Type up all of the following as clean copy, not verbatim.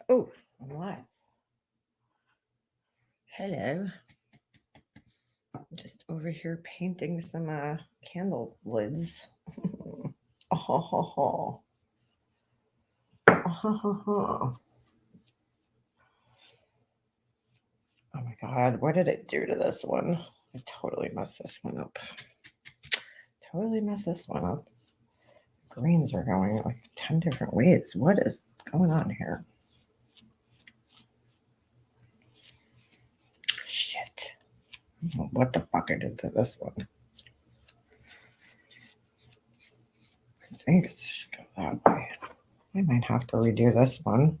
Oh, what? Hello. Just over here painting some candle lids. Oh, oh my God, what did it do to this one? I totally messed this one up. Totally messed this one up. Greens are going like 10 different ways. What is going on here? Shit. I don't know what the fuck I did to this one. I think it should go that way. I might have to redo this one.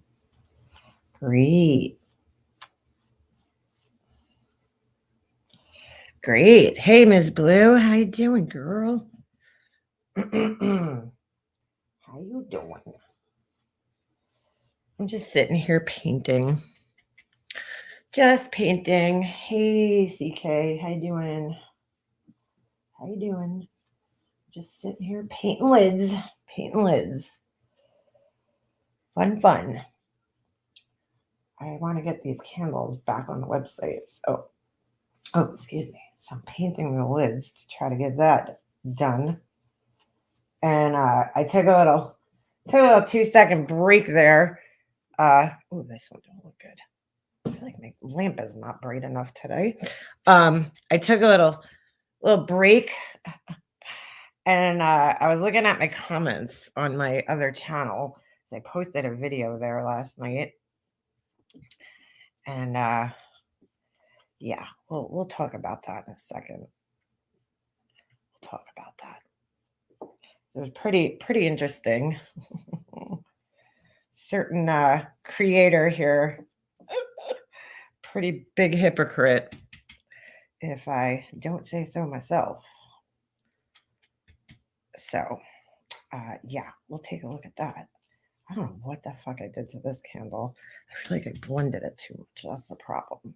Great. Great. Hey, Ms. Blue. How you doing, girl? How you doing? I'm just sitting here painting. Just painting. Hey, CK. How you doing? How you doing? Just sitting here painting lids. Painting lids. Fun. I want to get these candles back on the websites. Oh, excuse me. So I'm painting the lids to try to get that done. And I took a little 2-second break there. Oh, this one don't look good. I feel like my lamp is not bright enough today. I took a little break, and I was looking at my comments on my other channel. I posted a video there last night, and yeah, we'll talk about that in a second. We'll talk about that. It was pretty interesting. Certain creator here, pretty big hypocrite, if I don't say so myself. So, yeah, we'll take a look at that. I don't know what the fuck I did to this candle. I feel like I blended it too much. That's the problem.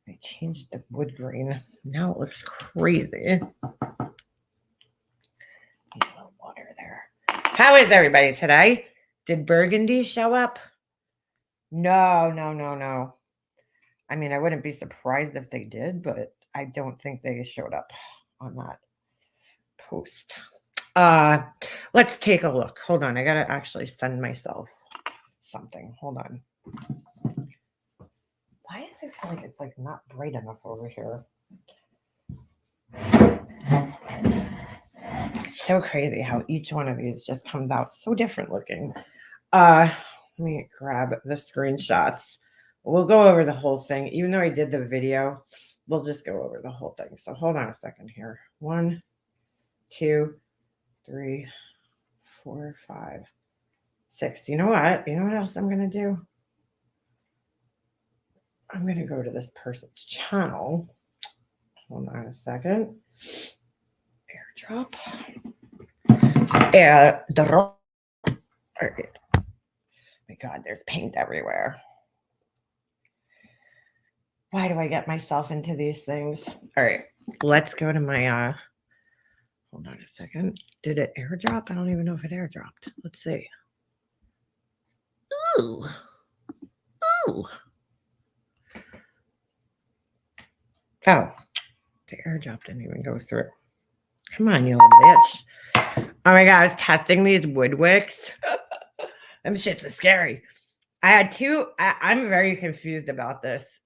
I changed the wood grain. Now it looks crazy. Need a little water there. How is everybody today? Did Burgundy show up? No. I mean, I wouldn't be surprised if they did, but I don't think they showed up on that post. Let's take a look. Hold on. I gotta actually send myself something. Hold on. Why does it feel like it's like not bright enough over here? It's so crazy how each one of these just comes out so different looking. Let me grab the screenshots. We'll go over the whole thing. Even though I did the video, we'll just go over the whole thing. So hold on a second here. 1, 2, 3, 4, 5, 6. You know what? You know what else I'm going to do? I'm going to go to this person's channel. Hold on a second. Airdrop. All right. My God, there's paint everywhere. Why do I get myself into these things? All right, let's go to my hold on a second. Did it airdrop? I don't even know if it airdropped. Let's see. Ooh. Oh, the airdrop didn't even go through. Come on, you little bitch. Oh my God, I was testing these wood wicks. Them shits are scary. I had two. I'm very confused about this.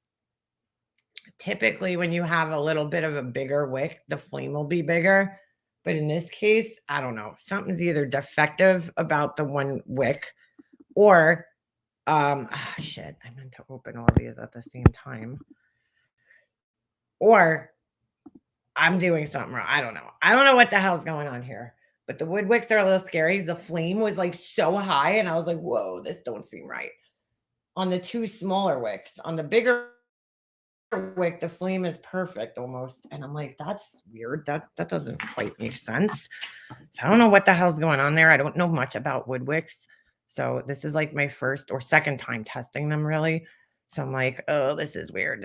Typically, when you have a little bit of a bigger wick, the flame will be bigger. But in this case, I don't know. Something's either defective about the one wick or, shit, I meant to open all these at the same time. Or I'm doing something wrong. I don't know. I don't know what the hell's going on here. But the wood wicks are a little scary. The flame was like so high, and I was like, whoa, this don't seem right. On the two smaller wicks, on the bigger wick, the flame is perfect almost. And I'm like, that's weird. That doesn't quite make sense. So I don't know what the hell's going on there. I don't know much about wood wicks. So this is like my first or second time testing them really. So I'm like, oh, this is weird.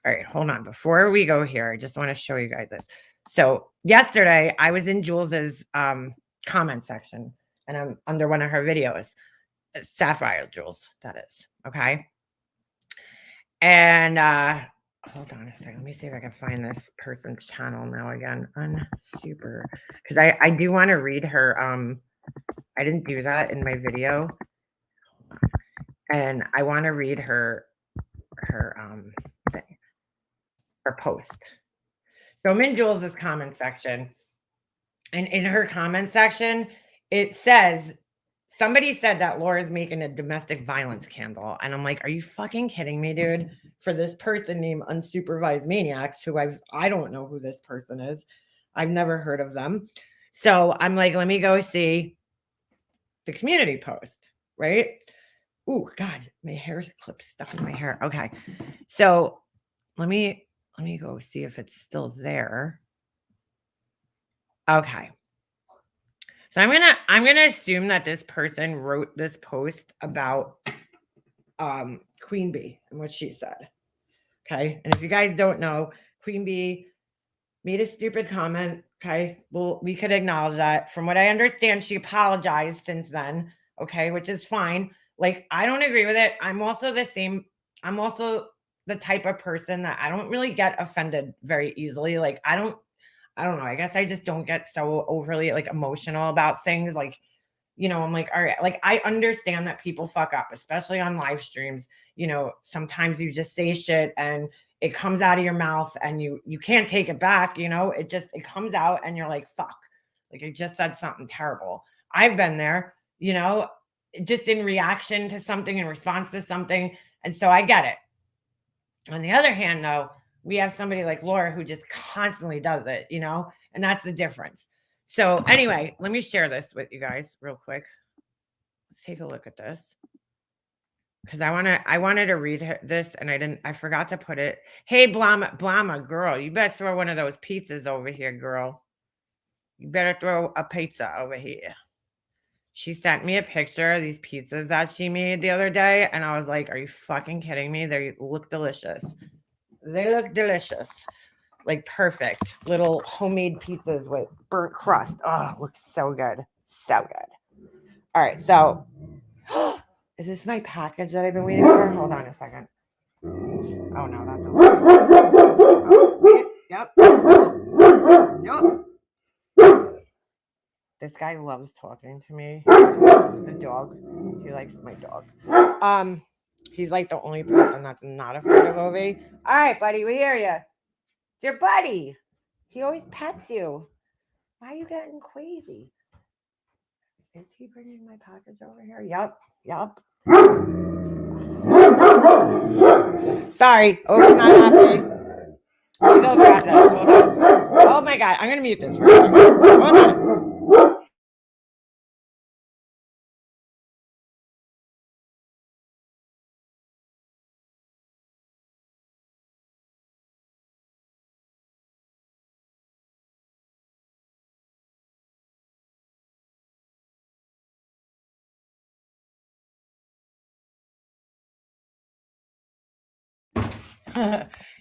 All right, hold on. Before we go here, I just want to show you guys this. So yesterday I was in Jules's comment section and I'm under one of her videos. sapphire jewels, that is. Okay. And hold on a second. Let me see if I can find this person's channel now again. Unsuper. Because I do want to read her. I didn't do that in my video. And I want to read her thing, her post. So I'm in Jules' comment section. And in her comment section, it says, somebody said that Laura's making a domestic violence candle. And I'm like, are you fucking kidding me, dude? For this person named Unsupervised Maniacs, who I don't know who this person is. I've never heard of them. So I'm like, let me go see the community post, right? Oh God, my hair clip stuck in my hair. Okay. So let me go see if it's still there. Okay. So I'm gonna assume that this person wrote this post about Queen Bee and what she said. Okay. And if you guys don't know, Queen Bee made a stupid comment. Okay. Well, we could acknowledge that. From what I understand, she apologized since then. Okay, which is fine. Like, I don't agree with it. I'm also the type of person that I don't really get offended very easily. Like, I don't know. I guess I just don't get so overly like emotional about things. Like, I'm like, all right, like I understand that people fuck up, especially on live streams. Sometimes you just say shit and it comes out of your mouth and you can't take it back. It comes out and you're like, fuck, like I just said something terrible. I've been there, just in reaction to something, in response to something. And so I get it. On the other hand, though, we have somebody like Laura who just constantly does it, and that's the difference. So anyway, let me share this with you guys real quick. Let's take a look at this. Because I wanted to read this and I forgot to put it. Hey, Blama, girl, you better throw one of those pizzas over here, girl. You better throw a pizza over here. She sent me a picture of these pizzas that she made the other day, and I was like, are you fucking kidding me? They look delicious. They look delicious. Like perfect little homemade pizzas with burnt crust. Oh, looks so good. So good. All right. So, is this my package that I've been waiting for? Hold on a second. Oh, no, that's a wait. Yep. Yep. This guy loves talking to me. The dog. He likes my dog. He's like the only person that's not afraid of Ovi. All right, buddy, we hear you. It's your buddy. He always pets you. Why are you getting crazy? Is he bringing my package over here? Yep. Sorry, Ovi's not happy. Let me go grab this. Hold on. Oh my God, I'm gonna mute this for a second. Hold on.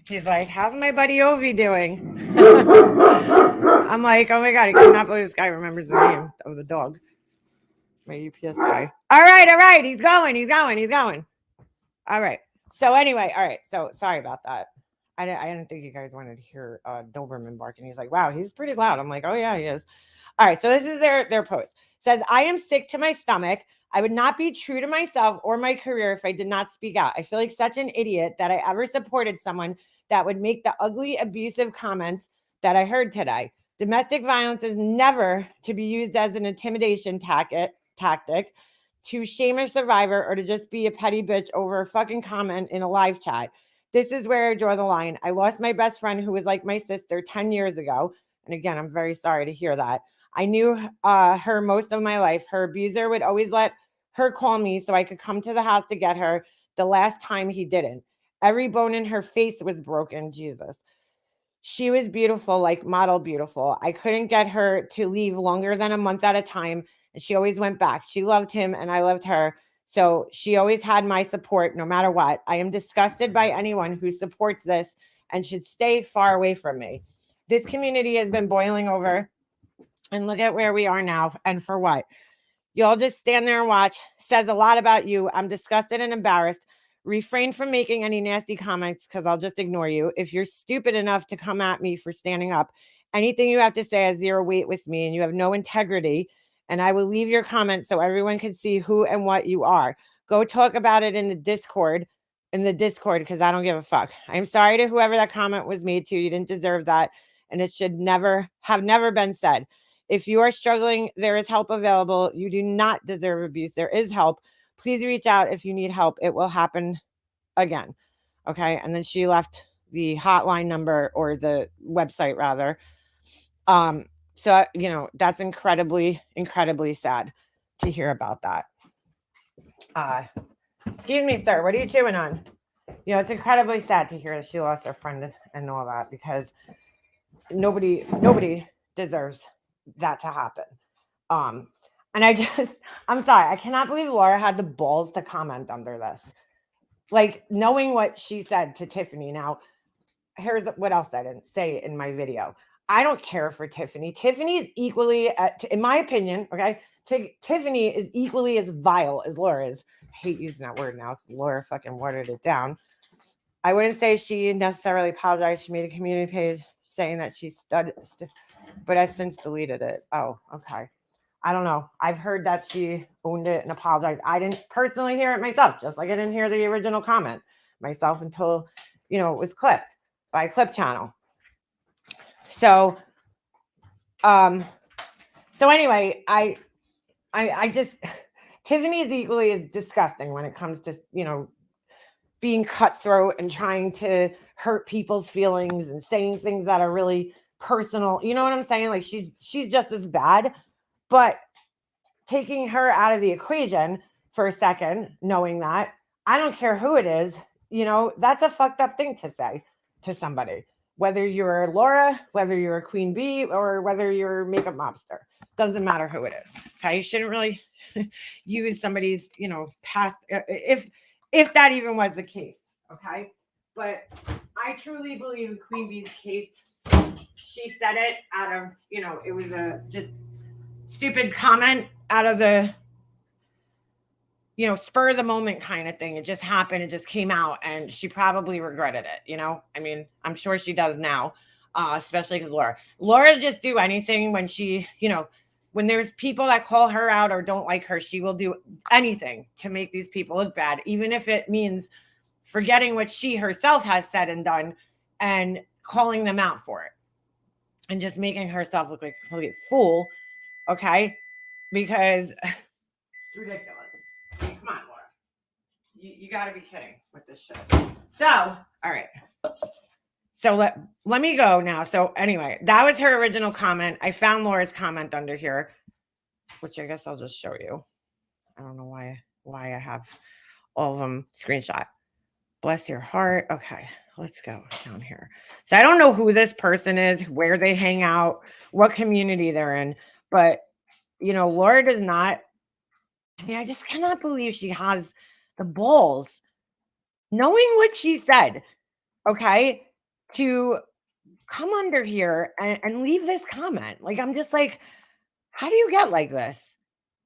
He's like, how's my buddy Ovi doing? I'm like, oh my God, I cannot believe this guy remembers the name. That was a dog. My UPS guy. All right. He's going. All right. So anyway, all right. So sorry about that. I didn't think you guys wanted to hear Doberman barking. He's like, wow, he's pretty loud. I'm like, oh yeah, he is. All right. So this is their post. It says, I am sick to my stomach. I would not be true to myself or my career if I did not speak out. I feel like such an idiot that I ever supported someone that would make the ugly, abusive comments that I heard today. Domestic violence is never to be used as an intimidation tactic to shame a survivor or to just be a petty bitch over a fucking comment in a live chat. This is where I draw the line. I lost my best friend who was like my sister 10 years ago. And again, I'm very sorry to hear that. I knew her most of my life. Her abuser would always let her call me so I could come to the house to get her. The last time he didn't. Every bone in her face was broken. Jesus. She was beautiful, like model beautiful. I couldn't get her to leave longer than a month at a time. And she always went back. She loved him and I loved her. So she always had my support no matter what. I am disgusted by anyone who supports this and should stay far away from me. This community has been boiling over. And look at where we are now. And for what? You'll just stand there and watch. Says a lot about you. I'm disgusted and embarrassed. Refrain from making any nasty comments because I'll just ignore you. If you're stupid enough to come at me for standing up, anything you have to say has zero weight with me and you have no integrity. And I will leave your comments so everyone can see who and what you are. Go talk about it in the Discord, because I don't give a fuck. I'm sorry to whoever that comment was made to. You didn't deserve that. And it should never been said. If you are struggling, there is help available. You do not deserve abuse. There is help. Please reach out if you need help. It will happen again. Okay. And then she left the hotline number, or the website rather. So, that's incredibly, incredibly sad to hear about that. Excuse me, sir. What are you chewing on? It's incredibly sad to hear that she lost her friend and all that, because nobody deserves that to happen. And I'm sorry, I cannot believe Laura had the balls to comment under this. Like, knowing what she said to Tiffany. Now, here's what else I didn't say in my video. I don't care for Tiffany. Tiffany is equally, in my opinion, okay, Tiffany is equally as vile as Laura is. I hate using that word now because Laura fucking watered it down. I wouldn't say she necessarily apologized. She made a community page saying that she but I since deleted it. Oh, okay. I don't know. I've heard that she owned it and apologized. I didn't personally hear it myself, just like I didn't hear the original comment myself until, it was clipped by Clip Channel. So anyway, I just, Tiffany is equally as disgusting when it comes to, being cutthroat and trying to hurt people's feelings and saying things that are really personal. You know what I'm saying? Like, she's just as bad. But taking her out of the equation for a second, knowing that, I don't care who it is, that's a fucked up thing to say to somebody. Whether you're Laura, whether you're a Queen Bee, or whether you're a makeup mobster. Doesn't matter who it is. Okay? You shouldn't really use somebody's, past, if that even was the case. Okay? But I truly believe in Queen Bee's case. She said it out of, it was a just stupid comment out of the, spur of the moment kind of thing. It just happened. It just came out, and she probably regretted it. I mean, I'm sure she does now, especially because Laura just do anything when she, when there's people that call her out or don't like her, she will do anything to make these people look bad, even if it means forgetting what she herself has said and done and calling them out for it and just making herself look like a complete fool. Okay? Because it's ridiculous. I mean, come on, Laura. You got to be kidding with this shit. So, all right. So let me go now. So anyway, that was her original comment. I found Laura's comment under here, which I guess I'll just show you. I don't know why I have all of them screenshot. Bless your heart. Okay, let's go down here. So I don't know who this person is, where they hang out, what community they're in, but Laura does not. I mean, I just cannot believe she has the balls, knowing what she said, okay, to come under here and leave this comment. Like, I'm just like, how do you get like this?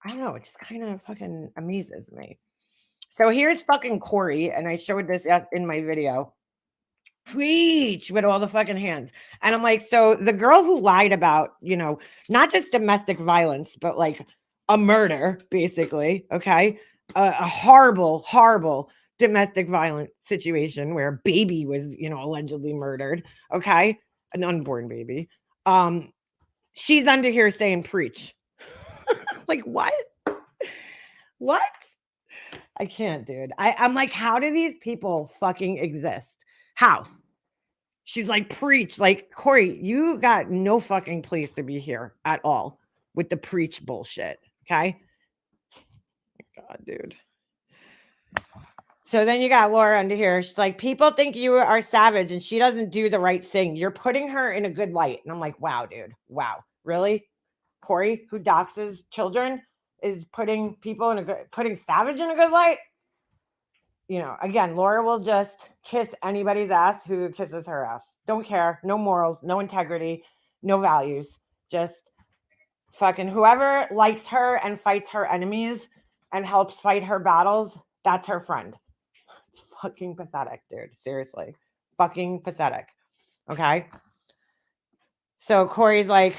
I don't know. It just kind of fucking amazes me. So here's fucking Corey, and I showed this in my video. Preach with all the fucking hands. And I'm like, so the girl who lied about, not just domestic violence, but like a murder, basically, okay? A horrible, horrible domestic violence situation where a baby was, allegedly murdered, okay? An unborn baby. She's under here saying preach. Like, what? What? I can't, dude. I'm like, how do these people fucking exist? How? She's like, preach. Like, Corey, you got no fucking place to be here at all with the preach bullshit. Okay? God, dude. So then you got Laura under here. She's like, people think you are savage and she doesn't do the right thing. You're putting her in a good light. And I'm like, wow, dude. Wow. Really? Corey, who doxes children, is putting savage in a good light? Again, Laura will just kiss anybody's ass who kisses her ass. Don't care. No morals, no integrity, no values. Just Fucking whoever likes her and fights her enemies and helps fight her battles, that's her friend. It's fucking pathetic, dude. Seriously. Fucking pathetic. Okay. So Corey's like,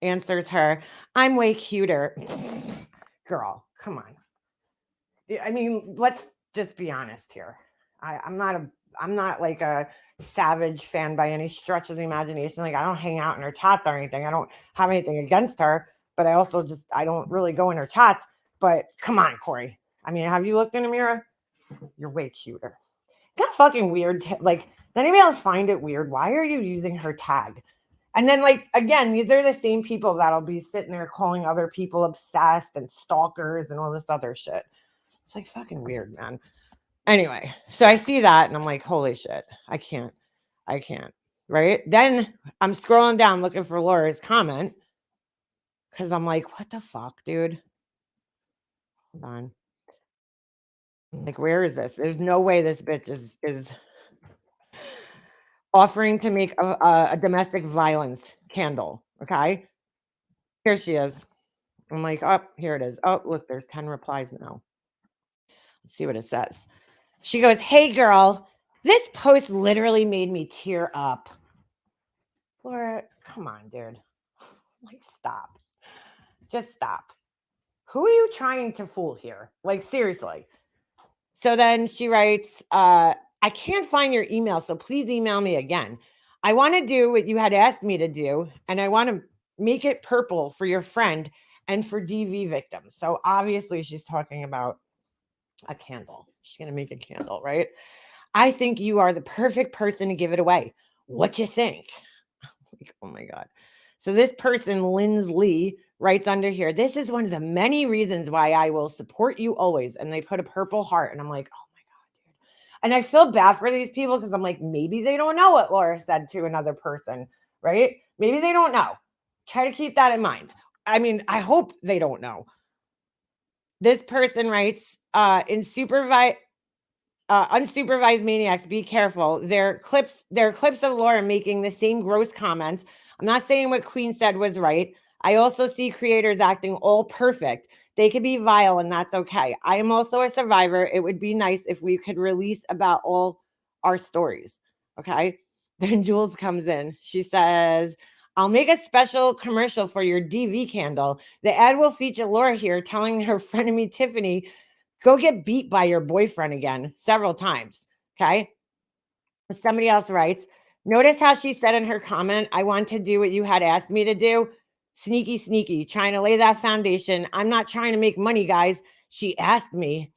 answers her, I'm way cuter. Girl, come on. I mean, let's just be honest here. I'm not like a savage fan by any stretch of the imagination. Like I don't hang out in her chats or anything. I don't have anything against her, but I also just I don't really go in her chats. But come on, Corey. I mean, have you looked in a mirror? You're way cuter. It's not fucking weird. Like, does anybody else find it weird? Why are you using her tag? And then, like, again, these are the same people that'll be sitting there calling other people obsessed and stalkers and all this other shit. It's like fucking weird, man. Anyway, so I see that and I'm like, holy shit, I can't. Right? Then I'm scrolling down looking for Laura's comment because I'm like, what the fuck, dude? Hold on. Like, where is this? There's no way this bitch is offering to make a domestic violence candle. Okay. Here she is. I'm like, oh, here it is. Oh, look, there's 10 replies now. Let's see what it says. She goes, hey, girl, this post literally made me tear up. Laura, come on, dude. Like, stop. Just stop. Who are you trying to fool here? Like, seriously. So then she writes, I can't find your email, so please email me again. I want to do what you had asked me to do, and I want to make it purple for your friend and for DV victims. So obviously she's talking about a candle. She's going to make a candle, right? I think you are the perfect person to give it away. What you think? Like, oh my God. So this person, Lindsley, writes under here, this is one of the many reasons why I will support you always. And they put a purple heart. And I'm like, oh my God, dude. And I feel bad for these people because I'm like, maybe they don't know what Laura said to another person, right? Maybe they don't know. Try to keep that in mind. I mean, I hope they don't know. This person writes, unsupervised maniacs, be careful. They're clips of Laura making the same gross comments. I'm not saying what Queen said was right. I also see creators acting all perfect. They could be vile and that's okay. I am also a survivor. It would be nice if we could release about all our stories. Okay. Then Jules comes in. She says, I'll make a special commercial for your DV candle. The ad will feature Laura here telling her frenemy Tiffany, go get beat by your boyfriend again several times. Okay. Somebody else writes, notice how she said in her comment, I want to do what you had asked me to do. Sneaky, trying to lay that foundation. I'm not trying to make money, guys. She asked me.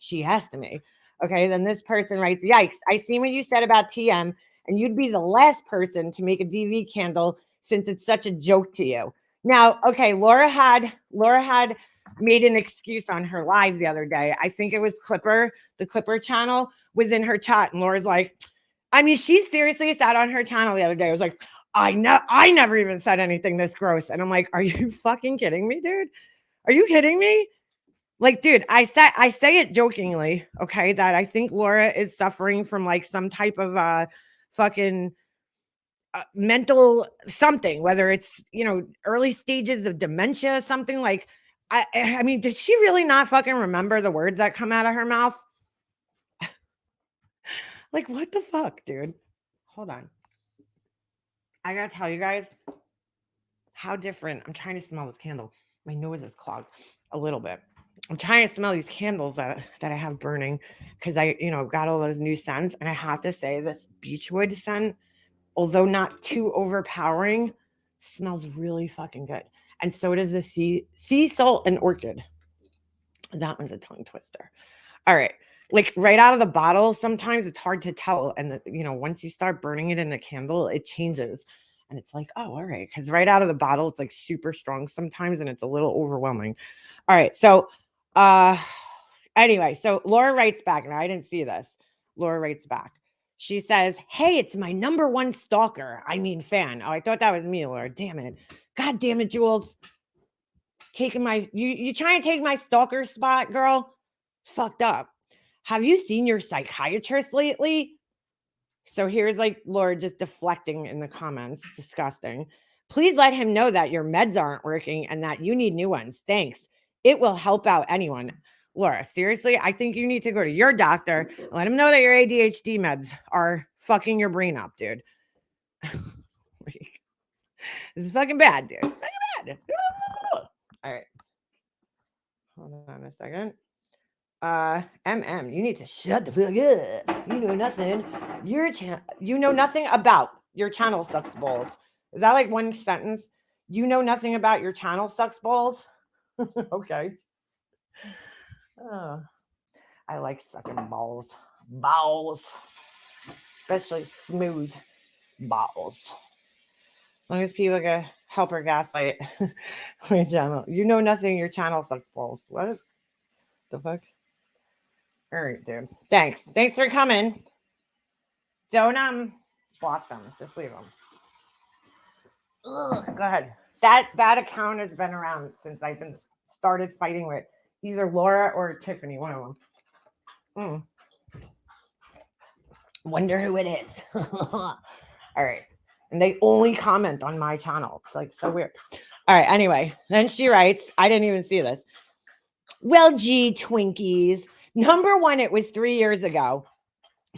Okay. Then this person writes, yikes. I see what you said about TM, and you'd be the last person to make a DV candle since it's such a joke to you. Now, okay, Laura had made an excuse on her live the other day. I think it was Clipper, the Clipper channel was in her chat. And Laura's like, I mean, she seriously sat on her channel the other day. I was like, I never even said anything this gross. And I'm like, are you fucking kidding me, dude? Are you kidding me? Like, dude, I say it jokingly, okay, that I think Laura is suffering from like some type of fucking mental something, whether it's, early stages of dementia, something like, I mean, did she really not fucking remember the words that come out of her mouth? Like, what the fuck, dude? Hold on. I gotta tell you guys how different. I'm trying to smell this candle. My nose is clogged a little bit. I'm trying to smell these candles that I have burning because I, got all those new scents. And I have to say, this beechwood scent, although not too overpowering, smells really fucking good. And so does the sea salt and orchid. That one's a tongue twister. All right. Like right out of the bottle, sometimes it's hard to tell. And, once you start burning it in a candle, it changes. And it's like, oh, all right. Because right out of the bottle, it's like super strong sometimes and it's a little overwhelming. All right. So, anyway, so Laura writes back, and I didn't see this. Laura writes back. She says, hey, it's my number one stalker. I mean, fan. Oh, I thought that was me, Laura. Damn it. God damn it, Jules. Taking you trying to take my stalker spot, girl? It's fucked up. Have you seen your psychiatrist lately? So here's like Laura just deflecting in the comments. Disgusting. Please let him know that your meds aren't working and that you need new ones. Thanks. It will help out anyone. Laura, seriously, I think you need to go to your doctor and let him know that your ADHD meds are fucking your brain up, dude. Like, this is fucking bad, dude. Fucking bad. All right. Hold on a second. You need to shut the fuck up. You know nothing. You know nothing about your channel sucks balls. Is that like one sentence? You know nothing about your channel sucks balls? Okay. Oh, I like sucking balls. Balls. Especially smooth balls. As long as people can help her gaslight my channel. You know nothing, your channel sucks balls. What is the fuck? All right, dude. Thanks. Thanks for coming. Don't block them. Just leave them. Ugh, go ahead. That account has been around since I've been started fighting with either Laura or Tiffany, one of them. Wonder who it is. All right. And they only comment on my channel. It's like so weird. All right. Anyway, then she writes, I didn't even see this. Well, gee, Twinkies. Number one, it was 3 years ago.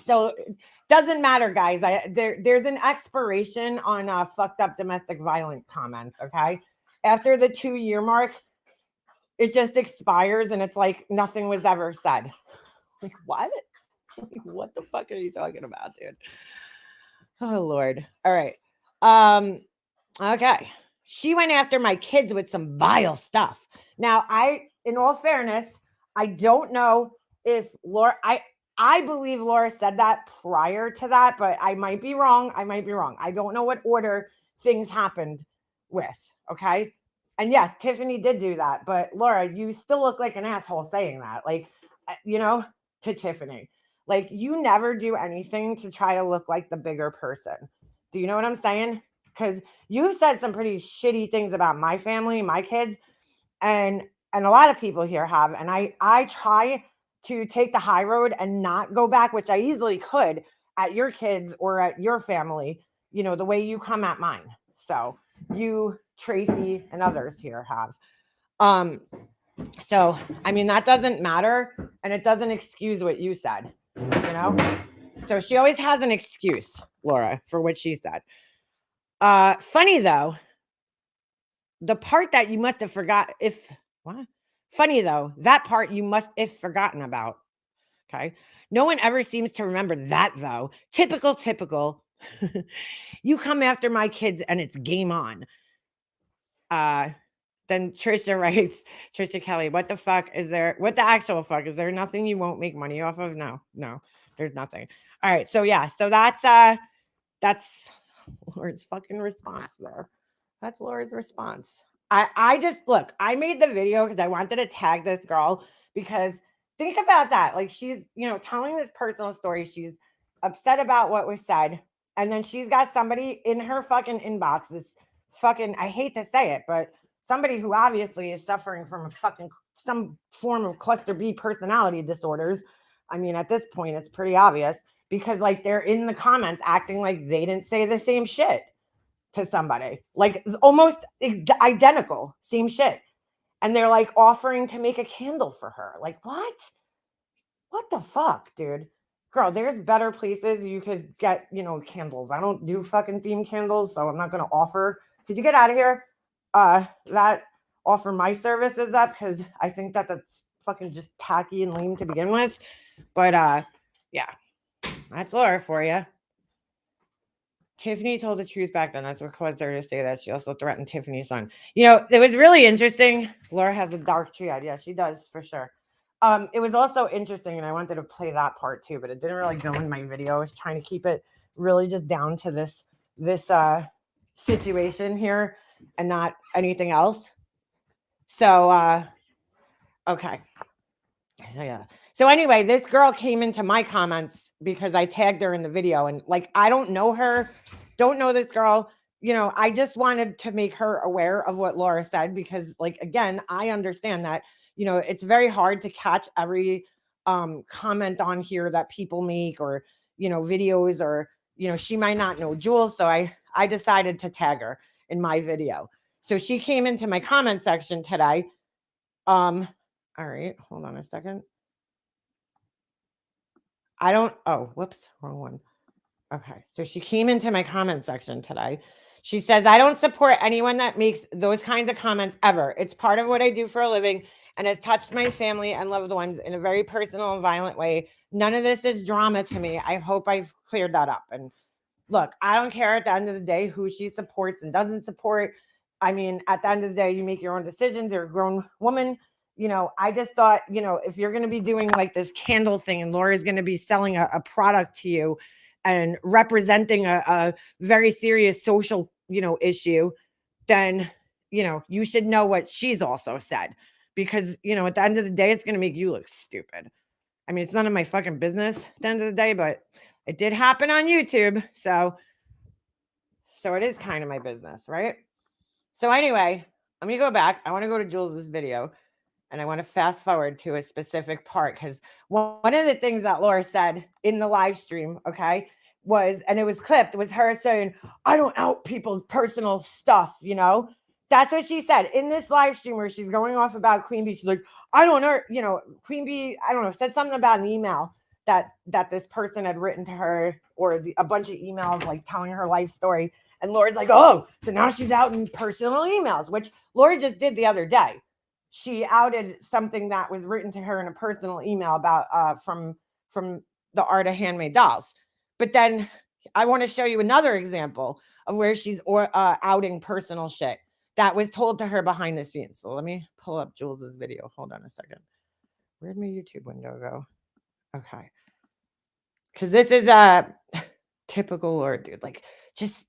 So it doesn't matter, guys. There's an expiration on fucked up domestic violence comments. Okay. After the 2-year mark, it just expires and it's like nothing was ever said. Like, what? Like, what the fuck are you talking about, dude? Oh, Lord. All right. Okay. She went after my kids with some vile stuff. Now, in all fairness, I don't know if Laura, I believe Laura said that prior to that, but I might be wrong. I don't know what order things happened with. Okay. And yes, Tiffany did do that, but Laura, you still look like an asshole saying that, like, to Tiffany. Like, you never do anything to try to look like the bigger person. Do you know what I'm saying? Because you've said some pretty shitty things about my family, my kids, and a lot of people here have. And I try to take the high road and not go back, which I easily could, at your kids or at your family, the way you come at mine. So you, Tracy, and others here have. So, I mean, that doesn't matter, and it doesn't excuse what you said, So she always has an excuse, Laura, for what she said. Funny, though, the part that you must have forgot Funny, though, that part you must have forgotten about. Okay. No one ever seems to remember that, though. Typical. You come after my kids and it's game on. Then Trisha writes, Trisha Kelly, what the actual fuck? Is there nothing you won't make money off of? No, there's nothing. All right. So yeah. So that's Laura's fucking response there. That's Laura's response. I made the video because I wanted to tag this girl, because think about that. Like, she's, telling this personal story. She's upset about what was said. And then she's got somebody in her fucking inbox, this fucking, I hate to say it, but somebody who obviously is suffering from some form of cluster B personality disorders. I mean, at this point, it's pretty obvious, because like they're in the comments acting like they didn't say the same shit to somebody, like almost identical, same shit. And they're like offering to make a candle for her. Like, what the fuck, dude? Girl, there's better places you could get, candles. I don't do fucking theme candles, so I'm not going to offer. Could you get out of here? That offer my services up, because I think that's fucking just tacky and lame to begin with. But yeah, that's Laura for you. Tiffany told the truth back then. That's what caused her to say that. She also threatened Tiffany's son. It was really interesting. Laura has a dark triad. Yeah, she does, for sure. It was also interesting, and I wanted to play that part too, but it didn't really go in my video. I was trying to keep it really just down to this situation here and not anything else. So, okay. So, yeah. So anyway, this girl came into my comments because I tagged her in the video, and like, I don't know her, don't know this girl. I just wanted to make her aware of what Laura said, because like, again, I understand that, it's very hard to catch every comment on here that people make, or, videos, or, she might not know Jules. So I decided to tag her. in my video. So she came into my comment section today. All right, hold on a second. Whoops, wrong one. Okay, so she came into my comment section today. She says, I don't support anyone that makes those kinds of comments ever. It's part of what I do for a living and has touched my family and loved ones in a very personal and violent way. None of this is drama to me. I hope I've cleared that up. And look, I don't care at the end of the day who she supports and doesn't support. I mean, at the end of the day, you make your own decisions. You're a grown woman. I just thought, if you're going to be doing like this candle thing and Laura's going to be selling a product to you and representing a very serious social, issue, then, you should know what she's also said. Because, at the end of the day, it's going to make you look stupid. I mean, it's none of my fucking business at the end of the day, but it did happen on YouTube. So it is kind of my business, right? So anyway, let me go back. I want to go to Jules' video and I want to fast forward to a specific part because one of the things that Laura said in the live stream, okay, and it was clipped, was her saying, I don't out people's personal stuff, That's what she said in this live stream where she's going off about Queen Bee. She's like, I don't know, Queen Bee, I don't know, said something about an email that this person had written to her, or a bunch of emails like telling her life story. And Laura's like, oh, so now she's out in personal emails, which Laura just did the other day. She outed something that was written to her in a personal email about from the art of handmade dolls. But then I want to show you another example of where she's outing personal shit that was told to her behind the scenes. So let me pull up Jules's video. Hold on a second. Where'd my YouTube window go? Okay. Because this is a typical Laura, dude. Like, just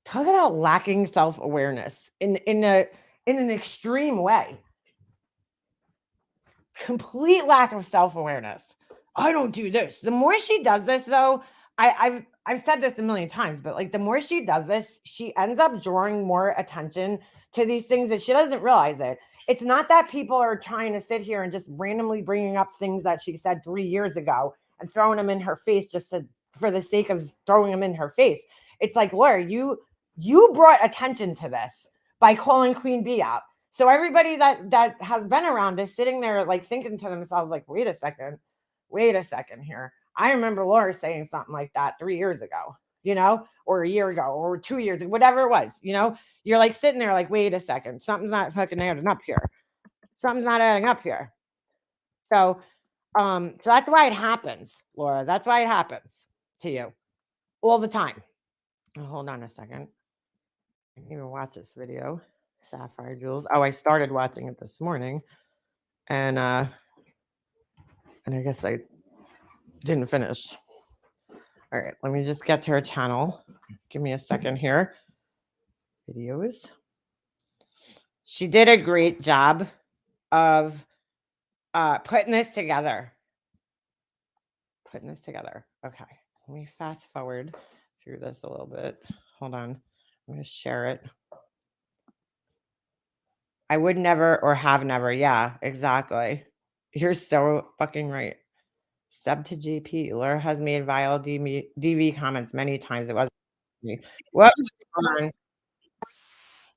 talk about lacking self-awareness in an extreme way. Complete lack of self-awareness. I don't do this. The more she does this, though, I've said this a million times, but like the more she does this, she ends up drawing more attention to these things that she doesn't realize it. It's not that people are trying to sit here and just randomly bringing up things that she said 3 years ago and throwing them in her face just for the sake of throwing them in her face. It's like, Laura, you brought attention to this by calling Queen Bee out. So everybody that has been around is sitting there like thinking to themselves, like, wait a second here. I remember Laura saying something like that 3 years ago, or a year ago, or 2 years ago, whatever it was, you're like sitting there like, wait a second, something's not fucking adding up here. Something's not adding up here. So that's why it happens, Laura. That's why it happens to you all the time. Oh, hold on a second. I didn't even watch this video. Sapphire Jewels. Oh, I started watching it this morning, and I guess I didn't finish. All right, let me just get to her channel. Give me a second here. Videos. She did a great job of putting this together. Okay, let me fast forward through this a little bit. Hold on. I'm going to share it. I would never or have never. Yeah, exactly. You're so fucking right. Sub to GP. Laura has made vile DV comments many times. It wasn't me. What?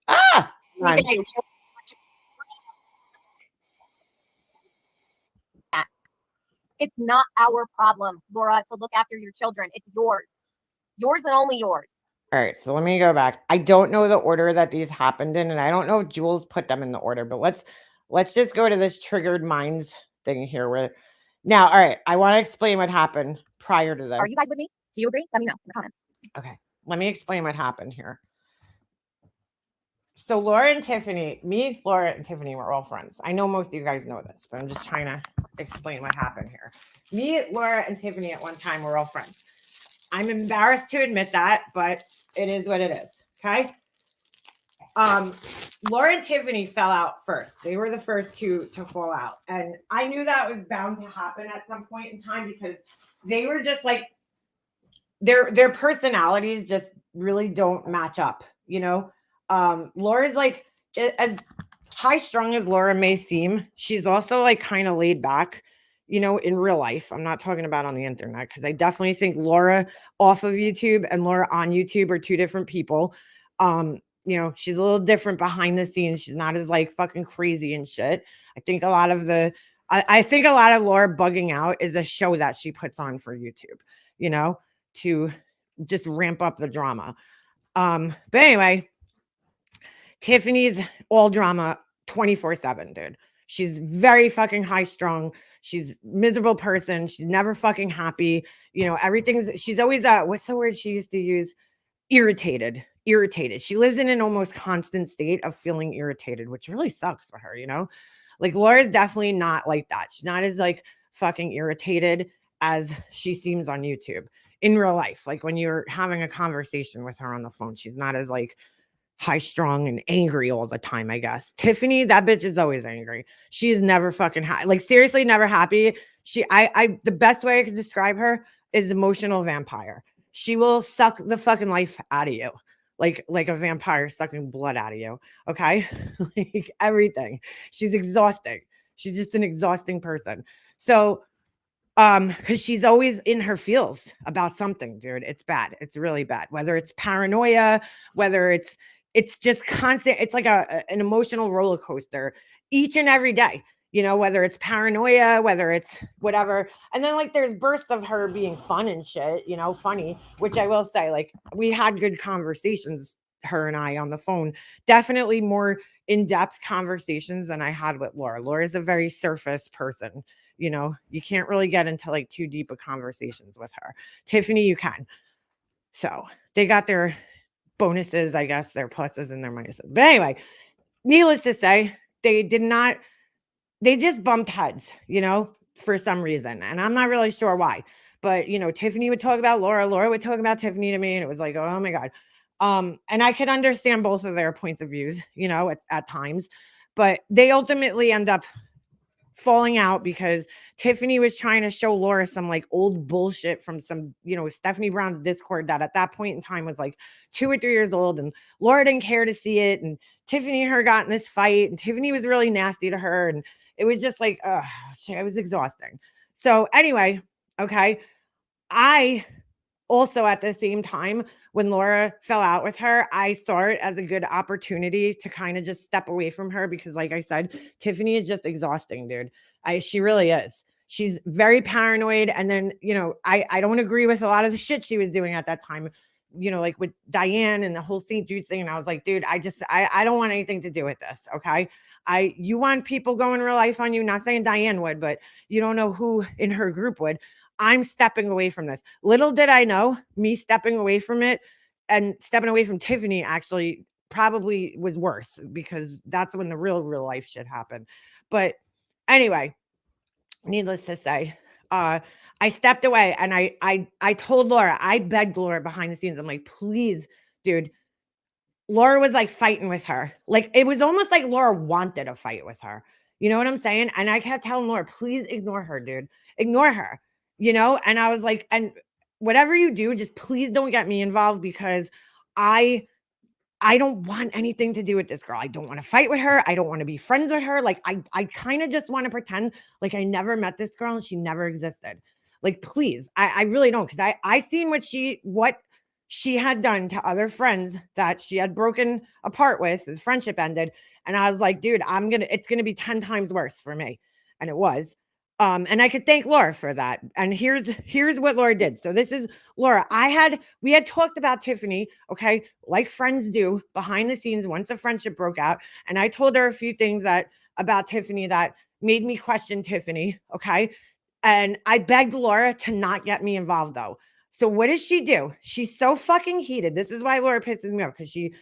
Ah! It's not our problem, Laura, to look after your children. It's yours. Yours and only yours. All right, so let me go back. I don't know the order that these happened in, and I don't know if Jules put them in the order, but let's just go to this triggered minds thing here. All right, I want to explain what happened prior to this. Are you guys with me? Do you agree? Let me know in the comments. Okay, let me explain what happened here. So Laura and Tiffany were all friends. I know most of you guys know this, but I'm just trying to explain what happened here. Me, Laura, and Tiffany at one time were all friends. I'm embarrassed to admit that, but it is what it is. Okay. Laura and Tiffany fell out first. They were the first to fall out. And I knew that was bound to happen at some point in time because they were just like, their personalities just really don't match up, Laura's like, as high strung as Laura may seem, she's also like kind of laid back, in real life. I'm not talking about on the internet because I definitely think Laura off of YouTube and Laura on YouTube are two different people. you know, she's a little different behind the scenes. She's not as like fucking crazy and shit. I think a lot of Laura bugging out is a show that she puts on for YouTube, you know, to just ramp up the drama. But anyway, Tiffany's all drama 24/7, dude. She's very fucking high strung. She's a miserable person. She's never fucking happy. You know, she's always what's the word she used to use? Irritated. She lives in an almost constant state of feeling irritated, which really sucks for her, you know? Like Laura's definitely not like that. She's not as like fucking irritated as she seems on YouTube in real life. Like when you're having a conversation with her on the phone, she's not as like high strung and angry all the time, I guess. Tiffany, that bitch is always angry. She is never fucking happy. Like seriously, never happy. The best way I can describe her is emotional vampire. She will suck the fucking life out of you. Like a vampire sucking blood out of you. Okay. Like everything. She's exhausting. She's just an exhausting person. So because she's always in her feels about something, dude. It's bad. It's really bad. Whether it's paranoia, whether it's just constant. It's like an emotional roller coaster each and every day. You know, whether it's paranoia, whether it's whatever. And then like there's bursts of her being fun and shit, you know, funny, which I will say, like we had good conversations, her and I on the phone, definitely more in-depth conversations than I had with Laura. Laura's a very surface person. You know, you can't really get into like too deep of conversations with her. Tiffany, you can. So they got their bonuses, I guess, their pluses and their minuses. But anyway, needless to say, they just bumped heads, you know, for some reason. And I'm not really sure why. But, you know, Tiffany would talk about Laura. Laura would talk about Tiffany to me. And it was like, oh my God. And I could understand both of their points of views, you know, at times. But they ultimately end up falling out because Tiffany was trying to show Laura some like old bullshit from some, you know, Stephanie Brown's Discord that at that point in time was like 2 or 3 years old, and Laura didn't care to see it. And Tiffany and her got in this fight, and Tiffany was really nasty to her. And it was just like, it was exhausting. So anyway, okay. I also at the same time, when Laura fell out with her, I saw it as a good opportunity to kind of just step away from her because, like I said, Tiffany is just exhausting, dude. She really is. She's very paranoid. And then, you know, I don't agree with a lot of the shit she was doing at that time, you know, like with Diane and the whole St. Jude thing. And I was like, dude, I don't want anything to do with this. Okay. You want people going real life on you, not saying Diane would, but you don't know who in her group would. I'm stepping away from this. Little did I know, me stepping away from it and stepping away from Tiffany actually probably was worse because that's when the real life shit happened. But anyway, needless to say, I stepped away and I told Laura, I begged Laura behind the scenes. I'm like, please, dude. Laura was like fighting with her. Like it was almost like Laura wanted a fight with her. You know what I'm saying? And I kept telling Laura, please ignore her, dude. Ignore her. You know? And I was like, and whatever you do, just please don't get me involved because I don't want anything to do with this girl. I don't want to fight with her. I don't want to be friends with her. Like I kind of just want to pretend like I never met this girl and she never existed. Like, please, I really don't. Cause I seen what she had done to other friends that she had broken apart with. The friendship ended. And I was like, dude, it's going to be 10 times worse for me. And it was. And I could thank Laura for that. And here's what Laura did. So this is Laura. We had talked about Tiffany, okay, like friends do behind the scenes once the friendship broke out. And I told her a few things about Tiffany that made me question Tiffany, okay? And I begged Laura to not get me involved though. So what does she do? She's so fucking heated. This is why Laura pisses me off because she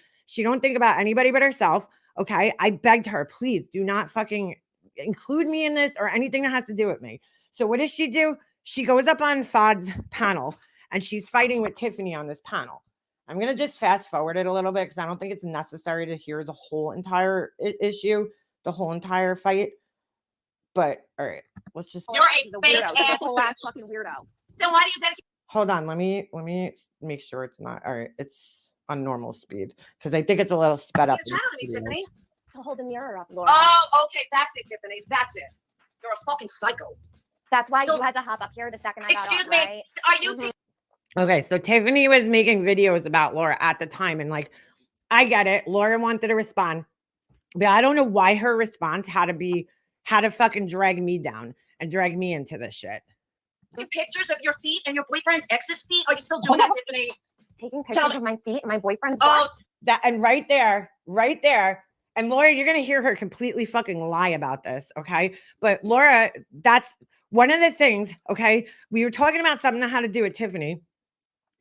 don't think about anybody but herself. Okay. I begged her, please do not fucking include me in this or anything that has to do with me. So what does she do? She goes up on Fod's panel and she's fighting with Tiffany on this panel. I'm going to just fast forward it a little bit because I don't think it's necessary to hear the whole entire issue, the whole entire fight. But all right, let's just. You're a weirdo. You're a whole ass fucking weirdo. Then why do you dedicate? Hold on, let me make sure it's not all right. It's on normal speed because I think it's a little sped up. You're trying to me, Tiffany. To hold the mirror up, Laura. Oh, okay, that's it, Tiffany. That's it. You're a fucking psycho. That's why you had to hop up here the second I got on, right? Excuse me. Are you? Okay, so Tiffany was making videos about Laura at the time, and like I get it. Laura wanted to respond, but I don't know why her response had to fucking drag me down and drag me into this shit. Pictures of your feet and your boyfriend's ex's feet. Are you still doing that, Tiffany? Taking pictures of my feet and my boyfriend's butt? That, and right there. And Laura, you're going to hear her completely fucking lie about this, okay? But Laura, that's one of the things, okay? We were talking about something that had to do with Tiffany.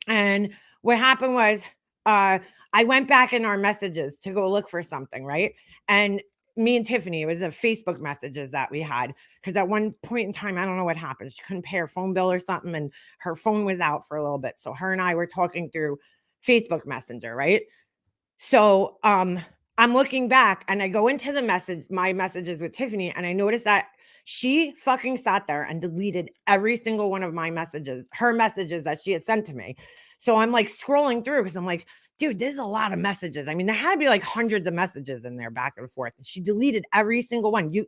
And what happened was I went back in our messages to go look for something, right? And me and Tiffany, it was the Facebook messages that we had. Because at one point in time, I don't know what happened. She couldn't pay her phone bill or something. And her phone was out for a little bit. So her and I were talking through Facebook Messenger, right? So I'm looking back and I go into my messages with Tiffany, and I noticed that she fucking sat there and deleted every single one of my messages, her messages that she had sent to me. So I'm like scrolling through because I'm like, dude, there's a lot of messages. I mean, there had to be like hundreds of messages in there back and forth. And she deleted every single one. You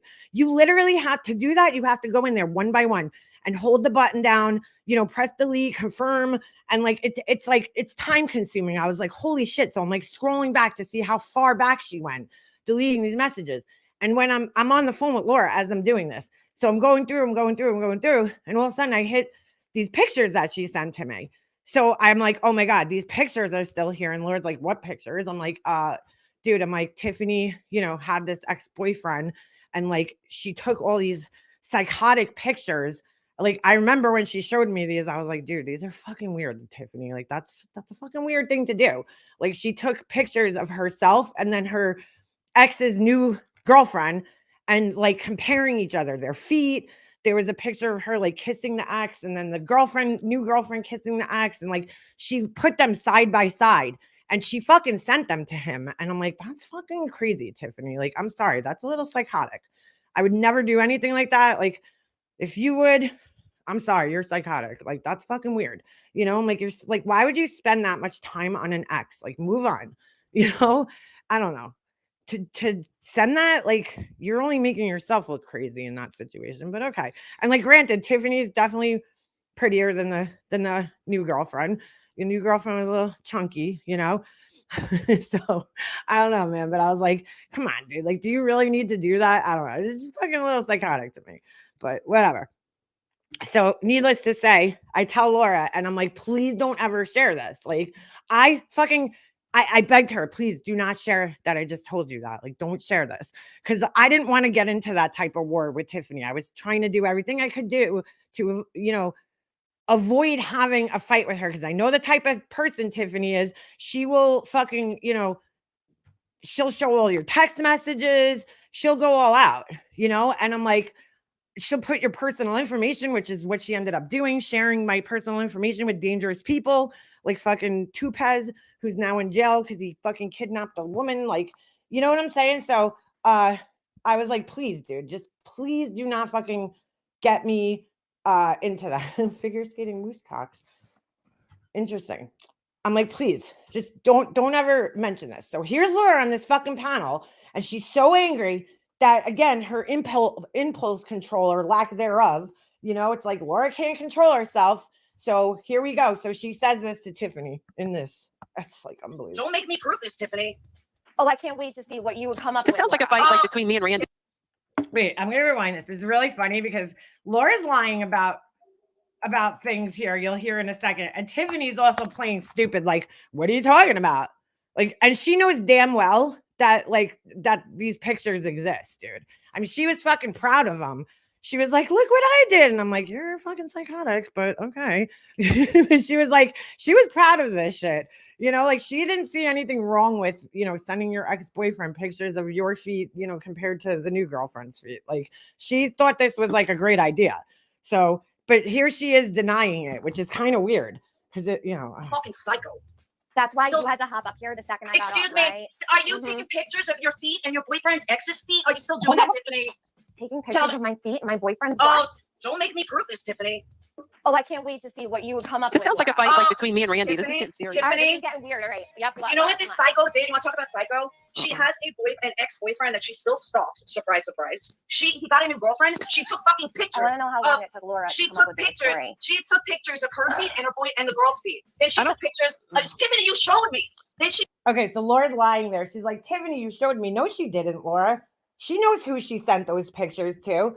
literally have to do that. You have to go in there one by one and hold the button down, press delete, confirm. And like, it's time consuming. I was like, holy shit. So I'm like scrolling back to see how far back she went, deleting these messages. And when I'm on the phone with Laura as I'm doing this, so I'm going through, and all of a sudden I hit these pictures that she sent to me. So I'm like, oh my God, these pictures are still here. And Laura's like, what pictures? I'm like, dude, I'm like, Tiffany, had this ex-boyfriend, and like, she took all these psychotic pictures. Like, I remember when she showed me these, I was like, dude, these are fucking weird, Tiffany. Like, that's a fucking weird thing to do. Like, she took pictures of herself and then her ex's new girlfriend and like comparing each other, their feet. There was a picture of her like kissing the ex, and then the new girlfriend kissing the ex, and like she put them side by side and she fucking sent them to him. And I'm like, that's fucking crazy, Tiffany. Like, I'm sorry, that's a little psychotic. I would never do anything like that. Like, if you would, I'm sorry, you're psychotic. Like, that's fucking weird. I'm like, you're like, why would you spend that much time on an ex? Like, move on. I don't know. To send that, like, you're only making yourself look crazy in that situation. But okay. And like, granted, Tiffany's definitely prettier than the new girlfriend. Your new girlfriend was a little chunky, So I don't know, man. But I was like, come on, dude. Like, do you really need to do that? I don't know. It's just fucking a little psychotic to me. But whatever. So needless to say, I tell Laura and I'm like, please don't ever share this. Like, I begged her, please do not share that I just told you that. Like, don't share this. Because I didn't want to get into that type of war with Tiffany. I was trying to do everything I could do to, avoid having a fight with her. Because I know the type of person Tiffany is. She will fucking, she'll show all your text messages. She'll go all out, and I'm like, she'll put your personal information, which is what she ended up doing, sharing my personal information with dangerous people like fucking Tupez, who's now in jail because he fucking kidnapped a woman. Like, you know what I'm saying? So I was like, please, dude, just please do not fucking get me into that. Figure skating moose cocks. Interesting. I'm like, please, just don't ever mention this. So here's Laura on this fucking panel, and she's so angry that, again, her impulse control or lack thereof, it's like Laura can't control herself. So here we go. So she says this to Tiffany in this. That's like unbelievable. Don't make me prove this, Tiffany. Oh, I can't wait to see what you would come up with. This sounds like a fight like between me and Randy. Wait, I'm going to rewind this. This is really funny because Laura's lying about things here. You'll hear in a second. And Tiffany's also playing stupid. Like, what are you talking about? Like, and she knows damn well that these pictures exist, dude. I mean, she was fucking proud of them. She was like, look what I did. And I'm like, you're fucking psychotic, but okay. She was proud of this shit. Like, she didn't see anything wrong with, sending your ex-boyfriend pictures of your feet, compared to the new girlfriend's feet. Like, she thought this was like a great idea. So, but here she is denying it, which is kind of weird because fucking psycho. That's why you had to hop up here the second I got Excuse off, me, right? are you taking pictures of your feet and your boyfriend's ex's feet? Are you still doing that, Tiffany? Taking pictures of my feet and my boyfriend's butt? Don't make me prove this, Tiffany. Oh, I can't wait to see what you would come up This with. sounds like a Laura. fight like between me and Randy. This is Tiffany, getting serious. All right, this Tiffany. is getting weird. All right. Yep. Do you know what this psycho did? You want to talk about psycho? She has an ex-boyfriend that she still stalks. Surprise, surprise. He got a new girlfriend. She took fucking I pictures. want to know how long it took Laura She to come took up with this pictures. story. She took pictures of her feet and her boy and the girl's feet. Then she took pictures. Tiffany, you showed me. Then she. Okay, so Laura's lying there. She's like, Tiffany, you showed me. No, she didn't, Laura. She knows who she sent those pictures to.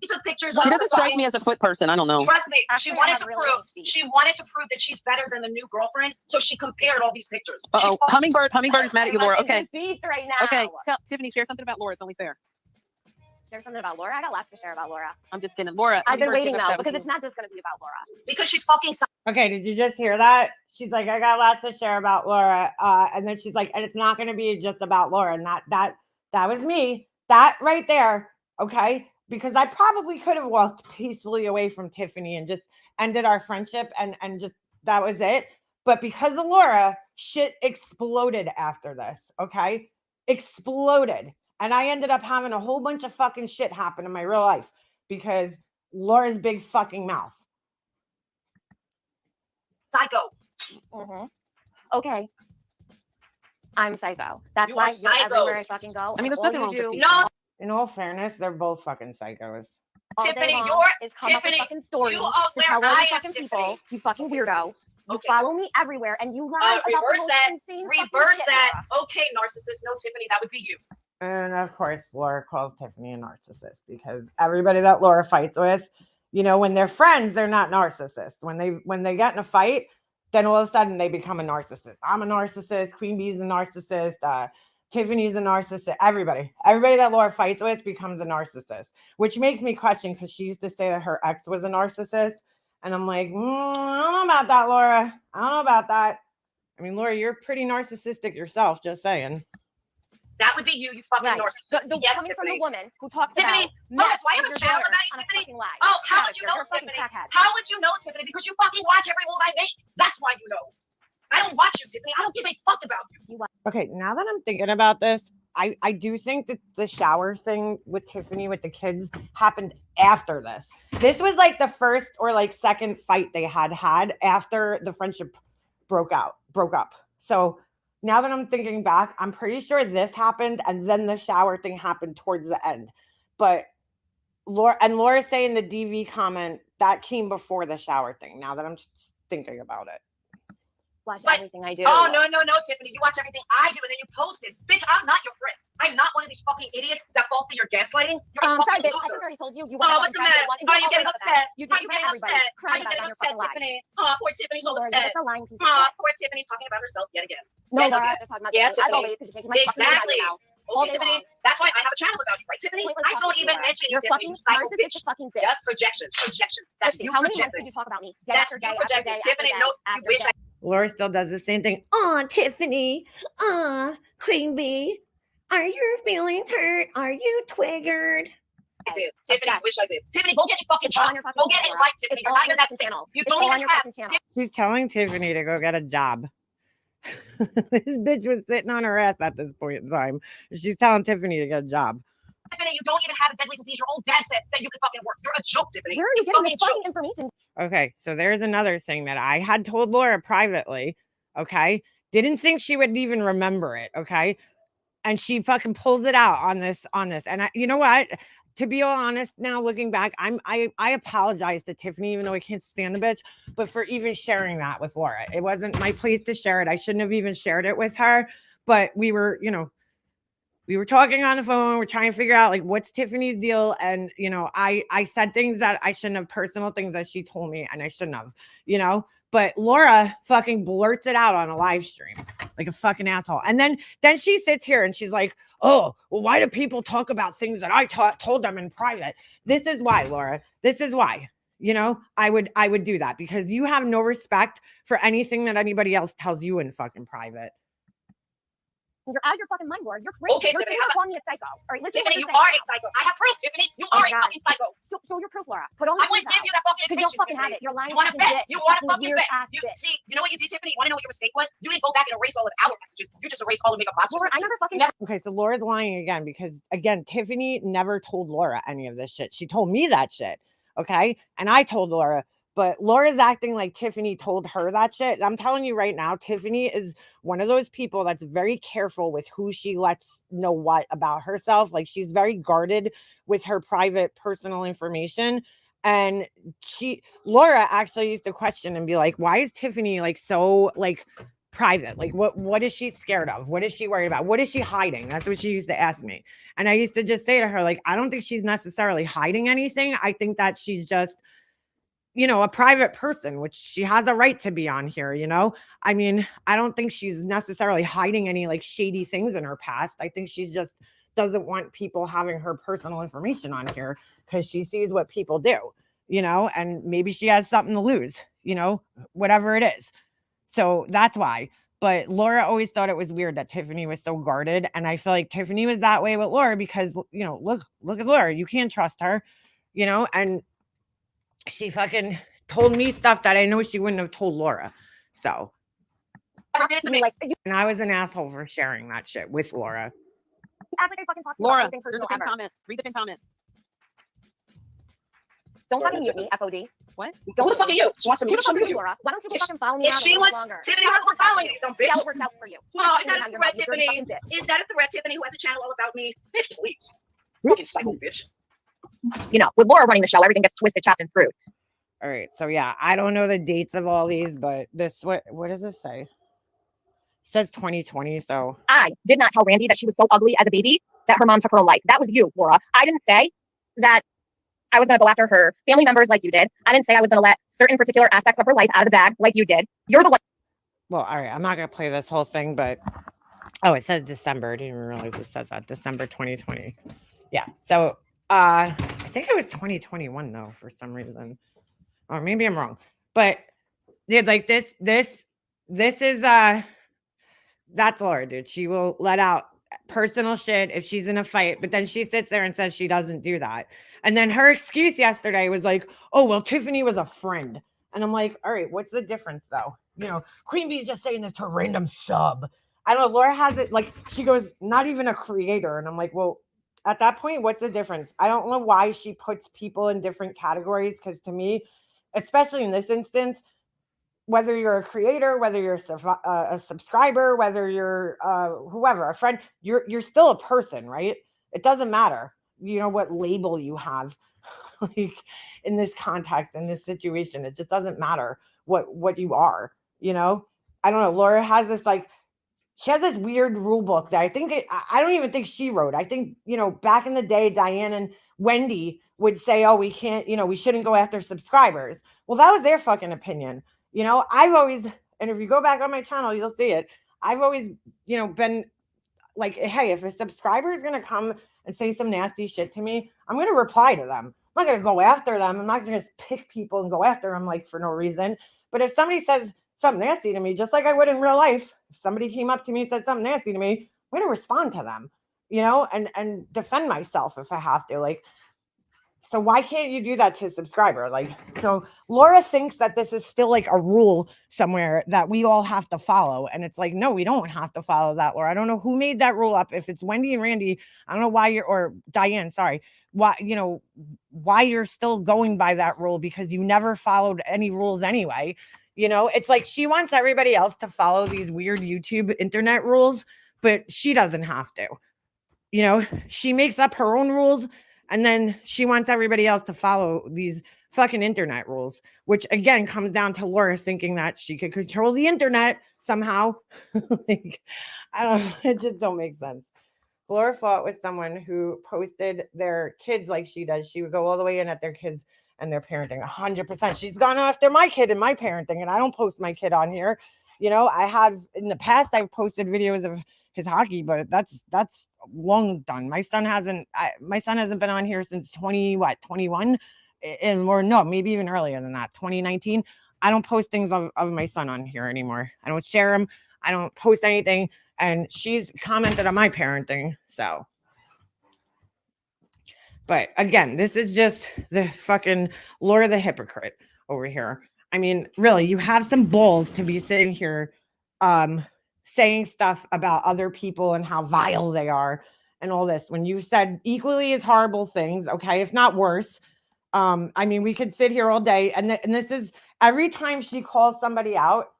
She took pictures. She doesn't strike me as a foot person. I don't know. Trust me. She Actually, I wanted have to really prove. nice feet. She wanted to prove that she's better than the new girlfriend. So she compared all these pictures. Uh-oh. Hummingbird is mad at you, Laura. Okay. Right now. Okay. Tell Tiffany, share something about Laura. It's only fair. Share something about Laura. I got lots to share about Laura. I'm just kidding. Laura. I've been Hummingbird's waiting getting now upset because with it's not just going to be about Laura. Because she's fucking. Okay, did you just hear that? She's like, I got lots to share about Laura. And then she's like, and it's not going to be just about Laura. And that was me. That right there. Okay. Because I probably could have walked peacefully away from Tiffany and just ended our friendship and just that was it. But because of Laura, shit exploded after this. Okay. Exploded. And I ended up having a whole bunch of fucking shit happen in my real life because Laura's big fucking mouth. Psycho. Mm-hmm. Okay. I'm psycho. That's You why are you're psycho. everywhere I fucking go. I mean, there's All nothing you wrong with do feet. No, In all fairness, they're both fucking psychos. all day Tiffany, long you're is come up with Tiffany, fucking stories you to are where tell all I the am, fucking Tiffany. people. You fucking weirdo. You Okay. follow me everywhere and you lie about the Reverse most that. insane Reverse fucking shit, that. Laura. Okay, narcissist. No, Tiffany, that would be you. And of course, Laura calls Tiffany a narcissist because everybody that Laura fights with, you know, when they're friends, they're not narcissists. When they get in a fight, then all of a sudden they become a narcissist. I'm a narcissist. Queen Bee's a narcissist. Tiffany's a narcissist. Everybody that Laura fights with becomes a narcissist, which makes me question because she used to say that her ex was a narcissist. And I'm like, I don't know about that, Laura. I don't know about that. I mean, Laura, you're pretty narcissistic yourself, just saying. That would be you fucking Right. narcissist. The Yes, coming from Tiffany. a woman who talks Tiffany, about do I have a your channel daughter about you, on a Tiffany? fucking lie. Oh, Get how out would of you here. know, You're a fucking Tiffany? crackhead. How would you know, Tiffany? Because you fucking watch every move I make. That's why you know. I don't watch you, Tiffany. I don't give a fuck about you. Okay, now that I'm thinking about this, I do think that the shower thing with Tiffany with the kids happened after this. This was like the first or like second fight they had after the friendship broke up. So now that I'm thinking back, I'm pretty sure this happened and then the shower thing happened towards the end. But Laura's saying the DV comment that came before the shower thing. Now that I'm thinking about it. Watch But- everything I do. Oh, no, Tiffany. You watch everything I do and then you post it. Bitch, I'm not your friend. I'm not one of these fucking idiots that fall for your gaslighting. You're a Sorry, fucking bitch. I loser. think I already told you. You Oh, want what's the to matter? Are you getting upset? You Are did you it getting everybody. upset? Are Crying you about getting it on your upset, fucking live. Tiffany? Oh, poor Tiffany's all Laura, upset. you're just a lying piece of Oh, shit. poor Tiffany's talking about herself yet again. No, Yes, Laura, okay. just talking about Yes, Tiffany. As Tiffany. always, because you can't keep my fucking name out of Exactly. your mouth. All Okay, day Tiffany. long. That's why I have a channel about you, right, Tiffany? Pointless I talking don't to you, even Laura. mention you, You're Tiffany. fucking You psycho narcissistic bitch. fucking bitch. Yes, projections. That's Let's see, you how many months projecting. did you talk about me? Day That's after you day after projecting. day Tiffany, after no, day you after wish day. Laura still does the same thing. Oh, Tiffany. Queen Bee. Are your feelings hurt? Are you triggered? I did. Tiffany, I wish I did. Tiffany, go get your fucking It's all job. on your fucking Go get channel, it right, Laura. Tiffany. It's You're all not on even your that fucking sick. channel. You It's don't all on even your have. fucking channel. She's telling Tiffany to go get a job. This bitch was sitting on her ass at this point in time. She's telling Tiffany to get a job. Tiffany, you don't even have a deadly disease. Your old dad said that you could fucking work. You're a joke, Tiffany. Where are you You're getting this fucking fucking joke. information? Okay, so there's another thing that I had told Laura privately. Okay, didn't think she would even remember it. Okay, and she fucking pulls it out on this. And you know what? To be all honest, now looking back, I apologize to Tiffany, even though I can't stand the bitch, but for even sharing that with Laura. It wasn't my place to share it. I shouldn't have even shared it with her. But we were, we were talking on the phone. We're trying to figure out like what's Tiffany's deal. And I said things that I shouldn't have, personal things that she told me and I shouldn't have, But Laura fucking blurts it out on a live stream like a fucking asshole. And then she sits here and she's like, oh, well, why do people talk about things that I told them in private? This is why, Laura. This is why. I would do that because you have no respect for anything that anybody else tells you in fucking private. You're out of your fucking mind, Laura. You're crazy. Okay, You're Tiffany, saying calling me a psycho. All right, listen to Tiffany, what you you're are saying. a psycho. I have proof, Tiffany. You Oh are my a God. fucking psycho. So your proof, Laura. Put on I the wouldn't give you that fucking because you attention, don't fucking Tiffany. have it. You're lying You want to fucking bet? bitch. You want to fucking weird bet? ass You bitch. see, you know what you did, Tiffany? You want to know what your mistake was? You didn't go back and erase all of our messages. You just erased all the makeup boxes. Laura, I never fucking Okay, so Laura's lying again because again, Tiffany never told Laura any of this shit. She told me that shit. Okay. And I told Laura, but Laura's acting like Tiffany told her that shit. I'm telling you right now, Tiffany is one of those people that's very careful with who she lets know what about herself. Like she's very guarded with her private personal information. And Laura actually used to question and be like, why is Tiffany like so like private? Like what is she scared of? What is she worried about? What is she hiding? That's what she used to ask me. And I used to just say to her, like, I don't think she's necessarily hiding anything. I think that she's just, a private person, which she has a right to be on here, I mean, I don't think she's necessarily hiding any like shady things in her past. I think she just doesn't want people having her personal information on here because she sees what people do, and maybe she has something to lose, whatever it is. So that's why. But Laura always thought it was weird that Tiffany was so guarded. And I feel like Tiffany was that way with Laura because, look at Laura. You can't trust her, and she fucking told me stuff that I know she wouldn't have told Laura. So, and I was an asshole for sharing that shit with Laura. Act like I fucking talked to you about Laura, anything there's a personal pinned ever. comment. Read the pinned comment. Don't fucking mute me, FOD. What? Who the fuck are you? She wants to Who mute the fuck are you. you, Laura? Why don't you go If- fucking follow me If out a she little wants, longer? Tiffany, how it follow you, dumb bitch. See how it works out for you. Oh, is that Have a your threat, mouth, you dirty Tiffany? fucking bitch. Is that a threat, Tiffany, who has a channel all about me? Bitch, please. Fucking psycho bitch. With Laura running the show, everything gets twisted, chopped, and screwed. All right. So yeah, I don't know the dates of all these, but what does this say? It says 2020. So I did not tell Randy that she was so ugly as a baby that her mom took her life. That was you, Laura. I didn't say that I was going to go after her family members like you did. I didn't say I was going to let certain particular aspects of her life out of the bag like you did. You're the one. well, all right. I'm not gonna play this whole thing, but it says December. I didn't even realize it says that December 2020. Yeah. So I think it was 2021 though for some reason, or maybe I'm wrong. But yeah, like this is that's Laura, dude. She will let out personal shit if she's in a fight, but then she sits there and says she doesn't do that. And then her excuse yesterday was like, oh, well, Tiffany was a friend. And I'm like, all right, what's the difference though? Queen Bee's just saying this to a random sub. I don't know. Laura has it like, she goes, not even a creator. And I'm like, well, at that point, what's the difference? I don't know why she puts people in different categories. Because to me, especially in this instance, whether you're a creator, whether you're a subscriber, whether you're whoever, a friend, you're still a person, right? It doesn't matter, what label you have, like in this context, in this situation, it just doesn't matter what you are. I don't know. Laura has this she has this weird rule book that I don't even think she wrote. I think, back in the day, Diane and Wendy would say, oh, we can't, we shouldn't go after subscribers. Well, that was their fucking opinion. I've always, and if you go back on my channel, you'll see it. I've always, been like, hey, if a subscriber is going to come and say some nasty shit to me, I'm going to reply to them. I'm not going to go after them. I'm not going to just pick people and go after them like for no reason. But if somebody says something nasty to me, just like I would in real life, if somebody came up to me and said something nasty to me, I'm going to respond to them, and defend myself if I have to. So why can't you do that to a subscriber? So Laura thinks that this is still like a rule somewhere that we all have to follow. And it's like, no, we don't have to follow that, Laura. I don't know who made that rule up. If it's Wendy and Randy, I don't know why or Diane, sorry, why you're still going by that rule, because you never followed any rules anyway. It's like she wants everybody else to follow these weird YouTube internet rules, but she doesn't have to. She makes up her own rules. And then she wants everybody else to follow these fucking internet rules, which again comes down to Laura thinking that she could control the internet somehow. I don't know. It just don't make sense. Laura fought with someone who posted their kids like she does. She would go all the way in at their kids and their parenting 100%. She's gone after my kid and my parenting, and I don't post my kid on here. I have in the past, I've posted videos of his hockey, but that's long done. My son hasn't been on here since 21, or no, maybe even earlier than that, 2019. I don't post things of my son on here anymore. I don't share them. I don't post anything. And she's commented on my parenting. So, but again, this is just the fucking Laura the hypocrite over here. I mean, really, you have some balls to be sitting here saying stuff about other people and how vile they are and all this when you said equally as horrible things, okay, if not worse, I mean, we could sit here all day, and this is every time she calls somebody out,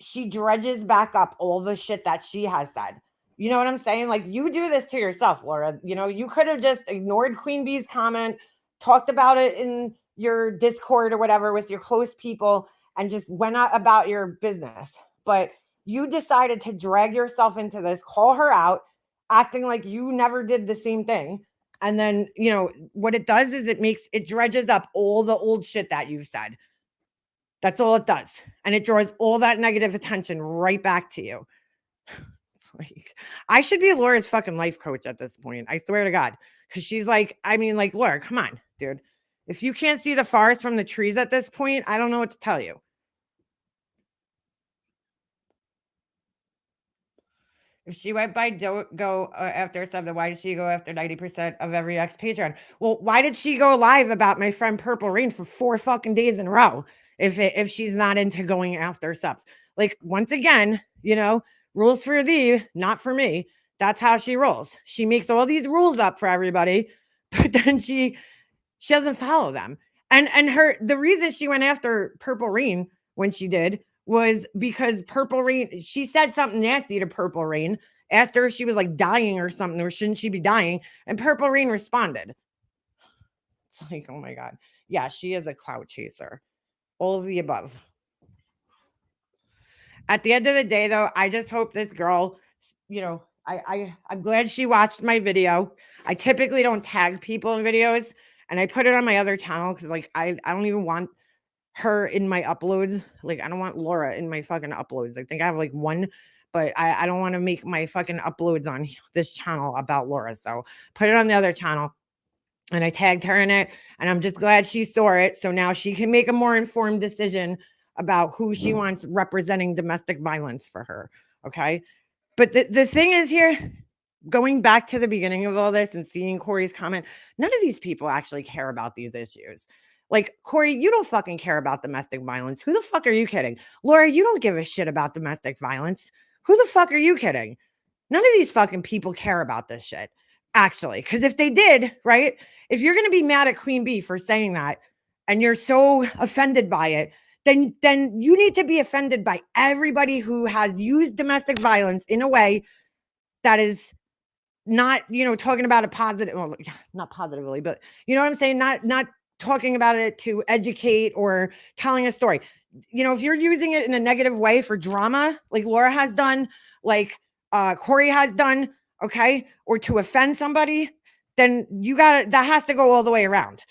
she dredges back up all the shit that she has said. You know what I'm saying? Like, you do this to yourself, Laura. You know, you could have just ignored Queen Bee's comment, talked about it in your Discord or whatever with your close people, and just went out about your business. But you decided to drag yourself into this, call her out, acting like you never did the same thing. And then, you know, what it does is it dredges up all the old shit that you've said. That's all it does. And it draws all that negative attention right back to you. It's like, I should be Laura's fucking life coach at this point. I swear to God. Because she's like, I mean, like, Laura, come on, dude. If you can't see the forest from the trees at this point, I don't know what to tell you. If she went by go after 7, why did she go after 90% of every ex-Patreon? Well, why did she go live about my friend Purple Rain for 4 fucking days in a row if she's not into going after subs? Like, once again, you know, rules for thee, not for me. That's how she rolls. She makes all these rules up for everybody, but then she doesn't follow them. And the reason she went after Purple Rain when she did was because Purple Rain, she said something nasty to Purple Rain, asked her if she was like dying or something, or shouldn't she be dying? And Purple Rain responded. It's like, oh my God. Yeah, she is a clout chaser. All of the above. At the end of the day, though, I just hope this girl, you know, I'm glad she watched my video. I typically don't tag people in videos, and I put it on my other channel because, like, I don't even want her in my uploads. Like, I don't want Laura in my fucking uploads. I think I have like one, but I don't want to make my fucking uploads on this channel about Laura. So put it on the other channel. And I tagged her in it, and I'm just glad she saw it. So now she can make a more informed decision about who she wants representing domestic violence for her. Okay. But the thing is here, going back to the beginning of all this and seeing Corey's comment, none of these people actually care about these issues. Like, Corey, you don't fucking care about domestic violence. Who the fuck are you kidding? Laura, you don't give a shit about domestic violence. Who the fuck are you kidding? None of these fucking people care about this shit, actually. Because if they did, right? If you're going to be mad at Queen Bee for saying that and you're so offended by it, then you need to be offended by everybody who has used domestic violence in a way that is not, you know, talking about it positive, well, not positively, but you know what I'm saying? Not talking about it to educate or telling a story. You know, if you're using it in a negative way for drama, like Laura has done, like Corey has done, okay, or to offend somebody, then that has to go all the way around.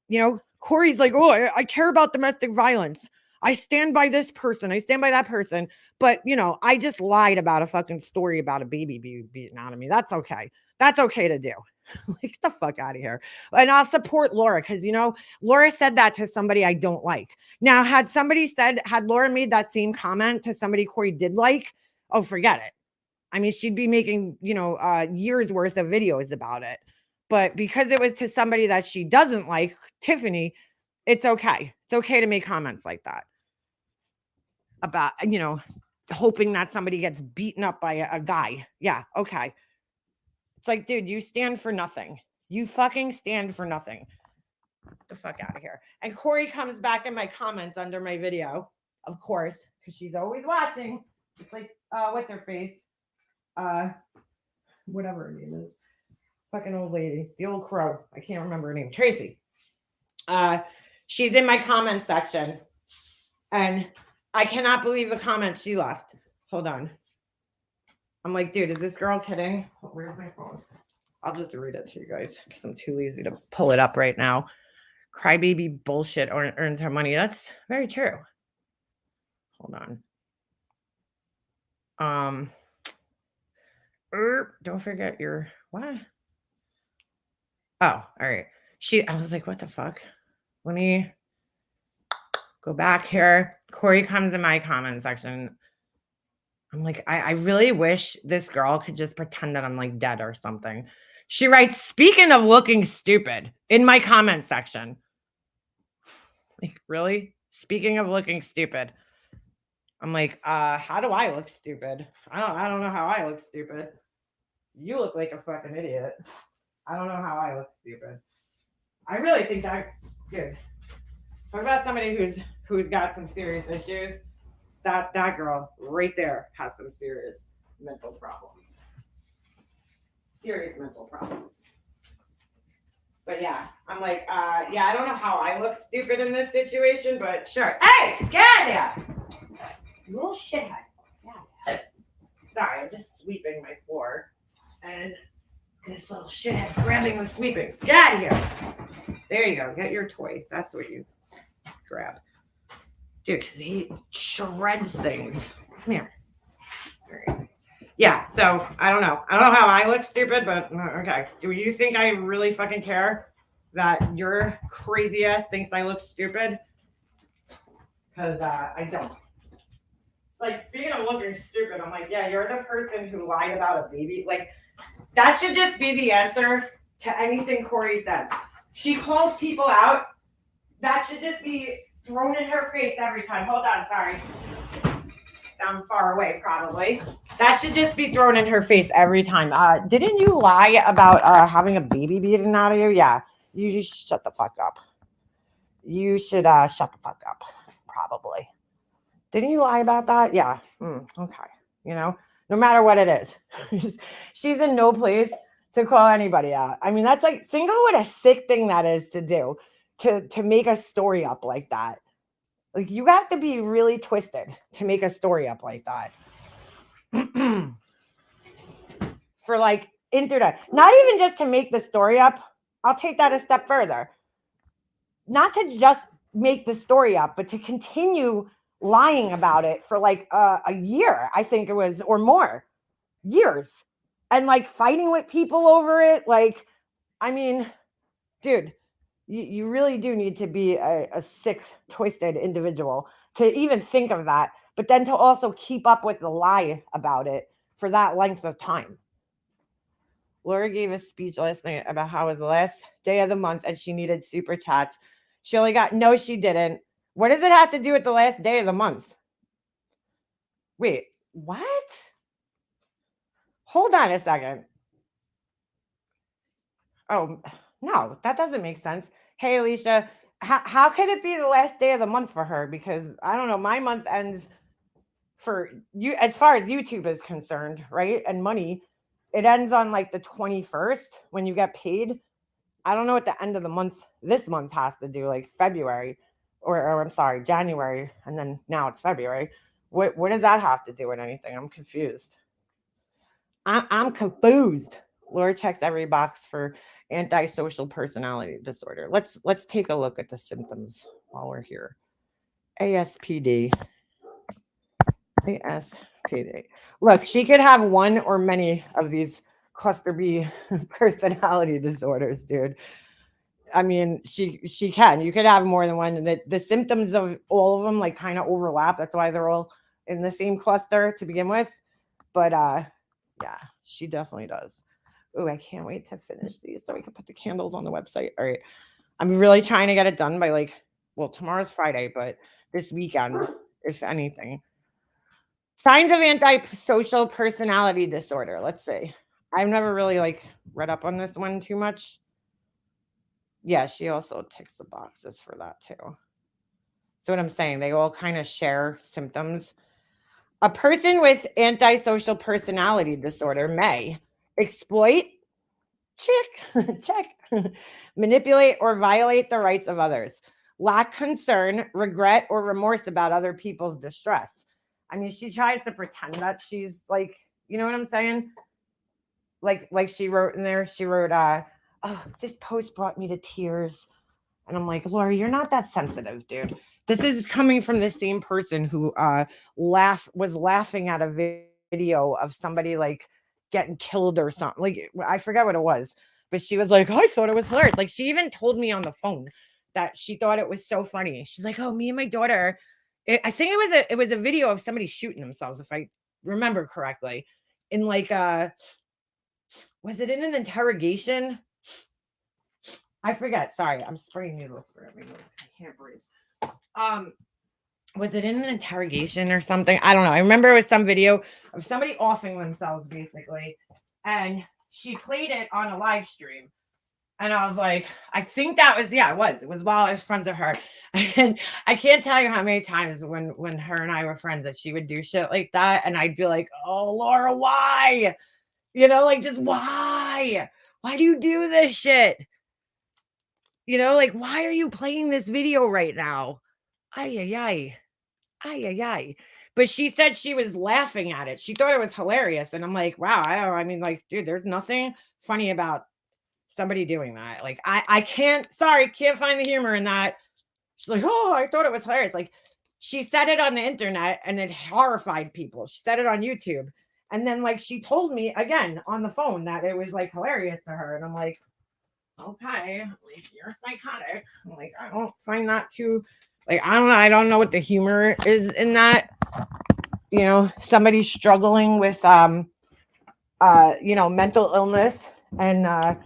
You know, Corey's like, oh, I care about domestic violence. I stand by this person. I stand by that person. But, you know, I just lied about a fucking story about a baby being beaten out of me. That's okay. That's okay to do. Like, get the fuck out of here. And I'll support Laura because, you know, Laura said that to somebody I don't like. Now, had Laura made that same comment to somebody Corey did like, oh, forget it. I mean, she'd be making, you know, years worth of videos about it. But because it was to somebody that she doesn't like, Tiffany, it's okay. It's okay to make comments like that about, you know, hoping that somebody gets beaten up by a guy. Yeah, okay. It's like, dude, you stand for nothing. You fucking stand for nothing. Get the fuck out of here. And Corey comes back in my comments under my video, of course, because she's always watching. It's like, what's her face? Whatever her name is. Fucking old lady. The old crow. I can't remember her name. Tracy. She's in my comment section. And I cannot believe the comment she left. Hold on. I'm like, dude, is this girl kidding? Where's my phone? I'll just read it to you guys because I'm too lazy to pull it up right now. Crybaby bullshit earns her money. That's very true. Hold on. Don't forget your what? Oh, all right. I was like, what the fuck? Let me go back here. Corey comes in my comment section. I'm like, I really wish this girl could just pretend that I'm like dead or something. She writes, speaking of looking stupid, in my comment section. Like, really? Speaking of looking stupid. I'm like, how do I look stupid? I don't know how I look stupid. You look like a fucking idiot. I don't know how I look stupid. I really think that Dude, talk about somebody who's got some serious issues. That girl right there has some serious mental problems. Serious mental problems. But yeah, I'm like, yeah, I don't know how I look stupid in this situation, but sure. Hey, get out of there! You little shithead. Yeah. Sorry, I'm just sweeping my floor. And this little shithead grabbing the sweeping. Get out of here. There you go. Get your toy. That's what you grab. Dude, because he shreds things. Come here. All right. Yeah, so I don't know. I don't know how I look stupid, but okay. Do you think I really fucking care that your crazy ass thinks I look stupid? Because I don't. Like, speaking of looking stupid, I'm like, yeah, you're the person who lied about a baby. Like, that should just be the answer to anything Corey says. She calls people out. That should just be thrown in her face every time. Hold on, sorry. Sound far away, probably. That should just be thrown in her face every time. Didn't you lie about having a baby beaten out of you? Yeah. You just shut the fuck up. You should shut the fuck up, probably. Didn't you lie about that? Yeah. Okay. You know, no matter what it is, she's in no place to call anybody out. I mean, that's like, think of what a sick thing that is to do, to make a story up like that. Like, you have to be really twisted to make a story up like that. For like internet, not even just to make the story up. I'll take that a step further. Not to just make the story up, but to continue lying about it for like a year, I think it was, or more years, and like fighting with people over it. Like, I mean, dude, you really do need to be a sick, twisted individual to even think of that, but then to also keep up with the lie about it for that length of time. Laura gave a speech last night about how it was the last day of the month and she needed super chats. She only got, no, she didn't. What does it have to do with the last day of the month? Wait, what? Hold on a second. Oh, no, that doesn't make sense. Hey, Alicia, how could it be the last day of the month for her? Because I don't know, my month ends for you as far as YouTube is concerned, right? And money, it ends on like the 21st when you get paid. I don't know what the end of the month, this month has to do, like February, or I'm sorry, January, and then now it's February. What does that have to do with anything? I'm confused. I'm confused. Laura checks every box for antisocial personality disorder. Let's take a look at the symptoms while we're here. ASPD. ASPD. Look, she could have one or many of these cluster B personality disorders, dude. I mean, she can. You could have more than one. The symptoms of all of them like kind of overlap. That's why they're all in the same cluster to begin with. But yeah, she definitely does. Oh, I can't wait to finish these so we can put the candles on the website. All right. I'm really trying to get it done by like, well, tomorrow's Friday, but this weekend, if anything. Signs of antisocial personality disorder. Let's see. I've never really like read up on this one too much. Yeah, she also ticks the boxes for that too. So what I'm saying, they all kind of share symptoms. A person with antisocial personality disorder may exploit, check, manipulate or violate the rights of others, lack concern, regret, or remorse about other people's distress. I mean, she tries to pretend that she's like, you know what I'm saying? Like she wrote in there, she wrote, oh, this post brought me to tears. And I'm like, Laura, you're not that sensitive, dude. This is coming from the same person who was laughing at a video of somebody like getting killed or something. Like, I forget what it was, but she was like, I thought it was hilarious. Like, she even told me on the phone that she thought it was so funny. She's like, oh, me and my daughter. I think it was a video of somebody shooting themselves, if I remember correctly. In like was it in an interrogation? I forget. Sorry, I'm spraying needles for me. I can't breathe. Was it in an interrogation or something? I don't know. I remember it was some video of somebody offing themselves, basically, and she played it on a live stream. And I was like, I think that was, yeah, it was while I was friends with her. And I can't tell you how many times when her and I were friends that she would do shit like that. And I'd be like, oh, Laura, why? You know, like, just why? Why do you do this shit? You know, like, why are you playing this video right now? Ay, ay, ay. Ay, ay, ay. But she said she was laughing at it. She thought it was hilarious. And I'm like, wow, I mean, like, dude, there's nothing funny about somebody doing that. Like, I can't find the humor in that. She's like, oh, I thought it was hilarious. Like, she said it on the internet and it horrified people. She said it on YouTube. And then, like, she told me again on the phone that it was like hilarious to her. And I'm like, okay, like, you're psychotic. I'm like, I don't find that too, like, I don't know. I don't know what the humor is in that. You know, somebody struggling with, you know, mental illness and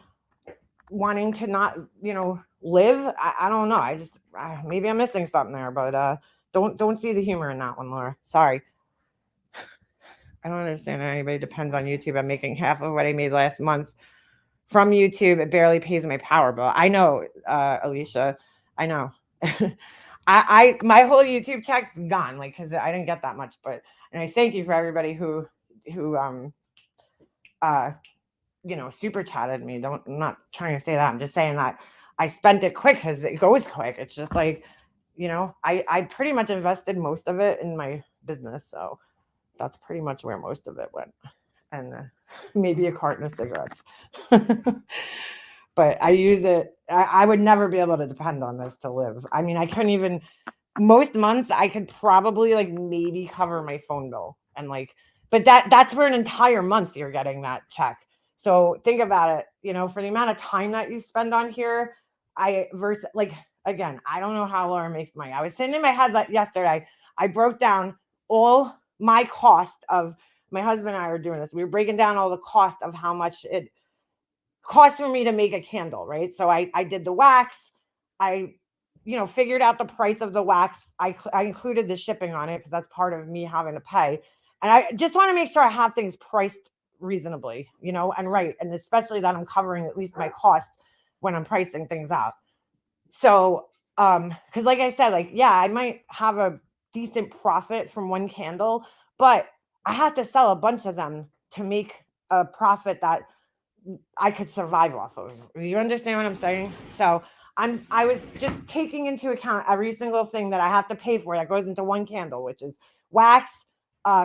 wanting to not, you know, live. I don't know. I just maybe I'm missing something there, but don't see the humor in that one, Laura. Sorry. I don't understand how anybody depends on YouTube. I'm making half of what I made last month from YouTube. It barely pays my power bill. I know, Alicia. I know. I my whole YouTube check's gone, like, because I didn't get that much. But and I thank you for everybody who you know, super chatted me. I'm not trying to say that. I'm just saying that I spent it quick because it goes quick. It's just like, you know, I pretty much invested most of it in my business. So that's pretty much where most of it went. And maybe a carton of cigarettes. But I use it. I would never be able to depend on this to live. I mean, I couldn't even, most months I could probably like maybe cover my phone bill. And like, but that's for an entire month you're getting that check. So think about it, you know, for the amount of time that you spend on here, versus like, again, I don't know how Laura makes money. I was sitting in my head like yesterday, I broke down all my cost of, my husband and I were doing this. We were breaking down all the cost of how much it costs for me to make a candle, right? So I did the wax. I, you know, figured out the price of the wax. I included the shipping on it because that's part of me having to pay. And I just want to make sure I have things priced reasonably, you know, and right. And especially that I'm covering at least my costs when I'm pricing things out. So, because like I said, like, yeah, I might have a decent profit from one candle, but I have to sell a bunch of them to make a profit that I could survive off of. You understand what I'm saying? So I was just taking into account every single thing that I have to pay for that goes into one candle, which is wax,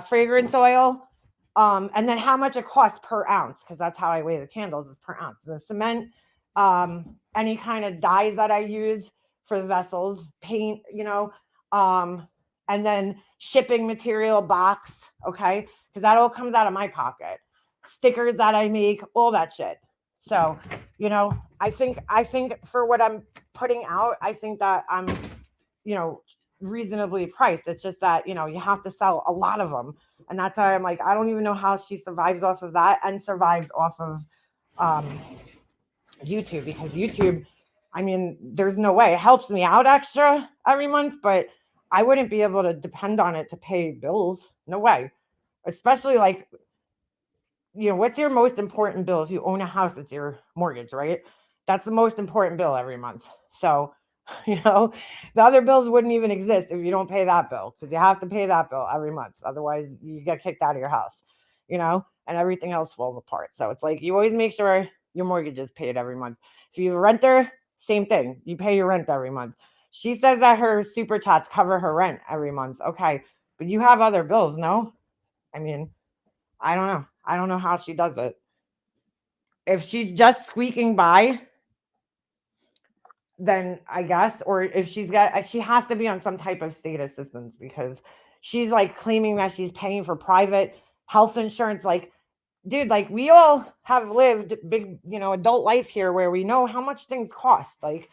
fragrance oil, and then how much it costs per ounce, because that's how I weigh the candles, is per ounce. The cement, any kind of dyes that I use for the vessels, paint, you know, and then shipping material, box, okay, because that all comes out of my pocket. Stickers that I make, all that shit. So, you know, I think for what I'm putting out, I think that I'm, you know, reasonably priced. It's just that, you know, you have to sell a lot of them. And that's why I'm like, I don't even know how she survives off of that and survives off of YouTube, because YouTube, I mean, there's no way. It helps me out extra every month, but I wouldn't be able to depend on it to pay bills. No way. Especially like, you know, what's your most important bill? If you own a house, it's your mortgage, right? That's the most important bill every month. So, you know, the other bills wouldn't even exist if you don't pay that bill, because you have to pay that bill every month. Otherwise, you get kicked out of your house, you know, and everything else falls apart. So it's like you always make sure your mortgage is paid every month. If you're a renter, same thing. You pay your rent every month. She says that her super chats cover her rent every month. Okay. But you have other bills, no? I mean, I don't know. I don't know how she does it. If she's just squeaking by, then I guess, or if she has to be on some type of state assistance, because she's like claiming that she's paying for private health insurance. Like, dude, like, we all have lived big, you know, adult life here where we know how much things cost. Like,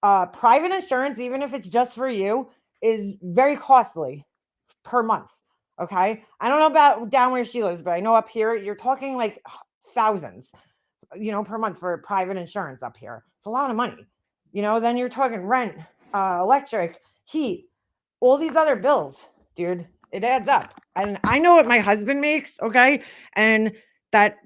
private insurance, even if it's just for you, is very costly per month. Okay. I don't know about down where she lives, but I know up here, you're talking like thousands, you know, per month for private insurance up here. It's a lot of money, you know. Then you're talking rent, electric, heat, all these other bills, dude. It adds up. And I know what my husband makes. Okay. And that,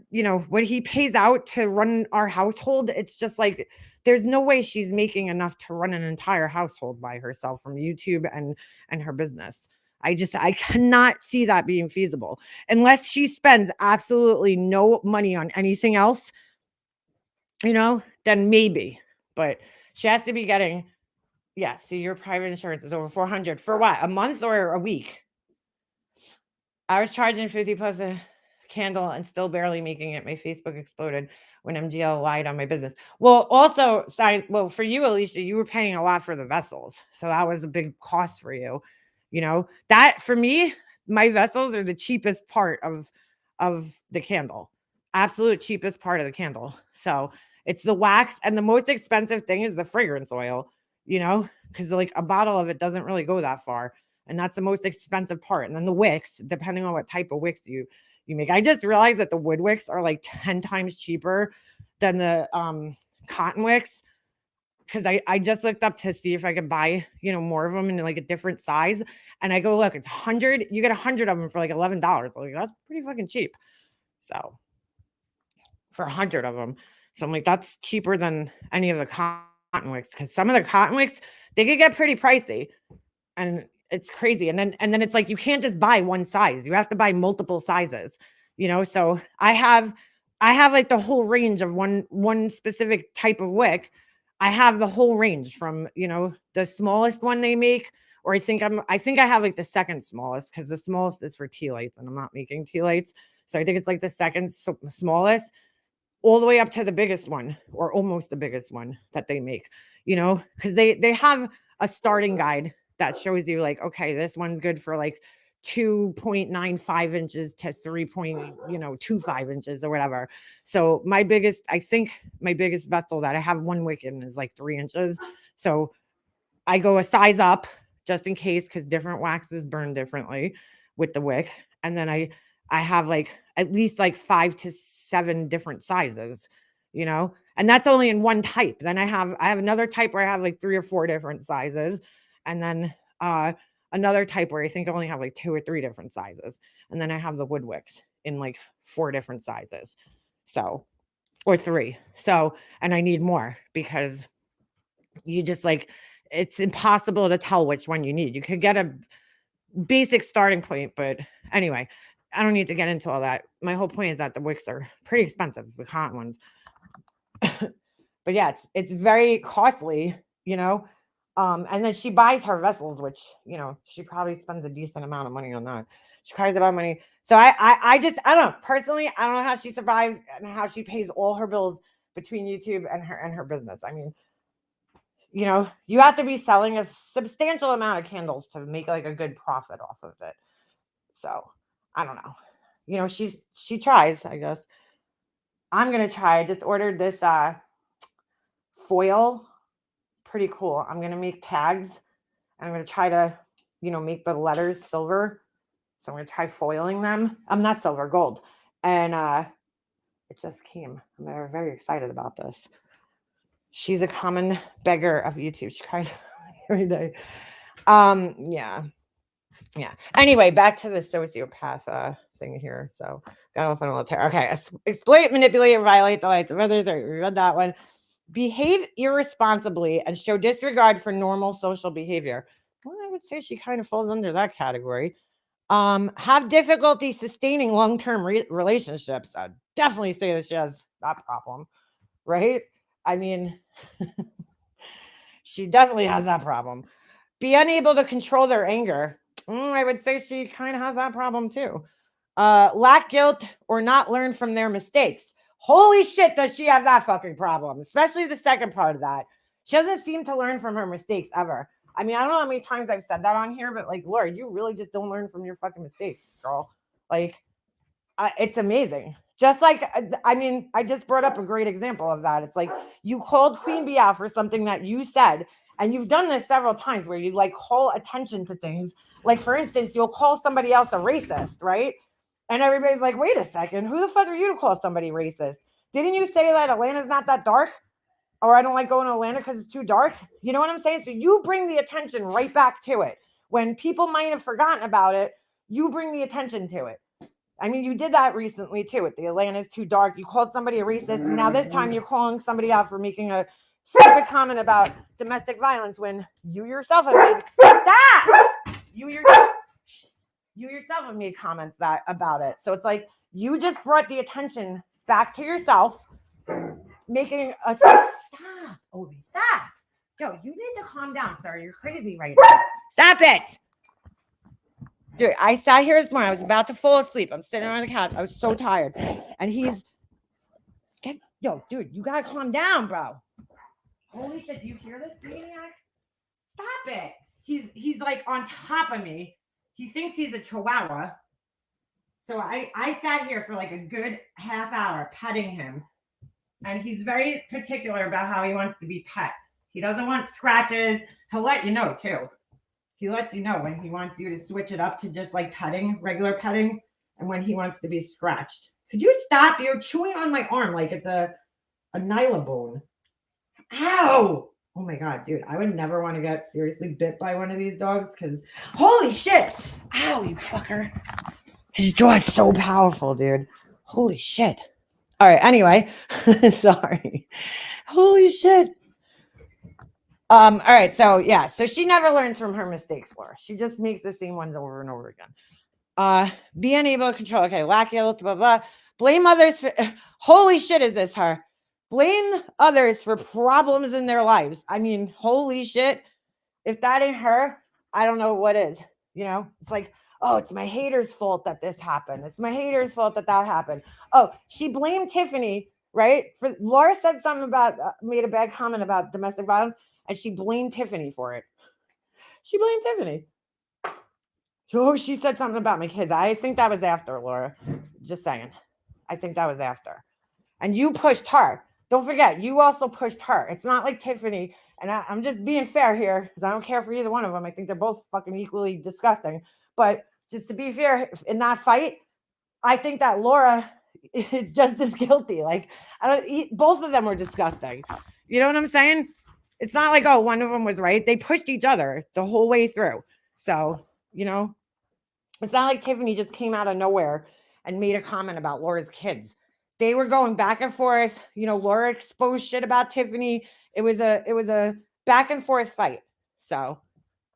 what he pays out to run our household, it's just like there's no way she's making enough to run an entire household by herself from YouTube and her business. I cannot see that being feasible unless she spends absolutely no money on anything else, then maybe. But she has to be getting, yeah, see, your private insurance is over 400 for what? A month or a week? I was charging 50 plus a candle and still barely making it. My Facebook exploded when MGL lied on my business. Well, also, for you, Alicia, you were paying a lot for the vessels. So that was a big cost for you. That for me, my vessels are the cheapest part of the candle. Absolute cheapest part of the candle. So it's the wax, and the most expensive thing is the fragrance oil, because like a bottle of it doesn't really go that far. And that's the most expensive part. And then the wicks, depending on what type of wicks you make. I just realized that the wood wicks are like 10 times cheaper than the cotton wicks. Because I just looked up to see if I could buy, more of them in like a different size. And I go, look, it's 100. You get 100 of them for like $11. Like, that's pretty fucking cheap. So for 100 of them. So I'm like, that's cheaper than any of the cotton wicks. Because some of the cotton wicks, they could get pretty pricey. And it's crazy. And then it's like, you can't just buy one size. You have to buy multiple sizes, So I have like the whole range of one specific type of wick. I have the whole range from, the smallest one they make, or I think I have like the second smallest, because the smallest is for tea lights and I'm not making tea lights. So I think it's like the second smallest, all the way up to the biggest one, or almost the biggest one that they make, because they have a starting guide that shows you like, okay, this one's good for like 2.95 inches to 3.25 inches or whatever. So my biggest vessel that I have one wick in is like 3 inches. So I go a size up just in case, because different waxes burn differently with the wick. And then I have like at least like 5 to 7 different sizes, and that's only in one type. Then I have another type where I have like 3 or 4 different sizes. And then another type where I think I only have like 2 or 3 different sizes. And then I have the wood wicks in like 4 different sizes. So, or 3. So, and I need more, because you just like, it's impossible to tell which one you need. You could get a basic starting point, but anyway, I don't need to get into all that. My whole point is that the wicks are pretty expensive, the cotton ones. But yeah, it's very costly, and then she buys her vessels, which, she probably spends a decent amount of money on that. She cries about money. So I don't know. Personally, I don't know how she survives and how she pays all her bills between YouTube and her business. I mean, you have to be selling a substantial amount of candles to make like a good profit off of it. So I don't know. She tries, I guess. I'm going to try. I just ordered this foil. Pretty cool. I'm going to make tags. And I'm going to try to, make the letters silver. So I'm going to try foiling them. I'm not silver, gold. And it just came. I'm very excited about this. She's a common beggar of YouTube. She cries every day. Yeah. Anyway, back to the sociopath thing here. So got off on a little tear. Okay. Exploit, manipulate, or violate the rights of others. I read that one. Behave irresponsibly and show disregard for normal social behavior. Well, I would say she kind of falls under that category. Have difficulty sustaining long-term relationships. I'd definitely say that she has that problem, right? I mean, she definitely has that problem. Be unable to control their anger. I would say she kind of has that problem too. Lack guilt or not learn from their mistakes. Holy shit, does she have that fucking problem? Especially the second part of that. She doesn't seem to learn from her mistakes ever. I mean, I don't know how many times I've said that on here, but like, Lord, you really just don't learn from your fucking mistakes, girl. Like, it's amazing. Just like, I mean, I just brought up a great example of that. It's like, you called Queen Bee out for something that you said, and you've done this several times where you like call attention to things. Like, for instance, you'll call somebody else a racist, right? And everybody's like, wait a second, who the fuck are you to call somebody racist? Didn't you say that Atlanta's not that dark? Or I don't like going to Atlanta because it's too dark? You know what I'm saying? So you bring the attention right back to it. When people might have forgotten about it, you bring the attention to it. I mean, you did that recently too with the Atlanta's Too Dark. You called somebody a racist, and now this time you're calling somebody out for making a stupid comment about domestic violence when you yourself have made you yourself have made comments about it. So it's like you just brought the attention back to yourself, making a stop. Yo, you need to calm down, sir. You're crazy right now. Stop it. Dude, I sat here this morning. I was about to fall asleep. I'm sitting on the couch. I was so tired. And yo, dude, you gotta calm down, bro. Holy shit, do you hear this maniac? Stop it. He's like on top of me. He thinks he's a chihuahua. So I sat here for like a good half hour petting him. And he's very particular about how he wants to be pet. He doesn't want scratches. He'll let you know too. He lets you know when he wants you to switch it up to just like petting, regular petting, and when he wants to be scratched. Could you stop? You're chewing on my arm like it's a nyla bone. Ow! Oh my God, dude. I would never want to get seriously bit by one of these dogs because holy shit. Ow, you fucker. His jaw is so powerful, dude. Holy shit. All right, anyway. Sorry. Holy shit. All right, so yeah, so she never learns from her mistakes, Laura. She just makes the same ones over and over again. Be unable to control. Okay, lack blah blah blah. Blame others for holy shit, is this her? Blame others for problems in their lives. I mean, holy shit. If that ain't her, I don't know what is. You know, it's like, oh, it's my haters' fault that this happened. It's my haters' fault that happened. Oh, she blamed Tiffany, right? For Laura said something about made a bad comment about domestic violence. And she blamed Tiffany for it. She blamed Tiffany. Oh, she said something about my kids. I think that was after, Laura. Just saying. I think that was after. And you pushed her. Don't forget, you also pushed her. It's not like Tiffany. And I'm just being fair here because I don't care for either one of them. I think they're both fucking equally disgusting. But just to be fair, in that fight, I think that Laura is just as guilty. Like, both of them were disgusting. You know what I'm saying? It's not like, oh, one of them was right. They pushed each other the whole way through. So, you know, it's not like Tiffany just came out of nowhere and made a comment about Laura's kids. They were going back and forth. You know, Laura exposed shit about Tiffany. It was a back and forth fight. So,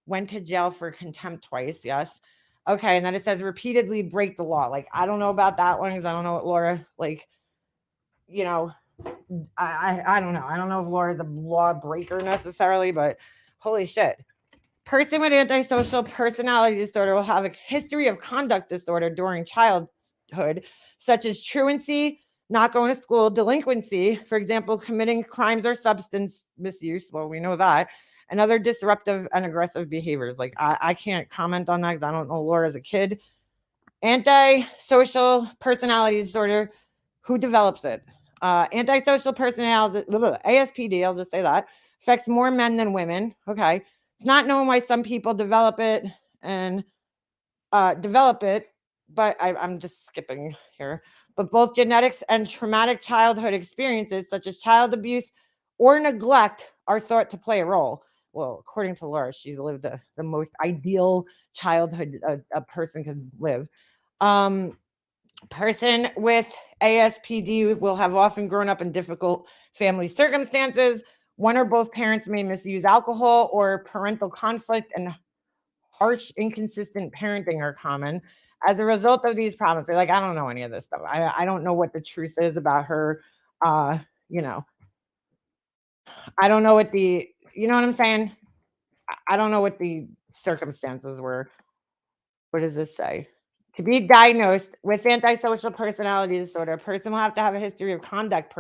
went to jail for contempt twice. Yes. Okay. And then it says repeatedly break the law. Like, I don't know about that one because I don't know what Laura, like, you know, I don't know. I don't know if Laura's a law breaker necessarily, but holy shit. Person with antisocial personality disorder will have a history of conduct disorder during childhood, such as truancy, not going to school, delinquency, for example, committing crimes or substance misuse. Well, we know that. And other disruptive and aggressive behaviors. Like, I can't comment on that because I don't know Laura as a kid. Antisocial personality disorder, who develops it? Antisocial personality, ASPD, I'll just say that, affects more men than women. Okay. It's not known why some people develop it, but I'm just skipping here. But both genetics and traumatic childhood experiences, such as child abuse or neglect, are thought to play a role. Well, according to Laura, she's lived the most ideal childhood a person could live. Person with ASPD will have often grown up in difficult family circumstances. One or both parents may misuse alcohol, or parental conflict and harsh, inconsistent parenting are common. As a result of these problems, they're like, I don't know any of this stuff. I don't know what the truth is about her. You know, I don't know what you know what I'm saying? I don't know what the circumstances were. What does this say? To be diagnosed with antisocial personality disorder, a person will have to have a history of conduct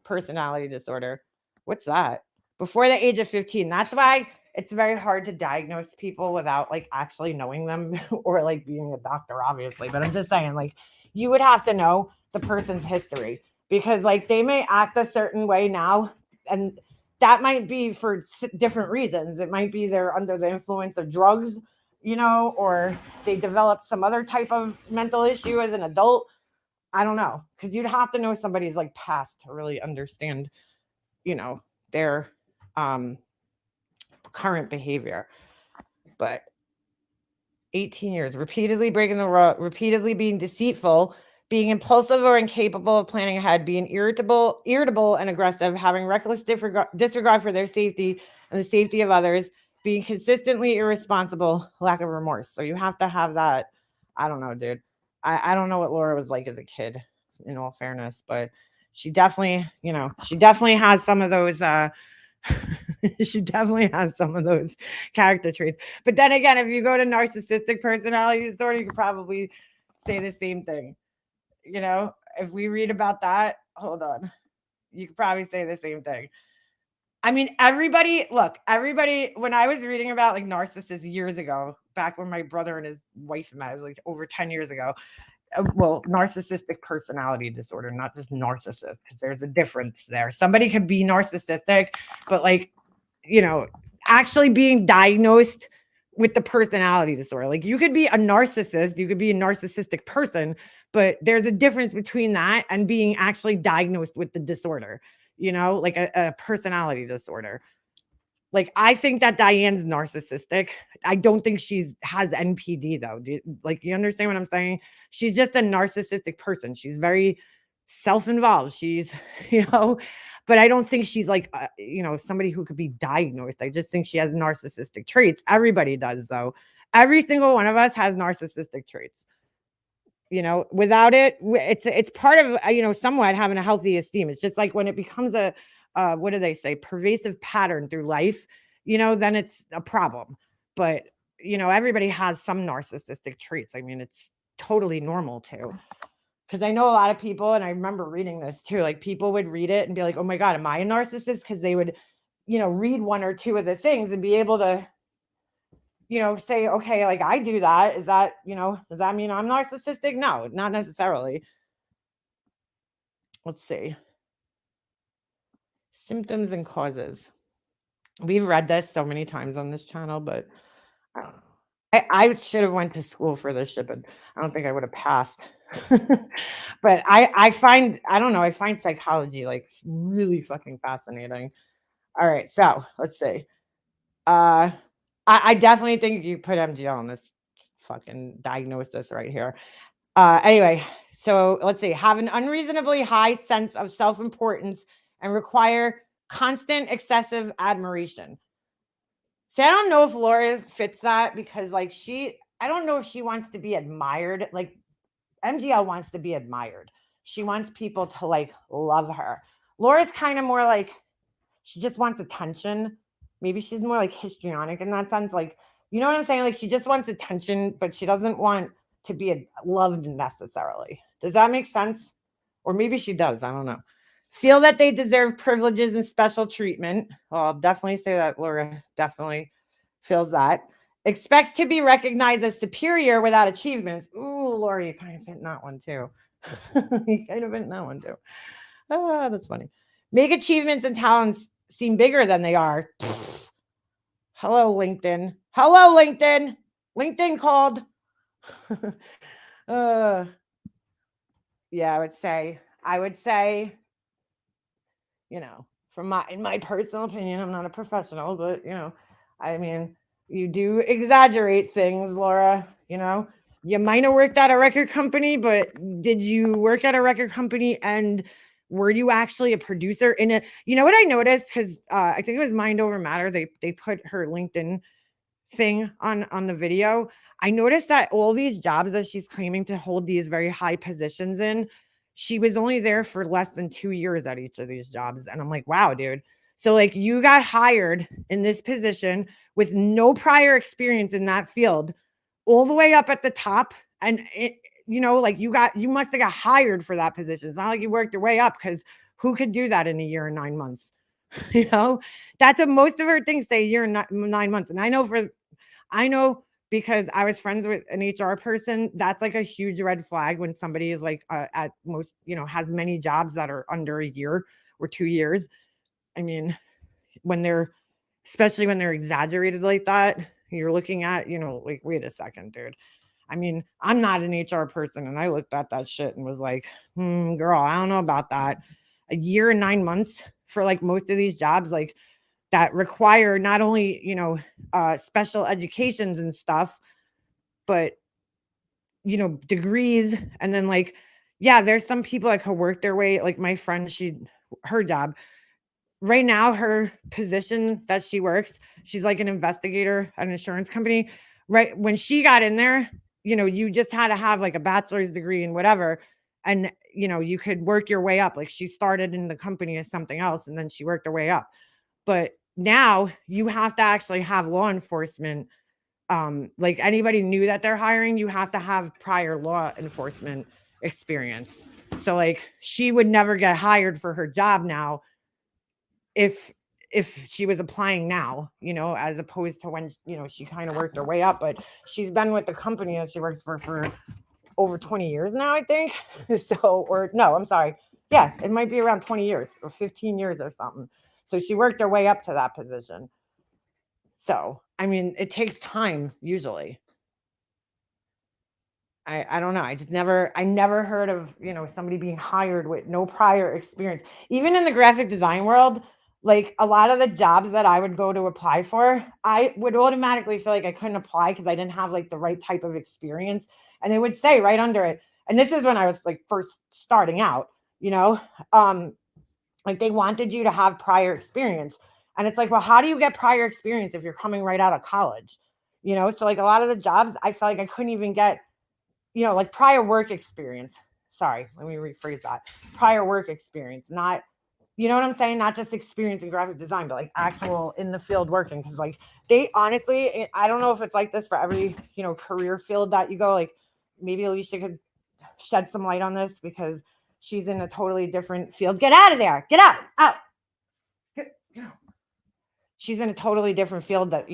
personality disorder. What's that? Before the age of 15. That's why it's very hard to diagnose people without like actually knowing them or like being a doctor, obviously. But I'm just saying, like, you would have to know the person's history because like they may act a certain way now, and that might be for different reasons. It might be they're under the influence of drugs, you know, or they developed some other type of mental issue as an adult. I don't know, because you'd have to know somebody's like past to really understand, you know, their current behavior. But 18 years, repeatedly breaking the law, repeatedly being deceitful, being impulsive or incapable of planning ahead, being irritable and aggressive, having reckless disregard for their safety and the safety of others, being consistently irresponsible, lack of remorse. So you have to have that. I don't know, dude. I don't know what Laura was like as a kid, in all fairness, but she definitely, she definitely has some of those she definitely has some of those character traits. But then again, if you go to narcissistic personality disorder, you could probably say the same thing. If we read about that, hold on, you could probably say the same thing. I mean, everybody, when I was reading about like narcissists years ago, back when my brother and his wife met, it was like over 10 years ago. Well, narcissistic personality disorder, not just narcissist, because there's a difference there. Somebody could be narcissistic, but like, actually being diagnosed with the personality disorder. Like you could be a narcissist, you could be a narcissistic person, but there's a difference between that and being actually diagnosed with the disorder, like a personality disorder. Like I think that Diane's narcissistic. I don't think has NPD though. You understand what I'm saying? She's just a narcissistic person. She's very self-involved. She's, but I don't think she's like, somebody who could be diagnosed. I just think she has narcissistic traits. Everybody does though. Every single one of us has narcissistic traits. Without it, it's part of, somewhat having a healthy esteem. It's just like when it becomes a, what do they say, pervasive pattern through life, then it's a problem. But, everybody has some narcissistic traits. I mean, it's totally normal too. Because I know a lot of people, and I remember reading this too, like people would read it and be like, oh my God, am I a narcissist? Because they would, read one or two of the things and be able to, say, okay, like I do that. Is that, does that mean I'm narcissistic? No, not necessarily. Let's see. Symptoms and causes. We've read this so many times on this channel, but I don't know. I should have went to school for this shit, but I don't think I would have passed. But I find psychology like really fucking fascinating. All right, so let's see. I definitely think you put MGL on this fucking diagnosis right here. Anyway, so let's see. Have an unreasonably high sense of self-importance and require constant excessive admiration. See, I don't know if Laura fits that because like I don't know if she wants to be admired. Like MGL wants to be admired. She wants people to like love her. Laura's kind of more like, she just wants attention. Maybe she's more like histrionic in that sense. Like, you know what I'm saying? Like she just wants attention, but she doesn't want to be loved necessarily. Does that make sense? Or maybe she does. I don't know. Feel that they deserve privileges and special treatment. Well, I'll definitely say that Laura definitely feels that. Expects to be recognized as superior without achievements. Ooh, Laura, you kind of fit in that one too. You kind of fit in that one too. Ah, that's funny. Make achievements and talents seem bigger than they are. Hello, LinkedIn. Hello, LinkedIn. LinkedIn called. Yeah, I would say, in my personal opinion, I'm not a professional, but I mean, you do exaggerate things, Laura. You might have worked at a record company, but did you work at a record company and were you actually a producer in it? You know what I noticed? Because I think it was Mind Over Matter. They put her LinkedIn thing on the video. I noticed that all these jobs that she's claiming to hold these very high positions in, she was only there for less than 2 years at each of these jobs. And I'm like, wow, dude. So like you got hired in this position with no prior experience in that field, all the way up at the top. And like you must have got hired for that position. It's not like you worked your way up, because who could do that in a year and 9 months? That's what most of her things say, a year and 9 months. And I know because I was friends with an HR person, that's like a huge red flag when somebody is like at most, has many jobs that are under a year or 2 years. I mean, especially when they're exaggerated like that, you're looking at, like, wait a second, dude. I mean, I'm not an HR person, and I looked at that shit and was like, girl, I don't know about that. A year and 9 months for like most of these jobs, like that require not only, special educations and stuff, but degrees, and then like, yeah, there's some people that could work their way. Like my friend, her job right now, her position that she works, she's like an investigator at an insurance company. Right when she got in there, you just had to have like a bachelor's degree and whatever, and you could work your way up. Like she started in the company as something else, and then she worked her way up. But now you have to actually have law enforcement. Like anybody new that they're hiring, you have to have prior law enforcement experience. So like she would never get hired for her job now if she was applying now, as opposed to when, she kind of worked her way up. But she's been with the company that she works for over 20 years now, I think. So, or no, I'm sorry. Yeah, it might be around 20 years or 15 years or something. So she worked her way up to that position. So, I mean, it takes time usually. I don't know. I never heard of, somebody being hired with no prior experience. Even in the graphic design world, like a lot of the jobs that I would go to apply for, I would automatically feel like I couldn't apply because I didn't have like the right type of experience. And it would say right under it. And this is when I was like first starting out, like they wanted you to have prior experience. And it's like, well, how do you get prior experience if you're coming right out of college? So like a lot of the jobs, I felt like I couldn't even get, like prior work experience. Sorry, let me rephrase that. Prior work experience, not, you know what I'm saying? Not just experience in graphic design, but like actual in the field working. Cause like they honestly, I don't know if it's like this for every, career field that you go. Like maybe Alicia could shed some light on this because she's in a totally different field. Get out of there. Get out. She's in a totally different field that,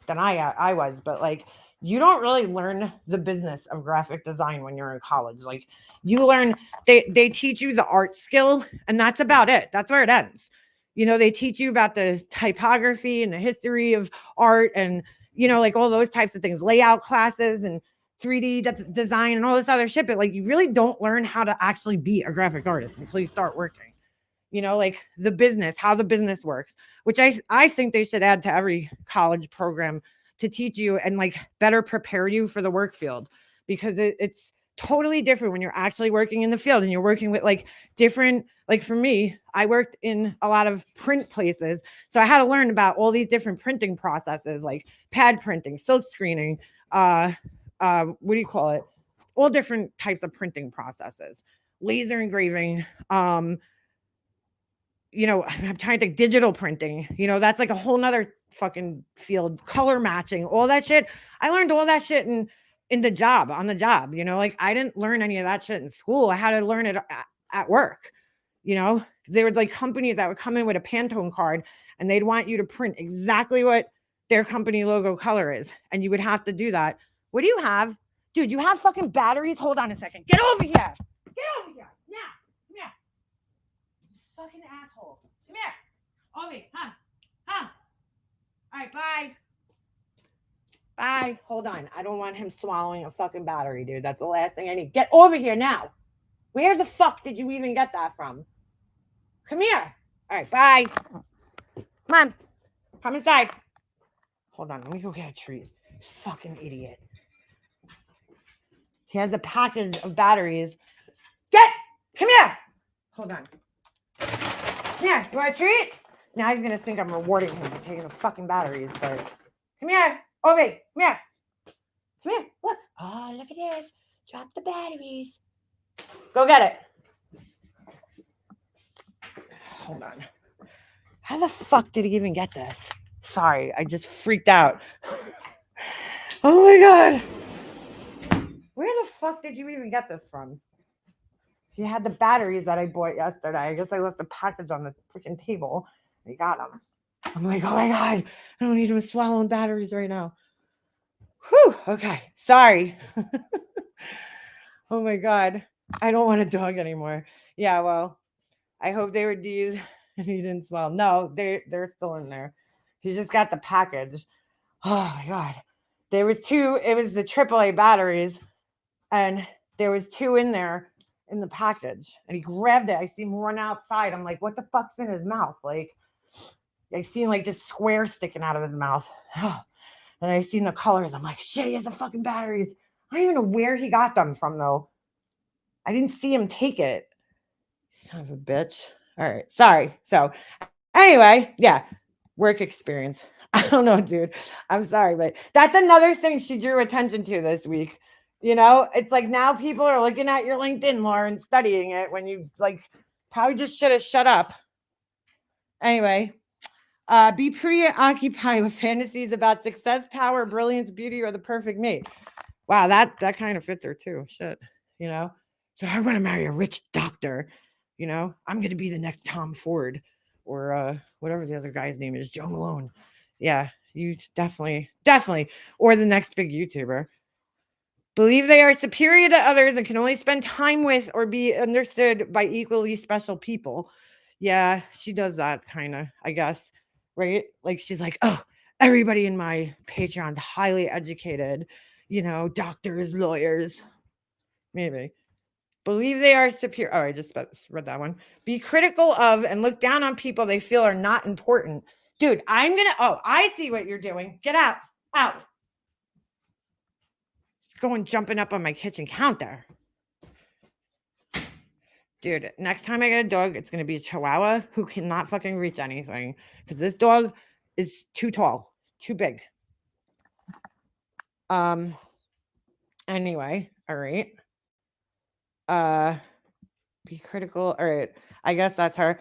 than I was. But like, you don't really learn the business of graphic design when you're in college. Like you learn, they teach you the art skill, and that's about it. That's where it ends. They teach you about the typography and the history of art and, like all those types of things, layout classes and 3D design and all this other shit. But like, you really don't learn how to actually be a graphic artist until you start working. Like the business, how the business works, which I think they should add to every college program to teach you and like better prepare you for the work field, because it's totally different when you're actually working in the field and you're working with like different, like for me, I worked in a lot of print places. So I had to learn about all these different printing processes, like pad printing, silk screening, what do you call it? All different types of printing processes, laser engraving, I'm trying to think, digital printing, that's like a whole nother fucking field, color matching, all that shit. I learned all that shit on the job, like I didn't learn any of that shit in school. I had to learn it at work. There was like companies that would come in with a Pantone card and they'd want you to print exactly what their company logo color is. And you would have to do that. What do you have? Dude, you have fucking batteries? Hold on a second. Get over here. Get over here. Yeah. Come here. Fucking asshole. Come here. Ovi, come. All right, bye. Bye. Hold on. I don't want him swallowing a fucking battery, dude. That's the last thing I need. Get over here now. Where the fuck did you even get that from? Come here. All right, bye. Come on. Come inside. Hold on. Let me go get a treat. This fucking idiot. He has a package of batteries. Come here. Hold on. Here, you want a treat? Now he's gonna think I'm rewarding him for taking the fucking batteries, but come here. Ovi, come here. Come here. Look. Oh, look at this. Drop the batteries. Go get it. Hold on. How the fuck did he even get this? Sorry, I just freaked out. Oh my god. Where the fuck did you even get this from? He had the batteries that I bought yesterday. I guess I left the package on the freaking table. He got them. I'm like, oh my god, I don't need him swallowing batteries right now. Whew, okay, sorry. Oh my god, I don't want a dog anymore. Yeah, well, I hope they were D's and he didn't swallow. No, they're still in there. He just got the package. Oh my god. There was two, it was the AAA batteries, and there was two in there in the package, and he grabbed it. I see him run outside. I'm like, what the fuck's in his mouth? Like, I see like just square sticking out of his mouth. And I seen the colors. I'm like, shit, he has the fucking batteries. I don't even know where he got them from, though. I didn't see him take it. Son of a bitch. All right. Sorry. So, anyway, yeah, work experience. I don't know, dude. I'm sorry, but that's another thing she drew attention to this week. It's like now people are looking at your LinkedIn, Laura, and studying it when you probably just should have shut up. Anyway, be preoccupied with fantasies about success, power, brilliance, beauty, or the perfect mate. Wow, that kind of fits her too. Shit, So I want to marry a rich doctor. I'm going to be the next Tom Ford or whatever the other guy's name is, Joe Malone. Yeah, you definitely. Or the next big YouTuber. Believe they are superior to others and can only spend time with or be understood by equally special people. Yeah, she does that kind of, I guess, right? Like she's like, oh, everybody in my Patreon's highly educated, doctors, lawyers, maybe. Believe they are superior. Oh, I just read that one. Be critical of and look down on people they feel are not important. Dude, I see what you're doing. Get out. Going jumping up on my kitchen counter. Dude, next time I get a dog, it's going to be a Chihuahua who cannot fucking reach anything. Because this dog is too tall, too big. Anyway, all right. Be critical. All right. I guess that's her.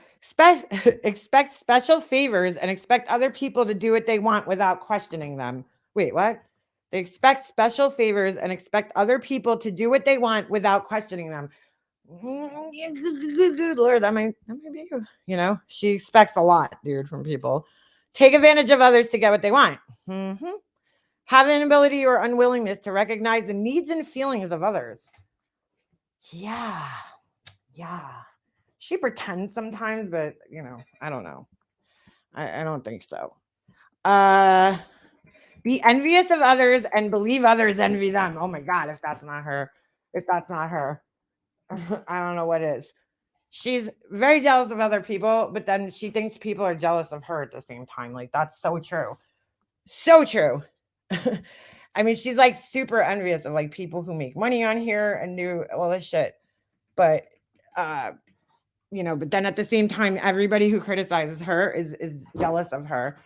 Expect special favors and expect other people to do what they want without questioning them. Wait, what? They expect special favors and expect other people to do what they want without questioning them. Good Lord, that might be you. She expects a lot, dude, from people. Take advantage of others to get what they want. Have an inability or unwillingness to recognize the needs and feelings of others. Yeah. She pretends sometimes, but I don't know. I don't think so. Be envious of others and believe others envy them. Oh my God, if that's not her. I don't know what is. She's very jealous of other people, but then she thinks people are jealous of her at the same time. Like, that's so true. So true. I mean, she's like super envious of like people who make money on here and do all this shit. But, but then at the same time, everybody who criticizes her is jealous of her.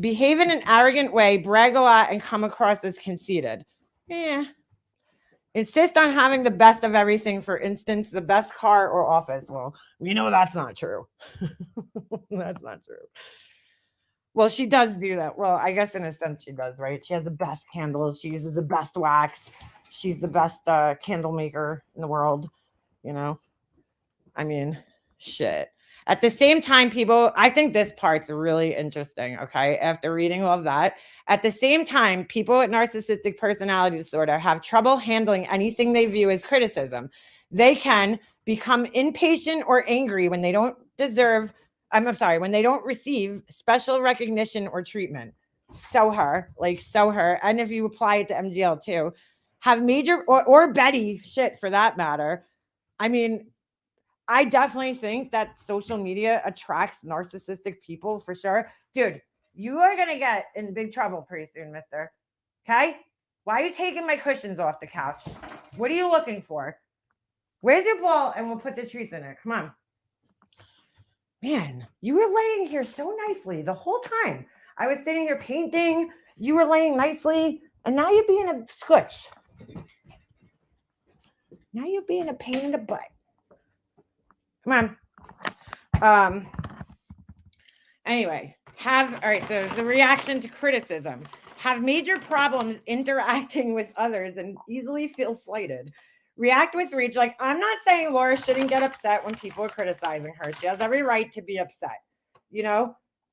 Behave in an arrogant way, brag a lot, and come across as conceited. Yeah. Insist on having the best of everything, for instance, the best car or office. Well, we know that's not true. That's not true. Well, she does do that. Well, I guess in a sense she does, right? She has the best candles. She uses the best wax. She's the best candle maker in the world, I mean, shit. At the same time, people, I think this part's really interesting, okay? After reading all of that, at the same time, people with narcissistic personality disorder have trouble handling anything they view as criticism. They can become impatient or angry when they don't when they don't receive special recognition or treatment. So her. And if you apply it to MGL too, have major, or Betty, shit, for that matter. I mean, I definitely think that social media attracts narcissistic people for sure. Dude, you are going to get in big trouble pretty soon, mister. Okay? Why are you taking my cushions off the couch? What are you looking for? Where's your ball? And we'll put the treats in it. Come on. Man, you were laying here so nicely the whole time. I was sitting here painting. You were laying nicely. And now you're being a scutch. Now you're being a pain in the butt. Come on. Anyway, all right, so the reaction to criticism. Have major problems interacting with others and easily feel slighted. React with rage. Like, I'm not saying Laura shouldn't get upset when people are criticizing her. She has every right to be upset,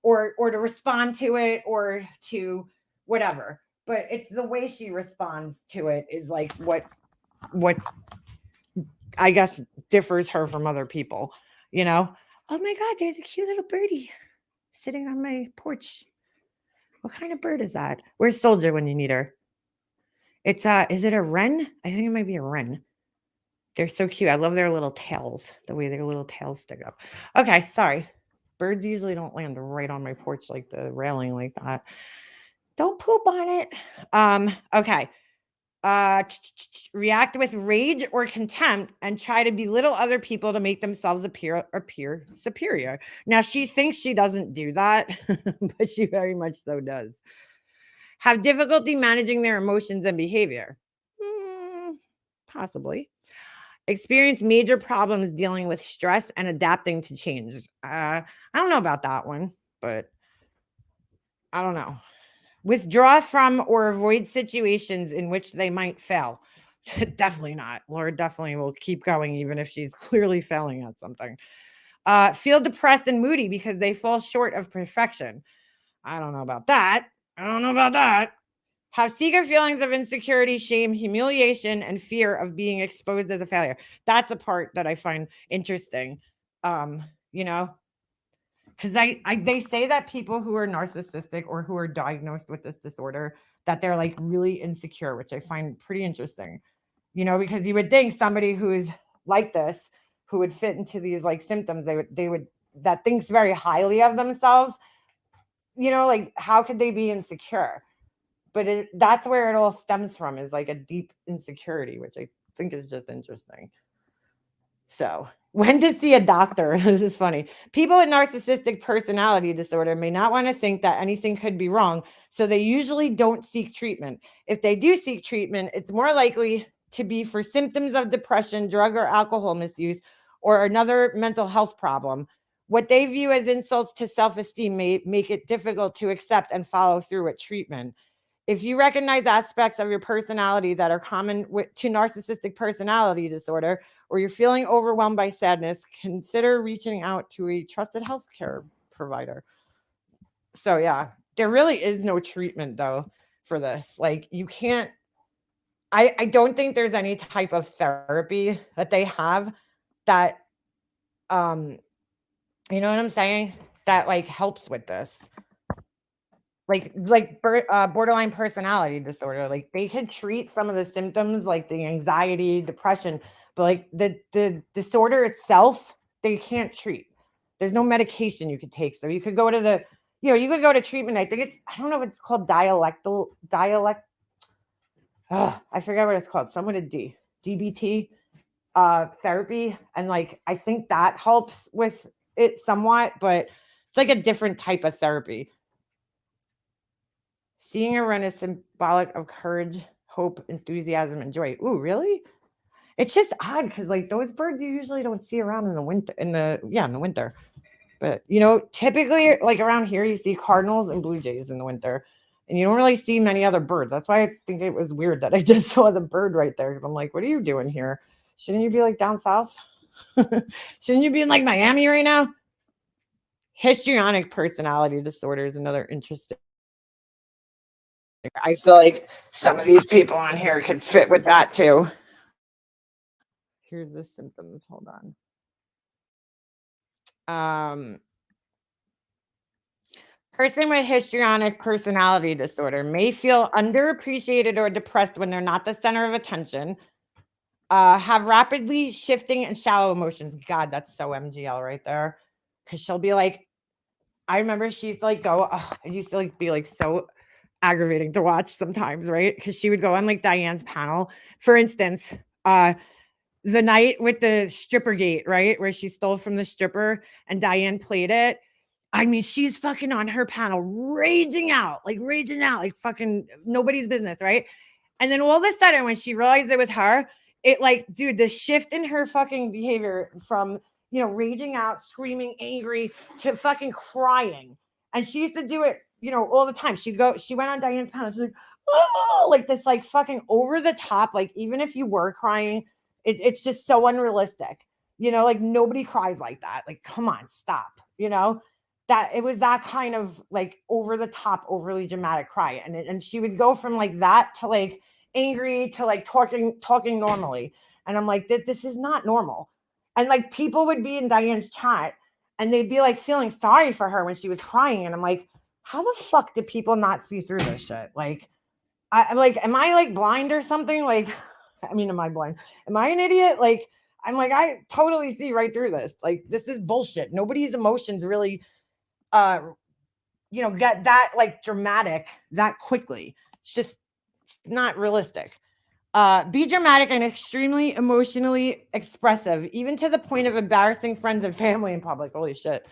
or to respond to it or to whatever. But it's the way she responds to it is like what I guess differs her from other people, Oh my God, there's a cute little birdie sitting on my porch. What kind of bird is that? Where's Soldier when you need her? It's is it a wren? I think it might be a wren. They're so cute. I love their little tails, the way their little tails stick up. Okay, sorry. Birds usually don't land right on my porch like the railing like that. Don't poop on it. Okay. React with rage or contempt and try to belittle other people to make themselves appear superior. Now she thinks she doesn't do that, but she very much so does. Have difficulty managing their emotions and behavior. Possibly. Experience major problems dealing with stress and adapting to change. I don't know about that one, but I don't know. Withdraw from or avoid situations in which they might fail. Definitely not. Laura definitely will keep going even if she's clearly failing at something. Feel depressed and moody because they fall short of perfection. I don't know about that. Have secret feelings of insecurity, shame, humiliation, and fear of being exposed as a failure. That's a part that I find interesting. You know, because they say that people who are narcissistic or who are diagnosed with this disorder, that they're like really insecure, which I find pretty interesting. You know, because you would think somebody who is like this, who would fit into these like symptoms, they would that thinks very highly of themselves. You know, like how could they be insecure? But that's where it all stems from, is like a deep insecurity, which I think is just interesting. So, when to see a doctor? This is funny. People with narcissistic personality disorder may not want to think that anything could be wrong, so they usually don't seek treatment. If they do seek treatment, it's more likely to be for symptoms of depression, drug or alcohol misuse, or another mental health problem. What they view as insults to self-esteem may make it difficult to accept and follow through with treatment. If you recognize aspects of your personality that are common to narcissistic personality disorder, or you're feeling overwhelmed by sadness, consider reaching out to a trusted healthcare provider. So yeah, there really is no treatment though for this. Like you can't, I don't think there's any type of therapy that they have that, you know what I'm saying? That like helps with this. Borderline personality disorder, like they could treat some of the symptoms like the anxiety, depression, but like the disorder itself, they can't treat. There's no medication you could take. So you could go to you could go to treatment. I don't know if it's called dialect. I forget what it's called. Someone with DBT therapy. And like, I think that helps with it somewhat, but it's like a different type of therapy. Seeing a wren is symbolic of courage, hope, enthusiasm, and joy. Ooh, really? It's just odd because like those birds you usually don't see around in the winter. In the winter, but typically like around here you see cardinals and blue jays in the winter, and you don't really see many other birds. That's why I think it was weird that I just saw the bird right there. Because I'm like, what are you doing here? Shouldn't you be like down south? Shouldn't you be in like Miami right now? Histrionic personality disorder is another interesting. I feel like some of these people on here could fit with that too. Here's the symptoms. Hold on. Person with histrionic personality disorder may feel underappreciated or depressed when they're not the center of attention. Have rapidly shifting and shallow emotions. God, that's so MGL right there. Because she'll be like, I remember she used to like go, it used to like be like so aggravating to watch sometimes, right? Because she would go on like Diane's panel. For instance, the night with the stripper gate, right? Where she stole from the stripper and Diane played it. I mean, she's fucking on her panel, raging out, like fucking nobody's business, right? And then all of a sudden, when she realized it was her, it like, dude, the shift in her fucking behavior from, raging out, screaming, angry to fucking crying. And she used to do it, all the time. She went on Diane's panel. She's like, oh, like this, like fucking over the top. Like, even if you were crying, it's just so unrealistic. Like nobody cries like that. Like, come on, stop, that it was that kind of like over the top, overly dramatic cry. And she would go from like that to like angry to like talking normally. And I'm like, this is not normal. And like people would be in Diane's chat and they'd be like feeling sorry for her when she was crying. And I'm like, how the fuck do people not see through this shit? Like, I'm like, am I like blind or something? Like, I mean, am I blind? Am I an idiot? Like, I'm like, I totally see right through this. Like, this is bullshit. Nobody's emotions really get that like dramatic that quickly. It's just not realistic. Be dramatic and extremely emotionally expressive, even to the point of embarrassing friends and family in public. Holy shit.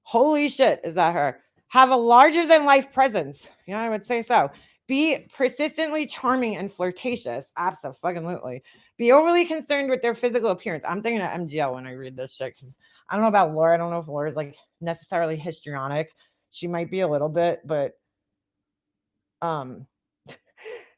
Holy shit, is that her? Have a larger than life presence. Yeah, I would say so. Be persistently charming and flirtatious. Absolutely. Be overly concerned with their physical appearance. I'm thinking of MGL when I read this shit because I don't know about Laura. I don't know if Laura's like necessarily histrionic. She might be a little bit, but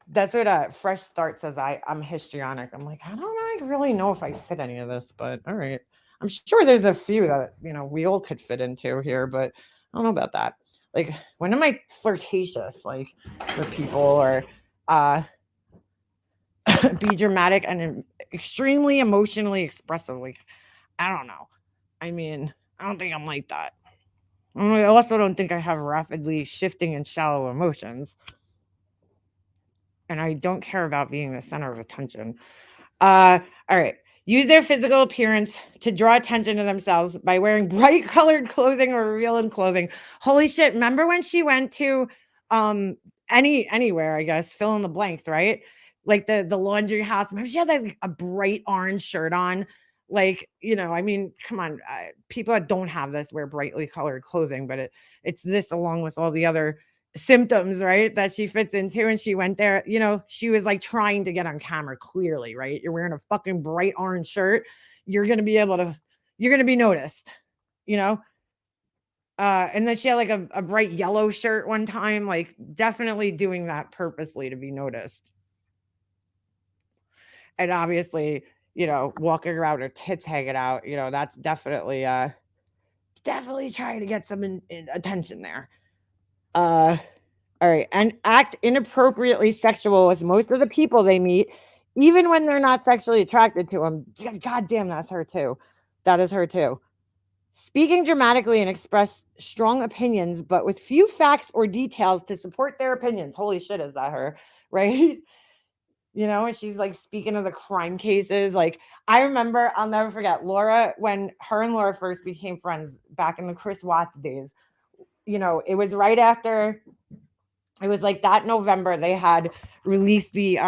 that's what Fresh Start says. I'm histrionic. I'm like, I don't really know if I fit any of this, but all right. I'm sure there's a few that we all could fit into here, but I don't know about that. Like, when am I flirtatious, like with people, or be dramatic and extremely emotionally expressive? Like, I don't know. I mean, I don't think I'm like that. I also don't think I have rapidly shifting and shallow emotions. And I don't care about being the center of attention. All right. Use their physical appearance to draw attention to themselves by wearing bright colored clothing or revealing clothing. Holy shit. Remember when she went to anywhere, I guess, fill in the blanks, right? Like the laundry house. Remember she had like a bright orange shirt on. Like, I mean, come on. People that don't have this wear brightly colored clothing, but it's this along with all the other symptoms, right, that she fits into. And she went there, she was like trying to get on camera, clearly, right? You're wearing a fucking bright orange shirt, you're gonna be noticed, and then she had like a bright yellow shirt one time, like definitely doing that purposely to be noticed. And obviously, walking around her tits hanging out, that's definitely trying to get some attention there. All right. And act inappropriately sexual with most of the people they meet, even when they're not sexually attracted to them. God damn, that's her too. That is her too. Speaking dramatically and express strong opinions, but with few facts or details to support their opinions. Holy shit, is that her? Right? And she's like speaking of the crime cases. Like, I remember, I'll never forget Laura, when her and Laura first became friends back in the Chris Watts days. It was right after. It was like that November they had released the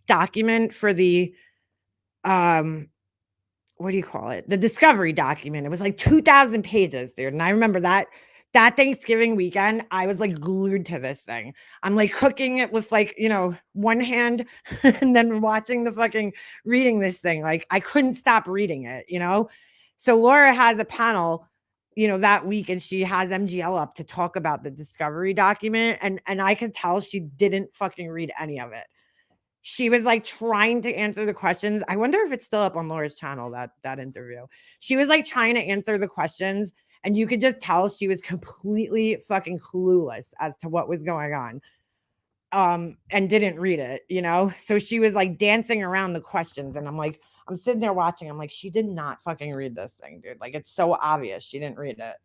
document for the what do you call it? The discovery document. It was like 2,000 pages, dude. And I remember that Thanksgiving weekend, I was like glued to this thing. I'm like cooking it with like, one hand and then watching the fucking reading this thing. Like, I couldn't stop reading it, So Laura has a panel, that week, and she has MGL up to talk about the discovery document. And I could tell she didn't fucking read any of it. She was like trying to answer the questions. I wonder if it's still up on Laura's channel, that interview. She was like trying to answer the questions, and you could just tell she was completely fucking clueless as to what was going on. And didn't read it, So she was like dancing around the questions, and I'm sitting there watching. I'm like, she did not fucking read this thing, dude. Like, it's so obvious she didn't read it,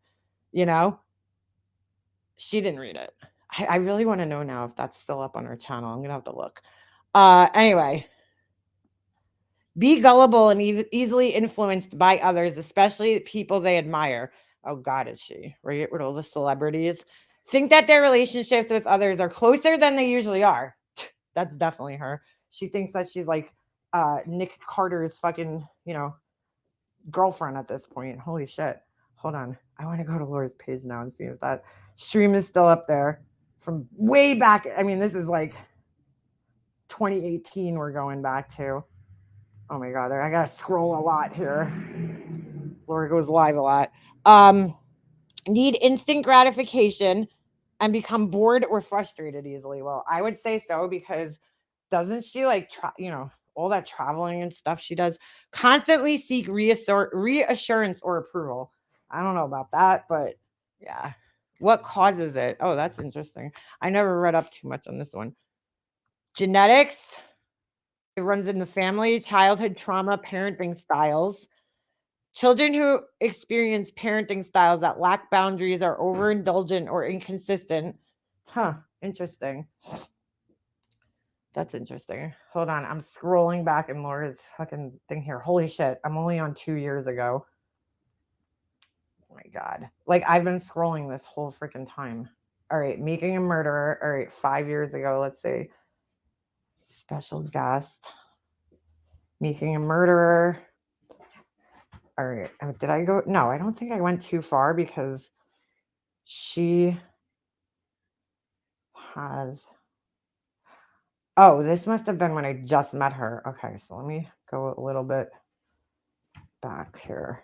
She didn't read it. I really want to know now if that's still up on her channel. I'm gonna have to look. Anyway, be gullible and easily influenced by others, especially people they admire. Oh God, is she right? With all the celebrities, think that their relationships with others are closer than they usually are. That's definitely her. She thinks that she's like Nick Carter's fucking, girlfriend at this point. Holy shit. Hold on. I want to go to Laura's page now and see if that stream is still up there from way back. I mean, this is like 2018 we're going back to. Oh my God, I gotta scroll a lot here. Laura goes live a lot. Need instant gratification and become bored or frustrated easily. Well, I would say so, because doesn't she like all that traveling and stuff she does, constantly seek reassurance or approval? I don't know about that, but yeah. What causes it? Oh, that's interesting. I never read up too much on this one. Genetics. It runs in the family, childhood trauma, parenting styles. Children who experience parenting styles that lack boundaries, are overindulgent or inconsistent. Huh, interesting. That's interesting. Hold on, I'm scrolling back in Laura's fucking thing here. Holy shit, I'm only on 2 years ago. Oh my God. Like, I've been scrolling this whole freaking time. All right, Making a Murderer. All right, 5 years ago. Let's see. Special guest. Making a Murderer. All right. Did I go? No, I don't think I went too far because she has. Oh, this must have been when I just met her. Okay, so let me go a little bit back here.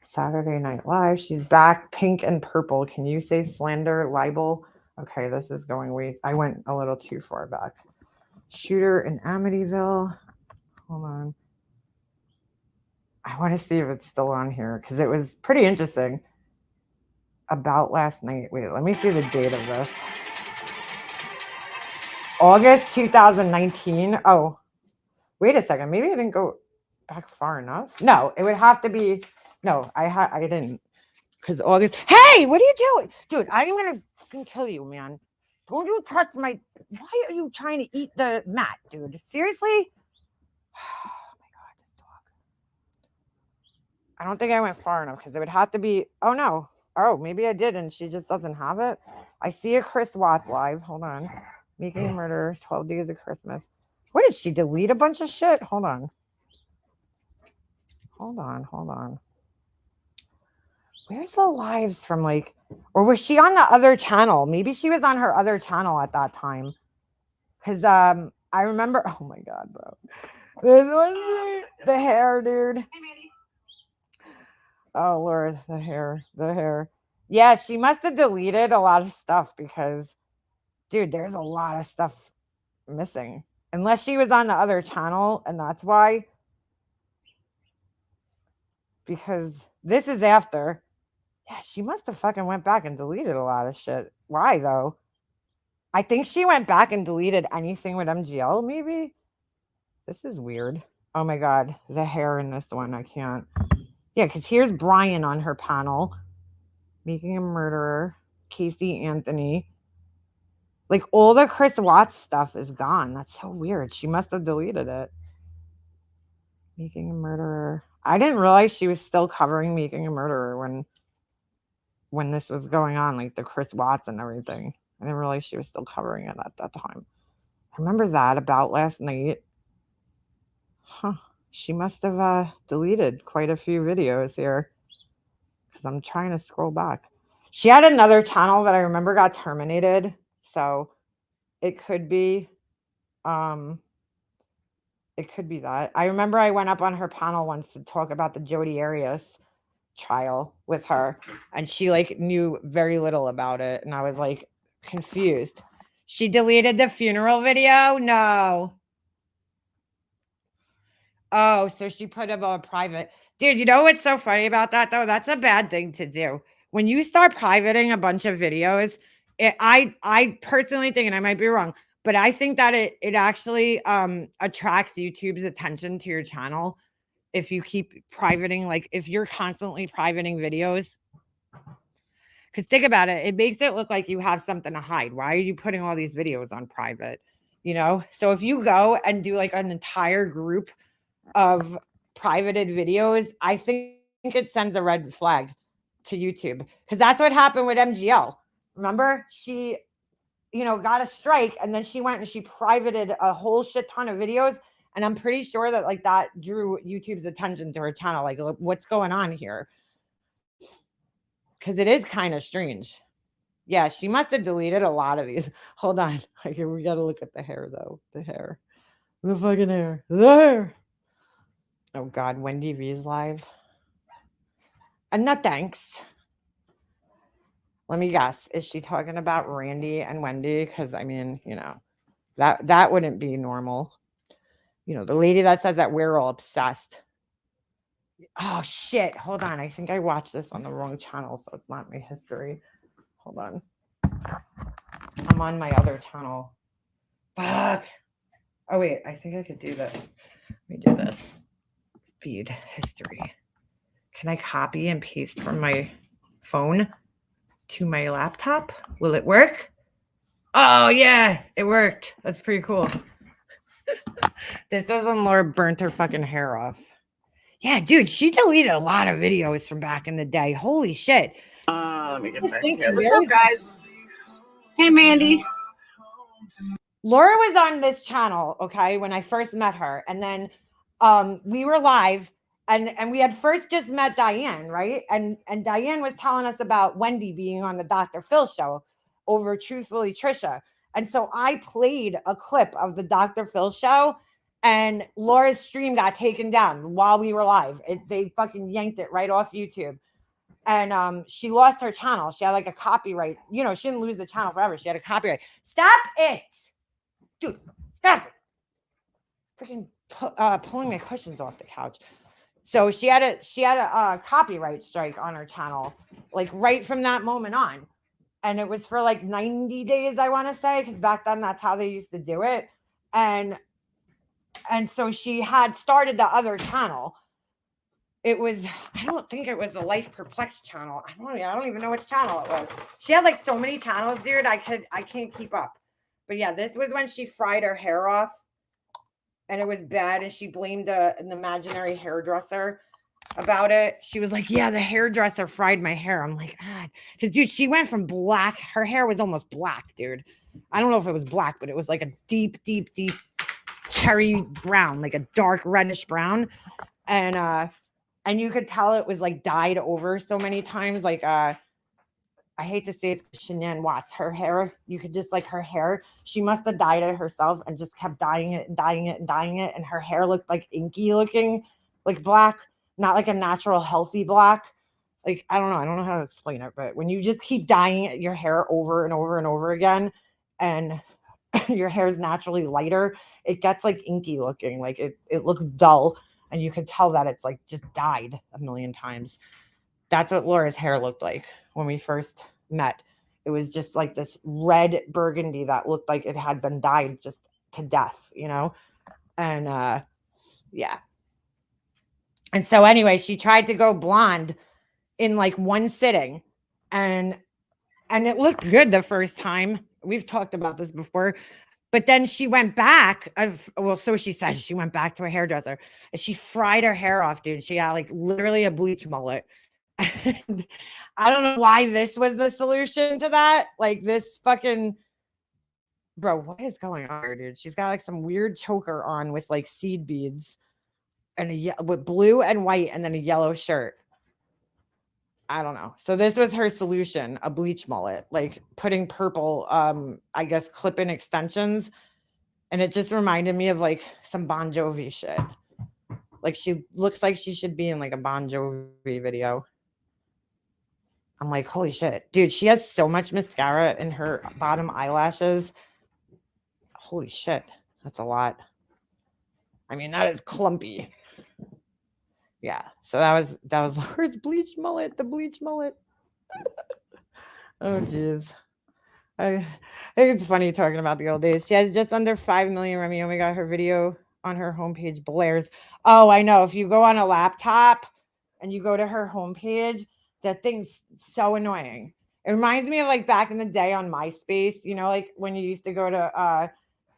Saturday Night Live. She's back. Pink and purple. Can you say slander, libel? Okay, this is going way. I went a little too far back. Shooter in Amityville. Hold on. I want to see if it's still on here because it was pretty interesting. About last night. Wait, let me see the date of this. August 2019. Oh, wait a second. Maybe I didn't go back far enough. No, it would have to be. No, I didn't. Because August. Hey, what are you doing? Dude, I'm going to fucking kill you, man. Don't you touch my. Why are you trying to eat the mat, dude? Seriously? Oh my God, this dog. I don't think I went far enough because it would have to be. Oh, no. Oh, maybe I did and she just doesn't have it. I see a Chris Watts live. Hold on. Making a Murder, 12 Days of Christmas. What did she delete a bunch of shit? Hold on. Hold on. Where's the lives from like, or was she on the other channel? Maybe she was on her other channel at that time. Because I remember, oh my God, bro. This was the hair, dude. Oh, Lord, the hair. Yeah, she must have deleted a lot of stuff because, dude, there's a lot of stuff missing. Unless she was on the other channel, and that's why. Because this is after. Yeah, she must have fucking went back and deleted a lot of shit. Why, though? I think she went back and deleted anything with MGL, maybe? This is weird. Oh, my God. The hair in this one, I can't. Yeah, because here's Brian on her panel. Making a Murderer. Casey Anthony. Like, all the Chris Watts stuff is gone. That's so weird. She must have deleted it. Making a Murderer. I didn't realize she was still covering Making a Murderer when this was going on, like the Chris Watts and everything. I didn't realize she was still covering it at that time. I remember that about last night. Huh. She must have deleted quite a few videos here because I'm trying to scroll back. She had another channel that I remember got terminated. So it could be that. I remember I went up on her panel once to talk about the Jodi Arias trial with her, and she like knew very little about it, and I was like confused. She deleted the funeral video? No. Oh, so she put it on private. Dude, you know what's so funny about that though? That's a bad thing to do. When you start privating a bunch of videos, I personally think, and I might be wrong, but I think that it actually attracts YouTube's attention to your channel if you keep privating, like if you're constantly privating videos. Because think about it, it makes it look like you have something to hide. Why are you putting all these videos on private? You know? So if you go and do like an entire group of privated videos, I think it sends a red flag to YouTube. Because that's what happened with MGL. Remember? She, got a strike, and then she went and she privated a whole shit ton of videos. And I'm pretty sure that like that drew YouTube's attention to her channel. Like, what's going on here? Because it is kind of strange. Yeah, she must have deleted a lot of these. Hold on. Okay, we got to look at the hair, though. The hair. The fucking hair. The hair. Oh, God. Wendy V's live. No, thanks. Let me guess. Is she talking about Randy and Wendy? Because, I mean, that wouldn't be normal. The lady that says that we're all obsessed. Oh, shit. Hold on. I think I watched this on the wrong channel, so it's not my history. Hold on. I'm on my other channel. Fuck. Oh, wait. I think I could do this. Let me do this. Feed history. Can I copy and paste from my phone to my laptop? Will it work? Oh, yeah. It worked. That's pretty cool. This was when Laura burnt her fucking hair off. Yeah, dude, she deleted a lot of videos from back in the day. Holy shit. Let me get back Thanks, here. What's very up, guys? Hey, Mandy. Laura was on this channel, okay, when I first met her. And then we were live and we had first just met Diane, right? And Diane was telling us about Wendy being on the Dr. Phil show over Truthfully Trisha. And so I played a clip of the Dr. Phil show and Laura's stream got taken down while we were live. They fucking yanked it right off YouTube. And she lost her channel. She had like a copyright. You know, she didn't lose the channel forever. She had a copyright. Stop it. Dude, stop it. Freaking pulling my cushions off the couch. So she had a copyright strike on her channel, like right from that moment on. And it was for like 90 days, I want to say, because back then that's how they used to do it. And so she had started the other channel. It was, I don't think it was the Life Perplexed channel. I don't even know which channel it was. She had like so many channels, dude. I can't keep up. But yeah, this was when she fried her hair off and it was bad. And she blamed an imaginary hairdresser about it. She was like, yeah, the hairdresser fried my hair. I'm like, God. Because, dude, she went from black. Her hair was almost black, dude. I don't know if it was black, but it was like a deep, deep, deep cherry brown, like a dark reddish brown. And you could tell it was like dyed over so many times. Like, I hate to say it, Shanann Watts, her hair, you could just like her hair, she must have dyed it herself and just kept dyeing it and dyeing it and dyeing it. And her hair looked like inky looking, like black, not like a natural healthy black. Like, I don't know how to explain it, but when you just keep dyeing your hair over and over and over again and your hair is naturally lighter, it gets like inky looking, like it looks dull. And you could tell that it's like just dyed a million times. That's what Laura's hair looked like when we first met. It was just like this red burgundy that looked like it had been dyed just to death, you know? And yeah. And so anyway, she tried to go blonde in like one sitting. And it looked good the first time. We've talked about this before. But then she went back. So she says she went back to a hairdresser and she fried her hair off, dude. She had like literally a bleach mullet. And I don't know why this was the solution to that. Like this fucking bro, what is going on here, dude? She's got like some weird choker on with like seed beads and with blue and white and then a yellow shirt. I don't know. So this was her solution, a bleach mullet, like putting purple, I guess, clip-in extensions. And it just reminded me of like some Bon Jovi shit. Like she looks like she should be in like a Bon Jovi video. I'm like, holy shit. Dude, she has so much mascara in her bottom eyelashes. Holy shit. That's a lot. I mean, that is clumpy. Yeah. So that was Laura's bleach mullet, the bleach mullet. Oh, geez. I think it's funny talking about the old days. She has just under 5 million. Remy, oh my God, her video on her homepage blares. Oh, I know. If you go on a laptop and you go to her homepage, that thing's so annoying. It reminds me of like back in the day on MySpace, you know, like when you used to go to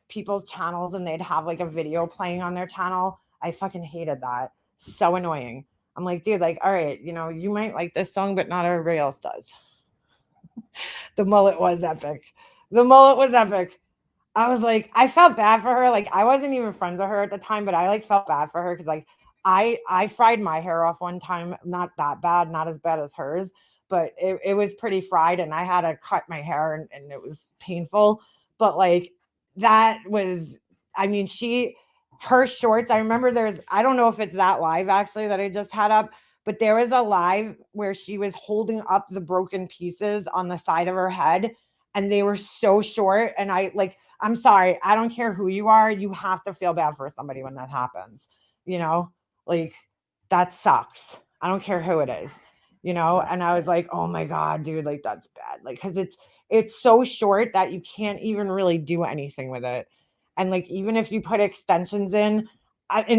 people's channels and they'd have like a video playing on their channel. I fucking hated that. So annoying. I'm like, dude, like, all right, you know, you might like this song, but not everybody else does. The mullet was epic. The mullet was epic. I was like, I felt bad for her. Like, I wasn't even friends with her at the time, but I like felt bad for her because like I fried my hair off one time. Not that bad, not as bad as hers, but it was pretty fried and I had to cut my hair and it was painful. But like that was, I mean, her shorts, I remember I don't know if it's that live actually that I just had up, but there was a live where she was holding up the broken pieces on the side of her head and they were so short. And I'm sorry, I don't care who you are. You have to feel bad for somebody when that happens, you know, like that sucks. I don't care who it is, you know? And I was like, oh my God, dude, like that's bad. Like, cause it's so short that you can't even really do anything with it. And like, even if you put extensions in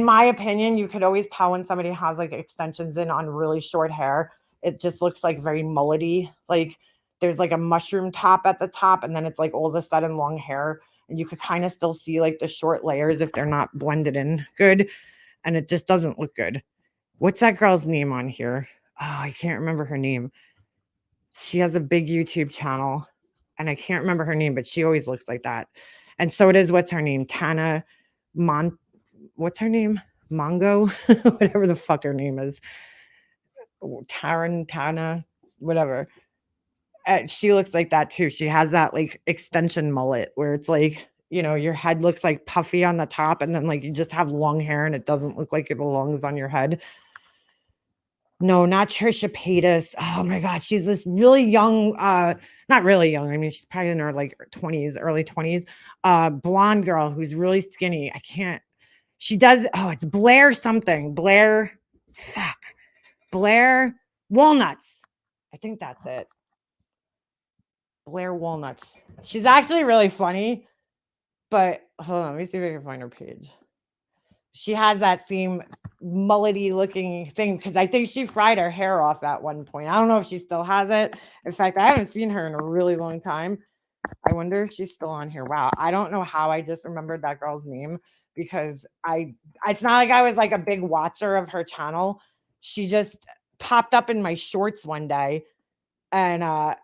my opinion, you could always tell when somebody has like extensions in on really short hair. It just looks like very mullety. Like there's like a mushroom top at the top and then it's like all of a sudden long hair. And you could kind of still see like the short layers if they're not blended in good. And it just doesn't look good. What's that girl's name on here? Oh, I can't remember her name. She has a big YouTube channel, and I can't remember her name, but she always looks like that. And so does what's her name? Tana what's her name? Mongo? Whatever the fuck her name is. Tana, whatever. She looks like that too. She has that like extension mullet where it's like, your head looks like puffy on the top, and then like you just have long hair and it doesn't look like it belongs on your head. No, not Trisha Paytas. Oh my God. She's this really young, not really young. I mean, she's probably in her like 20s, early 20s, blonde girl who's really skinny. She does, it's Blair something. Blair Walnuts. I think that's it. Blair Walnuts. She's actually really funny, but hold on, let me see if I can find her page. She has that same mullety looking thing because I think she fried her hair off at one point. I don't know if she still has it. In fact, I haven't seen her in a really long time. I wonder if she's still on here. Wow. I don't know how I just remembered that girl's name because it's not like I was like a big watcher of her channel. She just popped up in my shorts one day and I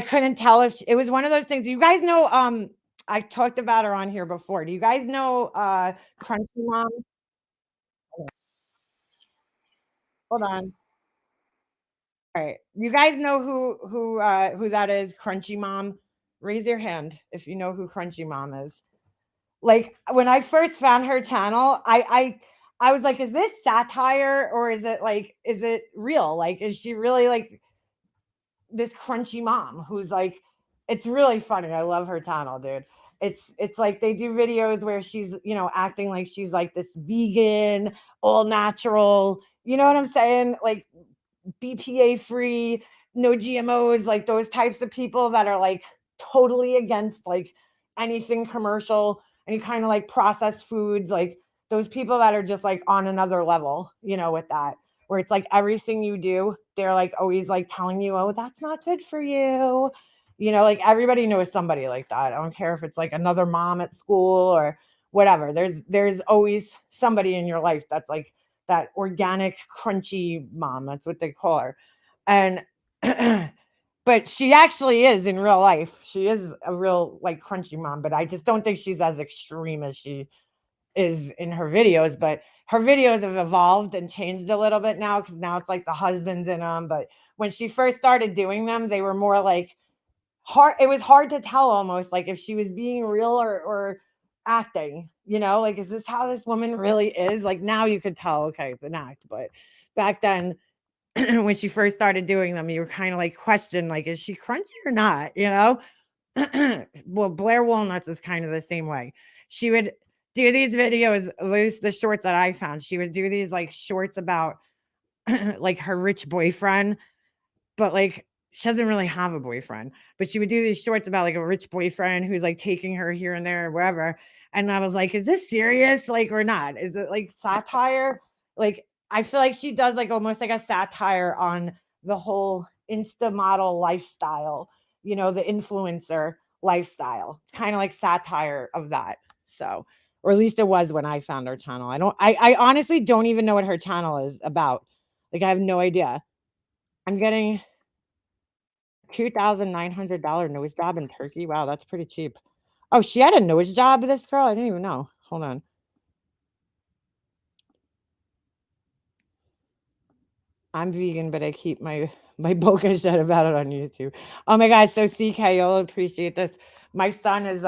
couldn't tell if it was one of those things. You guys know, I talked about her on here before. Do you guys know Crunchy Mom? Hold on. All right. You guys know who that is, Crunchy Mom? Raise your hand if you know who Crunchy Mom is. Like when I first found her channel, I was like, is this satire or is it real? Like, is she really like this crunchy mom who's like, it's really funny. I love her channel, dude. It's like they do videos where she's, acting like she's like this vegan, all natural, you know what I'm saying? Like BPA free, no GMOs, like those types of people that are like totally against like anything commercial, any kind of like processed foods, like those people that are just like on another level, with that, where it's like everything you do, they're like always like telling you, oh, that's not good for you. Like everybody knows somebody like that. I don't care if it's like another mom at school or whatever. There's always somebody in your life that's like that organic, crunchy mom. That's what they call her. And but she actually is in real life. She is a real like crunchy mom, but I just don't think she's as extreme as she is in her videos. But her videos have evolved and changed a little bit now because now it's like the husband's in them. But when she first started doing them, they were more like hard. It was hard to tell almost like if she was being real or acting, like, is this how this woman really is? Like now you could tell, okay, it's an act. But back then, when she first started doing them, you were kind of like question, like, is she crunchy or not? Well, Blair Walnuts is kind of the same way. She would do these videos, at least the shorts that I found. She would do these like shorts about like her rich boyfriend, but like she doesn't really have a boyfriend, but she would do these shorts about like a rich boyfriend who's like taking her here and there or wherever. And I was like, is this serious? Like, or not? Is it like satire? Like, I feel like she does like almost like a satire on the whole Insta model lifestyle, the influencer lifestyle. It's kind of like satire of that. So, or at least it was when I found her channel. I honestly don't even know what her channel is about. Like, I have no idea. I'm getting $2,900 nose job in Turkey. Wow, that's pretty cheap. Oh, she had a nose job, this girl? I didn't even know. Hold on. I'm vegan, but I keep my boca shut about it on YouTube. Oh my God. So CK, you'll appreciate this. My son is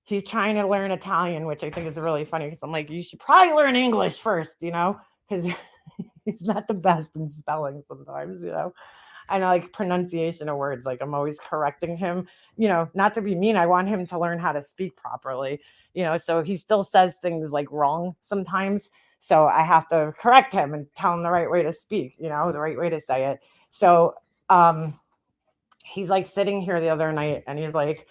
he's trying to learn Italian, which I think is really funny because I'm like, you should probably learn English first, because he's not the best in spelling sometimes, and like pronunciation of words. Like I'm always correcting him, not to be mean. I want him to learn how to speak properly, so he still says things like wrong sometimes. So I have to correct him and tell him the right way to speak, the right way to say it. So he's like sitting here the other night and he's like,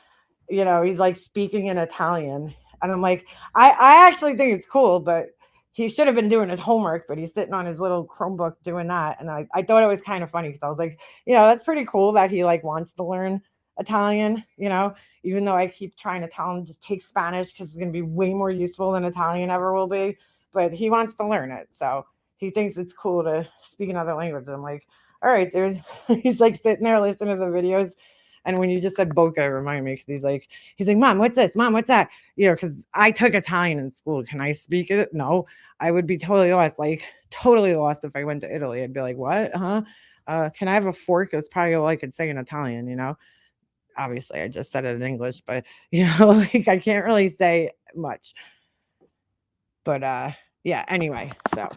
he's like speaking in Italian. And I'm like, I actually think it's cool, but he should have been doing his homework, but he's sitting on his little Chromebook doing that. And I thought it was kind of funny because I was like, that's pretty cool that he like wants to learn Italian, even though I keep trying to tell him just take Spanish because it's going to be way more useful than Italian ever will be. But he wants to learn it. So he thinks it's cool to speak another language. I'm like, all right, there's he's like sitting there listening to the videos. And when you just said Boca, it reminded me because he's like, Mom, what's this? Mom, what's that? You know, because I took Italian in school. Can I speak it? No, I would be totally lost, like totally lost if I went to Italy. I'd be like, what? Huh? Can I have a fork? It's probably all I could say in Italian, you know? Obviously, I just said it in English, but you know, like I can't really say much. But yeah, anyway, so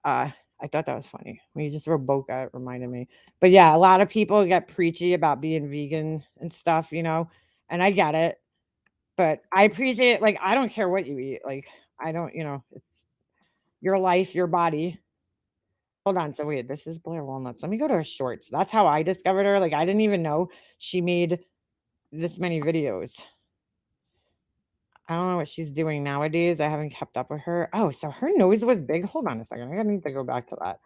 I thought that was funny. When you just wrote Boca, it reminded me. But yeah, a lot of people get preachy about being vegan and stuff, you know, and I get it. But I appreciate it. Like, I don't care what you eat. Like, I don't, you know, it's your life, your body. Hold on. So wait, this is Blair Walnuts. Let me go to her shorts. That's how I discovered her. Like, I didn't even know she made this many videos. I don't know what she's doing nowadays. I haven't kept up with her. Oh, so her nose was big. Hold on a second. I need to go back to that.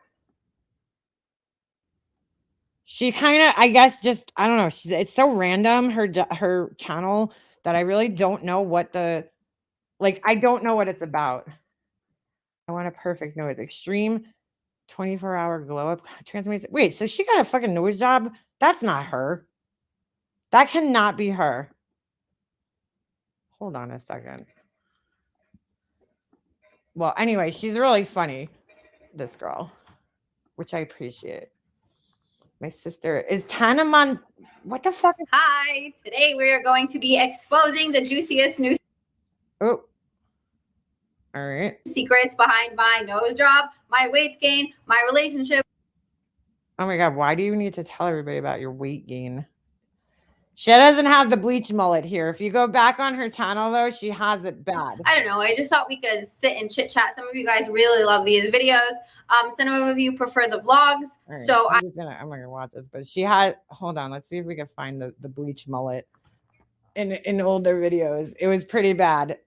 She kinda, I guess, just I don't know, it's so random, her channel, that I really don't know what I don't know what it's about. I want a perfect nose. Extreme 24-hour glow up transformation. Wait, so she got a fucking nose job? That's not her. That cannot be her. Hold on a second. Well, anyway, she's really funny, this girl, which I appreciate. My sister is Tana what the fuck? Hi, today we are going to be exposing the juiciest new Oh. All right. secrets behind my nose job, my weight gain, my relationship. Oh my God, why do you need to tell everybody about your weight gain? She doesn't have the bleach mullet here. If you go back on her channel, though, she has it bad. I don't know. I just thought we could sit and chit chat. Some of you guys really love these videos. Some of you prefer the vlogs. Right, So I'm not gonna watch this, but she had. Hold on, let's see if we can find the bleach mullet in older videos. It was pretty bad.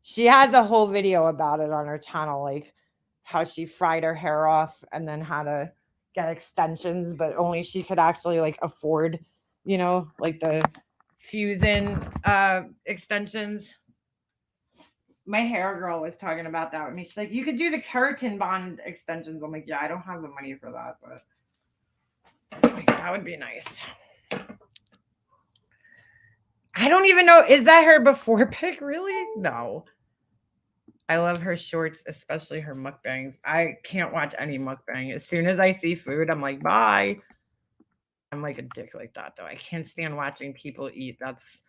She has a whole video about it on her channel, like how she fried her hair off and then how to get extensions, but only she could actually like afford, you know, like the Fusion extensions. My hair girl was talking about that with me. She's like, you could do the keratin bond extensions. I'm like, yeah, I don't have the money for that, but like, that would be nice. I don't even know. Is that her before pic? Really? No. I love her shorts, especially her mukbangs. I can't watch any mukbang. As soon as I see food, I'm like, bye. I'm like a dick like that, though. I can't stand watching people eat. That's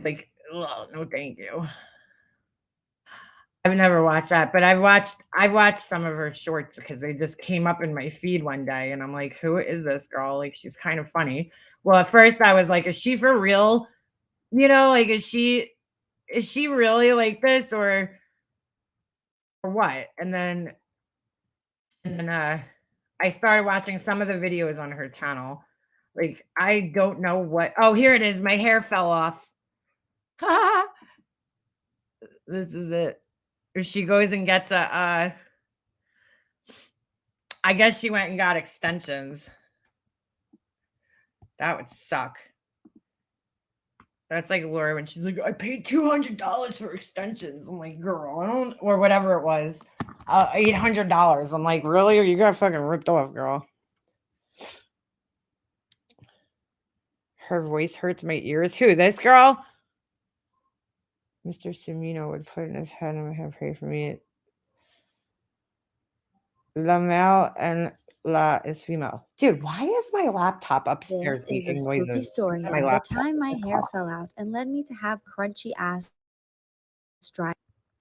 like, ugh, no, thank you. I've never watched that, but I've watched some of her shorts because they just came up in my feed one day, and I'm like, who is this girl? Like, she's kind of funny. Well, at first I was like, is she for real? You know, like, is she really like this or what? And then I started watching some of the videos on her channel. Like, I don't know what. Oh, here it is. My hair fell off. This is it. She goes and gets I guess she went and got extensions. That would suck. That's like Laura when she's like, I paid $200 for extensions. I'm like, girl, I don't, or whatever it was, $800. I'm like, really? Or you got fucking ripped off, girl? Her voice hurts my ears. Who? This girl? Mr. Semino would put in his head and have pray for me. La male and la is female. Dude, why is my laptop upstairs This is a making spooky noises? story My of the laptop time my is hair off. fell out and led me to have crunchy ass dry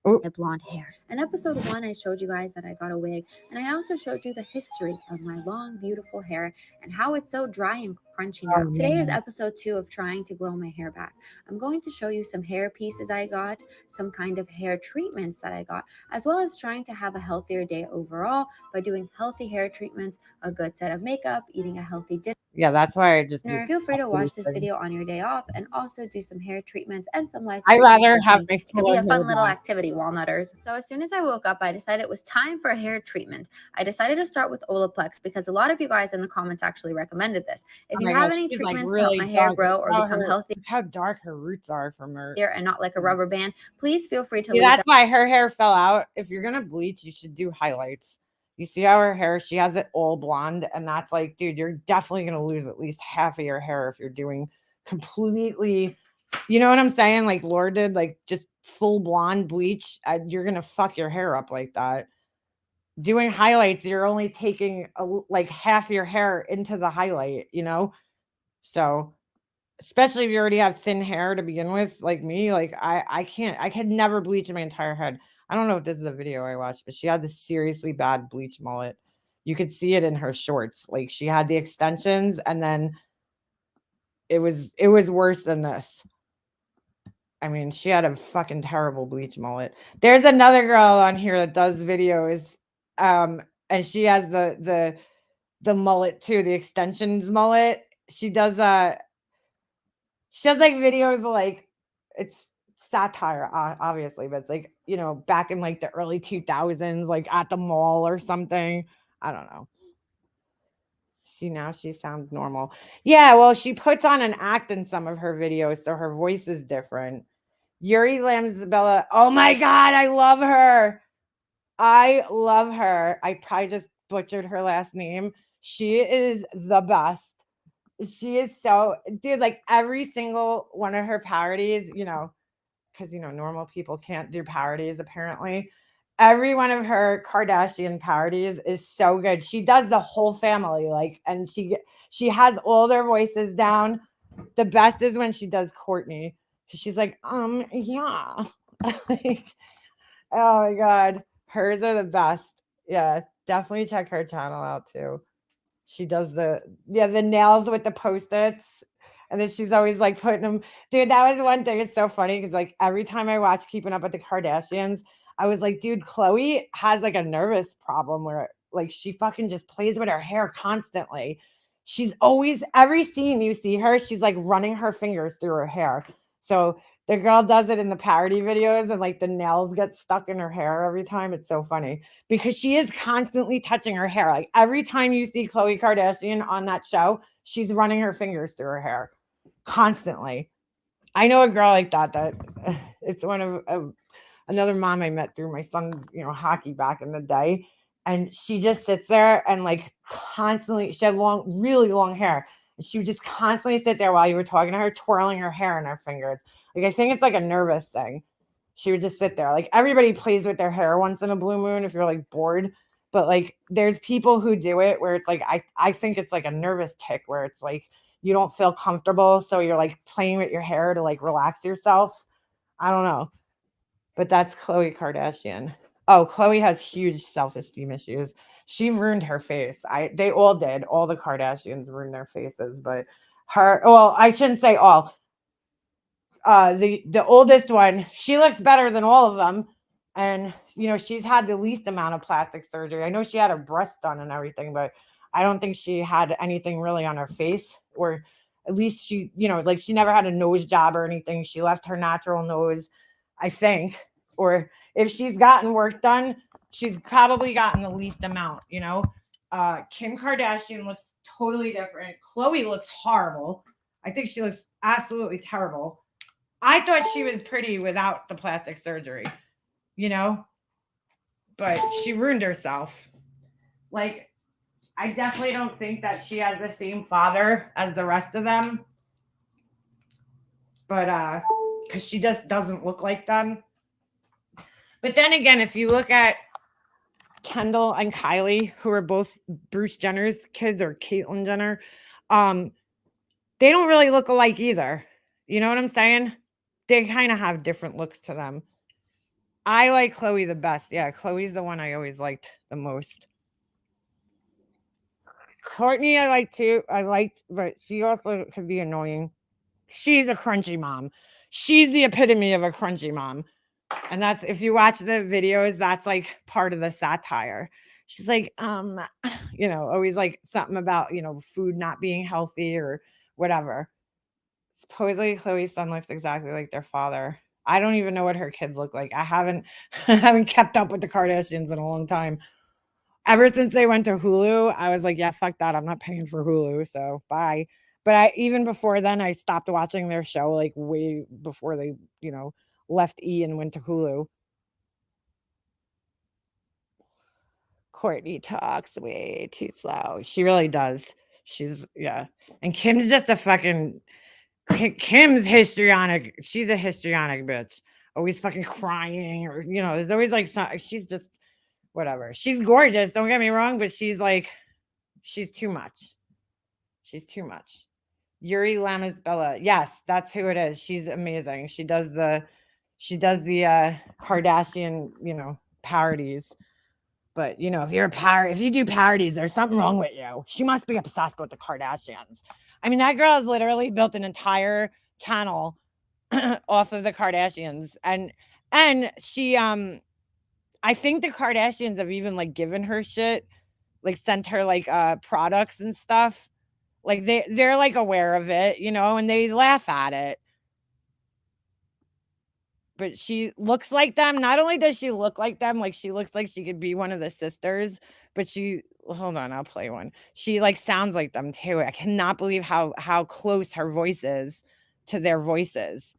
Oh. blonde hair. In episode 1, I showed you guys that I got a wig, and I also showed you the history of my long, beautiful hair and how it's so dry and crunchy now. Today is episode 2 of trying to grow my hair back. I'm going to show you some hair pieces I got, some kind of hair treatments that I got, as well as trying to have a healthier day overall by doing healthy hair treatments, a good set of makeup, eating a healthy dinner. Yeah, that's why I just. Feel free to watch this video on your day off and also do some hair treatments and some life. I'd rather have my It could be a full fun hair little back. activity, Walnutters. So as soon as I woke up, I decided it was time for a hair treatment. I decided to start with Olaplex because a lot of you guys in the comments actually recommended this. If Oh you my have gosh, any she's, like, treatments to really help my hair dark. grow or Look become healthier how dark her roots are from her. and not like a rubber band, please feel free to See, leave that's them why her hair fell out. If you're gonna bleach, you should do highlights. You see how her hair, she has it all blonde, and that's like, dude, you're definitely going to lose at least half of your hair if you're doing completely, you know what I'm saying? Like Laura did, like just full blonde bleach. You're going to fuck your hair up like that. Doing highlights, you're only taking like half your hair into the highlight, you know? So, especially if you already have thin hair to begin with, like me, like I can't, I could never bleach my entire head. I don't know if this is a video I watched, but she had this seriously bad bleach mullet. You could see it in her shorts. Like she had the extensions, and then it was worse than this. I mean, she had a fucking terrible bleach mullet. There's another girl on here that does videos, and she has the mullet too, the extensions mullet. She does like videos of, like, it's satire, obviously, but it's like, you know, back in like the early 2000s, like at the mall or something. I don't know. See, now she sounds normal. Yeah, well, she puts on an act in some of her videos, so her voice is different. Yuri Lamzabella. Oh my God, I love her. I love her. I probably just butchered her last name. She is the best. She is so, dude, like every single one of her parodies, you know, because, you know, normal people can't do parodies apparently. Every one of her Kardashian parodies is so good. She does the whole family, like, and she has all their voices down. The best is when she does Courtney. She's like, yeah. Like, oh my God. Hers are the best. Yeah, definitely check her channel out too. She does the nails with the Post-its. And then she's always like putting them. Dude, that was one thing. It's so funny because like every time I watch Keeping Up with the Kardashians, I was like, dude, Khloe has like a nervous problem where like she fucking just plays with her hair constantly. She's always, every scene you see her, she's like running her fingers through her hair. So the girl does it in the parody videos, and like the nails get stuck in her hair every time. It's so funny because she is constantly touching her hair. Like every time you see Khloe Kardashian on that show, she's running her fingers through her hair constantly. I know a girl like that. It's one of another mom I met through my son's, you know, hockey back in the day. And she just sits there and like constantly, she had long, really long hair. And she would just constantly sit there while you were talking to her, twirling her hair in her fingers. Like, I think it's like a nervous thing. She would just sit there. Like, everybody plays with their hair once in a blue moon if you're like bored. But like, there's people who do it where it's like, I think it's like a nervous tick where it's like, you don't feel comfortable. So you're like playing with your hair to like relax yourself. I don't know. But that's Khloe Kardashian. Oh, Khloe has huge self-esteem issues. She ruined her face. They all did. All the Kardashians ruined their faces, but her, well, I shouldn't say all. The oldest one, she looks better than all of them. And you know, she's had the least amount of plastic surgery. I know she had her breast done and everything, but I don't think she had anything really on her face, or at least she, you know, like she never had a nose job or anything. She left her natural nose, I think. Or if she's gotten work done, she's probably gotten the least amount, you know. Kim Kardashian looks totally different. Khloe looks horrible. I think she looks absolutely terrible. I thought she was pretty without the plastic surgery, you know, but she ruined herself. Like, I definitely don't think that she has the same father as the rest of them, but because she just doesn't look like them. But then again, if you look at Kendall and Kylie, who are both Bruce Jenner's kids, or Caitlyn Jenner, they don't really look alike either. You know what I'm saying? They kind of have different looks to them. I like Khloe the best. Yeah, Khloe's the one I always liked the most. Courtney, I like too. I liked, but she also could be annoying. She's a crunchy mom. She's the epitome of a crunchy mom. And that's, if you watch the videos, that's like part of the satire. She's like, you know, always like something about, you know, food not being healthy or whatever. Supposedly Khloe's son looks exactly like their father. I don't even know what her kids look like. I haven't kept up with the Kardashians in a long time. Ever since they went to Hulu, I was like, yeah, fuck that. I'm not paying for Hulu, so bye. But even before then, I stopped watching their show like way before they, you know, left E and went to Hulu. Courtney talks way too slow. She really does. She's yeah. And Kim's just a fucking Kim's histrionic. She's a histrionic bitch. Always fucking crying or there's always like she's just whatever. She's gorgeous, don't get me wrong, but she's too much. She's too much. Yuri Lamas Bella. Yes, that's who it is. She's amazing. She does the Kardashian, parodies. But if you do parodies, there's something wrong with you. She must be obsessed with the Kardashians. I mean, that girl has literally built an entire channel off of the Kardashians. And she I think the Kardashians have even like given her shit, like sent her like products and stuff. Like they're like aware of it, and they laugh at it. But she looks like them. Not only does she look like them, like she looks like she could be one of the sisters, but hold on, I'll play one. She like sounds like them too. I cannot believe how close her voice is to their voices.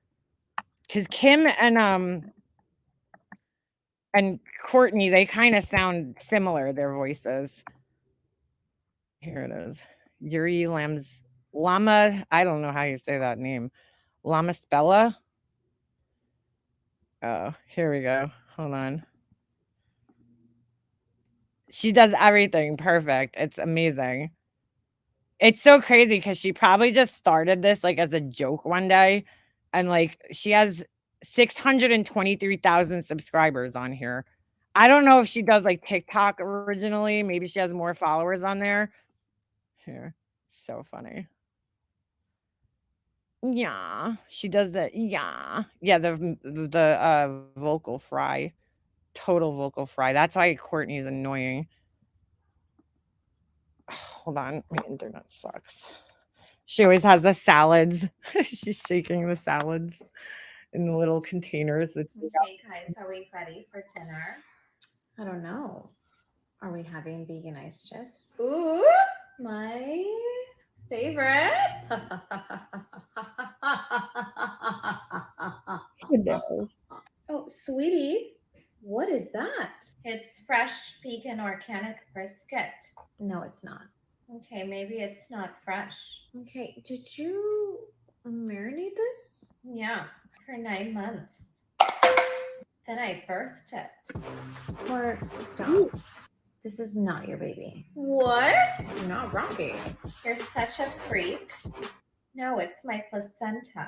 Cause Kim and Courtney, they kind of sound similar, their voices. Here it is. Yuri Lama, I don't know how you say that name. Lama Spella. Oh, here we go. Hold on. She does everything perfect. It's amazing. It's so crazy because she probably just started this like as a joke one day. And like she has 623,000 subscribers on here. I don't know if she does like TikTok originally. Maybe she has more followers on there. Here. So funny. Yeah. She does the the vocal fry. Total vocal fry. That's why Courtney's annoying. Hold on. My internet sucks. She always has the salads. She's shaking the salads in the little containers. Okay, guys, are we ready for dinner? I don't know. Are we having vegan ice chips? Ooh, my favorite. Oh, sweetie, what is that? It's fresh vegan organic brisket. No, it's not. Okay, maybe it's not fresh. Okay, did you marinate this? Yeah, for 9 months. Then I birthed it. Or stop. This is not your baby. What? You're not Rocky. You're such a freak. No, it's my placenta.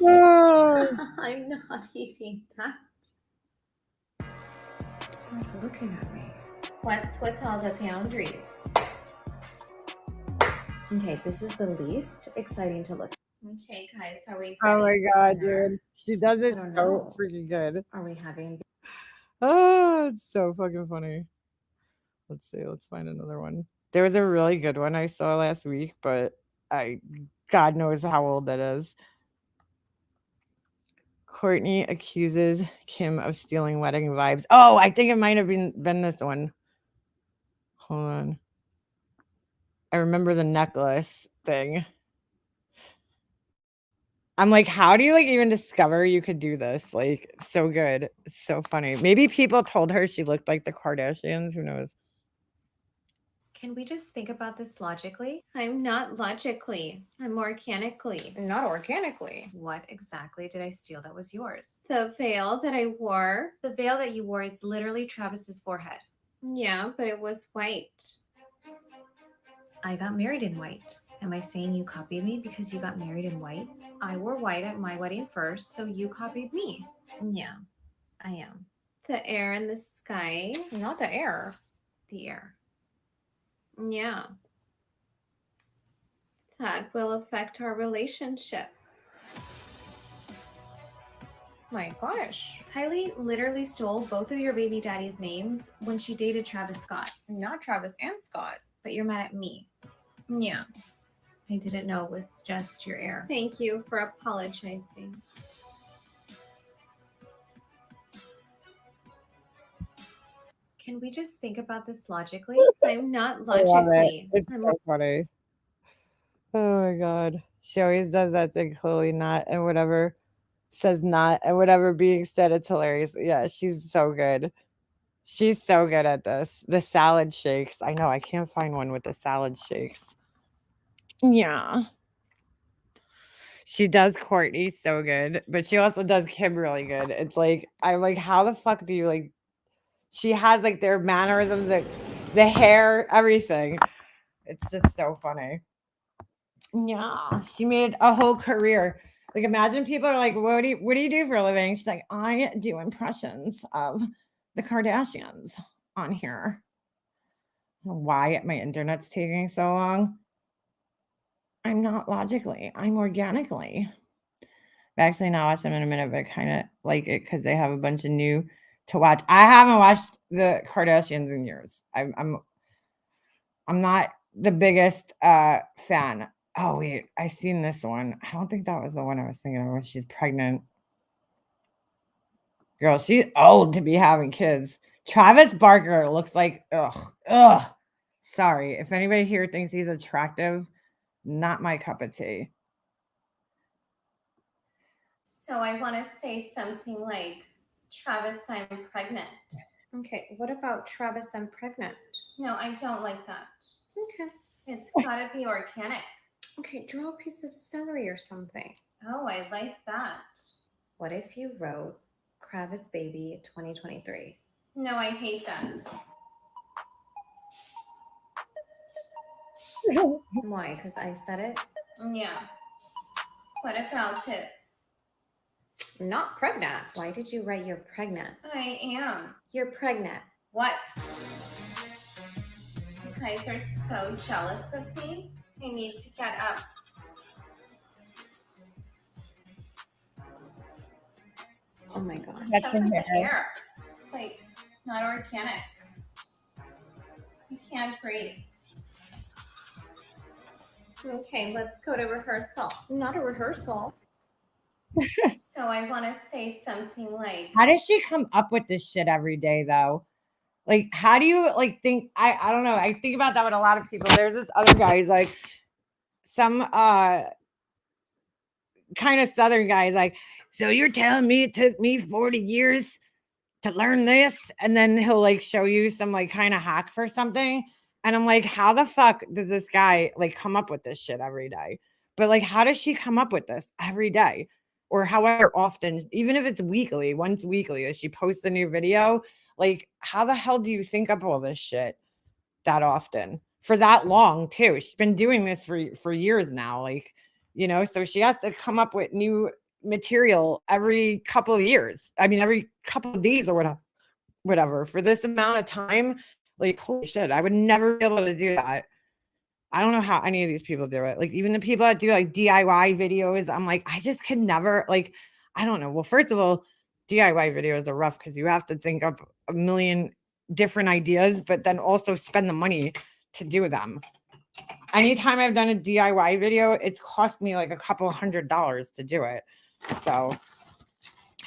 I'm not eating that. Someone's looking at me. What's with all the boundaries? Okay, this is the least exciting to look. Okay, guys, are we? Oh my god, dinner? dude. She does it I don't so know. freaking good. Are we having? Oh, it's so fucking funny. Let's see. Let's find another one. There was a really good one I saw last week, but God knows how old it is. Courtney accuses Kim of stealing wedding vibes. Oh, I think it might have been this one. Hold on. I remember the necklace thing. I'm like, how do you like even discover you could do this? Like, so good. It's so funny. Maybe people told her she looked like the Kardashians. Who knows? Can we just think about this logically? I'm not logically. I'm organically. Not organically. What exactly did I steal that was yours? The veil that I wore. The veil that you wore is literally Travis's forehead. Yeah, but it was white. I got married in white. Am I saying you copied me because you got married in white? I wore white at my wedding first, so you copied me. Yeah, I am. The air in the sky. Not the air. The air. Yeah. That will affect our relationship. My gosh. Kylie literally stole both of your baby daddy's names when she dated Travis Scott. Not Travis and Scott. But you're mad at me. Yeah. I didn't know it was just your air. Thank you for apologizing. Can we just think about this logically? I'm not I love logically. it. It's so funny. Oh my god. She always does that thing, clearly not, and whatever. Says not and whatever being said, it's hilarious. Yeah, she's so good. She's so good at this. The salad shakes. I know I can't find one with the salad shakes. Yeah. She does Courtney so good, but she also does Kim really good. It's like I'm like, how the fuck do you like? She has like their mannerisms, like the hair, everything. It's just so funny. Yeah, she made a whole career. Like, imagine people are like, what do you do for a living?" She's like, "I do impressions of the Kardashians on here." I don't know why my internet's taking so long? I'm not logically. I'm organically. I've actually not watched them in a minute, but kind of like it because they have a bunch of new to watch. I haven't watched the Kardashians in years. I'm not the biggest fan. Oh wait, I seen this one. I don't think that was the one I was thinking of when she's pregnant. Girl, she's old to be having kids. Travis Barker looks like ugh. Sorry. If anybody here thinks he's attractive, not my cup of tea. So I want to say something like, Travis, I'm pregnant. Okay, what about Travis? I'm pregnant. No, I don't like that. Okay. It's gotta be organic. Okay, draw a piece of celery or something. Oh, I like that. What if you wrote Kravis Baby 2023? No, I hate that. Why? Because I said it? Yeah. What about this? I'm not pregnant. Why did you write you're pregnant? I am. You're pregnant. What? You guys are so jealous of me. I need to get up. Oh my god. What's up with the hair? It's like not organic. You can't breathe. Okay, let's go to rehearsal. Not a rehearsal. So I want to say something like, How does she come up with this shit every day though? Like, how do you like think? I don't know. I think about that with a lot of people. There's this other guy, he's like some kind of southern guy. He's like, so you're telling me it took me 40 years to learn this? And then he'll like show you some like kind of hack for something. And I'm like, how the fuck does this guy like come up with this shit every day? But like, how does she come up with this every day? Or however often, even if it's weekly, once weekly, as she posts a new video, like, how the hell do you think up all this shit that often for that long too? She's been doing this for years now, like, so she has to come up with new material every couple of years. I mean, every couple of days or whatever for this amount of time. Like, holy shit, I would never be able to do that. I don't know how any of these people do it. Like, even the people that do like DIY videos, I'm like, I just could never, like, I don't know. Well, first of all, DIY videos are rough because you have to think up a million different ideas, but then also spend the money to do them. Anytime I've done a DIY video, it's cost me like a couple $100 to do it. So,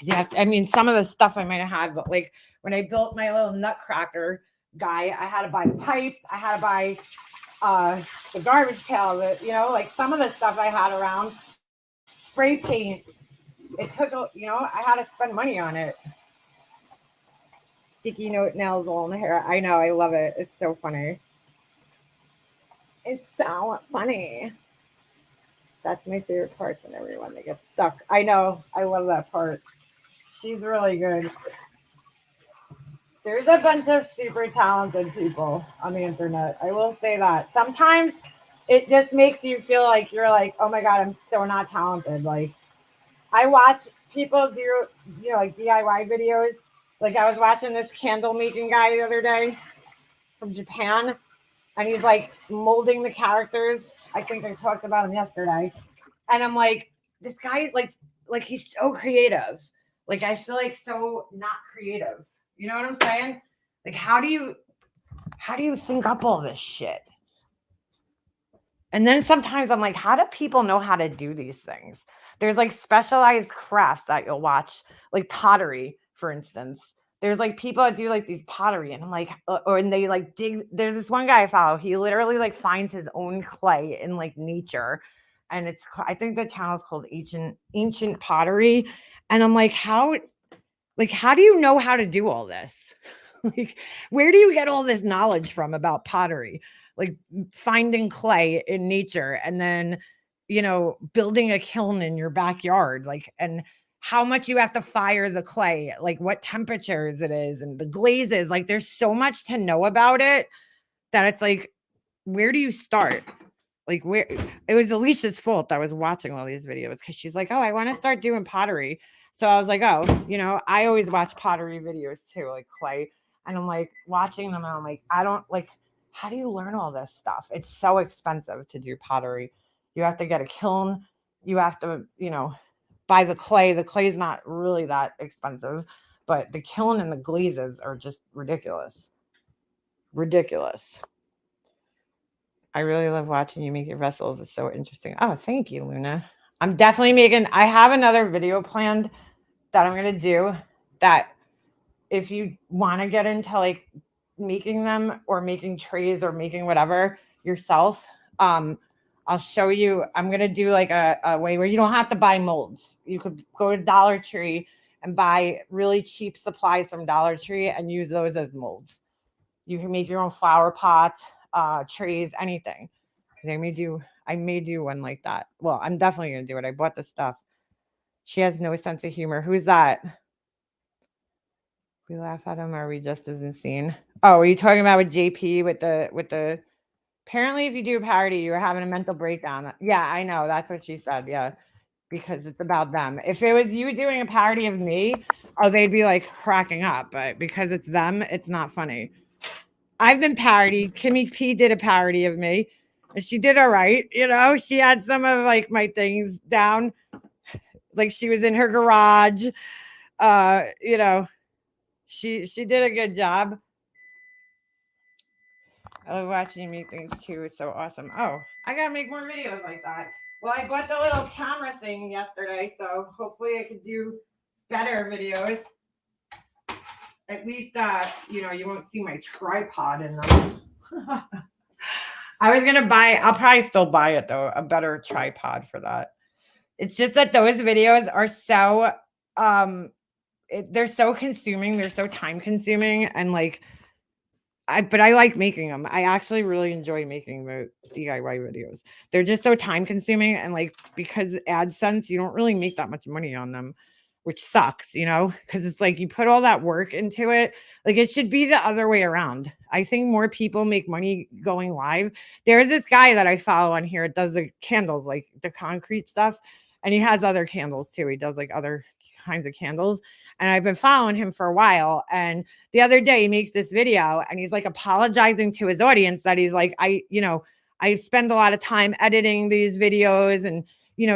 yeah, I mean, some of the stuff I might have had, but like when I built my little nutcracker guy, I had to buy the pipes, I had to buy the garbage pail, like some of the stuff I had around, spray paint. It took, I had to spend money on it. Sticky note nails all in the hair. I know, I love it. It's so funny. It's so funny. That's my favorite part when everyone they get stuck. I know, I love that part. She's really good. There's a bunch of super talented people on the internet. I will say that. Sometimes it just makes you feel like you're like, oh my God, I'm so not talented. Like, I watch people do, like DIY videos. Like, I was watching this candle making guy the other day from Japan, and he's like molding the characters. I think I talked about him yesterday. And I'm like, this guy, like he's so creative. Like, I feel like so not creative. You know what I'm saying? Like, how do you think up all this shit? And then sometimes I'm like, how do people know how to do these things? There's like specialized crafts that you'll watch, like pottery, for instance. There's like people that do like these pottery, and I'm like, and they like dig. There's this one guy I follow. He literally like finds his own clay in like nature, and I think the channel is called Ancient Pottery, And I'm like, how do you know how to do all this? Like, where do you get all this knowledge from about pottery? Like finding clay in nature and then, building a kiln in your backyard, like, and how much you have to fire the clay, like what temperatures it is and the glazes. Like, there's so much to know about it that it's like, where do you start? Like, where it was Alicia's fault. I was watching all these videos because she's like, oh, I want to start doing pottery. So I was like, oh, I always watch pottery videos too, like clay. And I'm like watching them and I'm like, I don't like, how do you learn all this stuff? It's so expensive to do pottery. You have to get a kiln. You have to, buy the clay. The clay is not really that expensive, but the kiln and the glazes are just ridiculous. Ridiculous. I really love watching you make your vessels. It's so interesting. Oh, thank you, Luna. I'm definitely I have another video planned that I'm going to do that if you want to get into like making them or making trays or making whatever yourself, I'll show you. I'm going to do like a way where you don't have to buy molds. You could go to Dollar Tree and buy really cheap supplies from Dollar Tree and use those as molds. You can make your own flower pots, trays, anything. I may do one like that. Well, I'm definitely gonna do it. I bought the stuff. She has no sense of humor. Who's that? We laugh at him, or are we just as insane? Oh, are you talking about with JP with the apparently if you do a parody, you're having a mental breakdown. Yeah, I know. That's what she said. Yeah. Because it's about them. If it was you doing a parody of me, they'd be like cracking up. But because it's them, it's not funny. I've been parodied. Kimmy P did a parody of me. And she did all right. She had some of like my things down. Like she was in her garage. She did a good job. I love watching you make things too. It's so awesome. Oh, I gotta make more videos like that. Well, I bought the little camera thing yesterday, so hopefully I could do better videos. At least you won't see my tripod in them. I was gonna I'll probably still buy it though, a better tripod for that. It's just that those videos are so they're so consuming, they're so time consuming, and like but I like making them. I actually really enjoy making the DIY videos. They're just so time consuming, and like because AdSense, you don't really make that much money on them, which sucks, because it's like you put all that work into it. Like it should be the other way around. I think more people make money going live. There's this guy that I follow on here. It does the candles, like the concrete stuff, and he has other candles too. He does like other kinds of candles, and I've been following him for a while. And the other day he makes this video and he's like apologizing to his audience that he's like, I spend a lot of time editing these videos and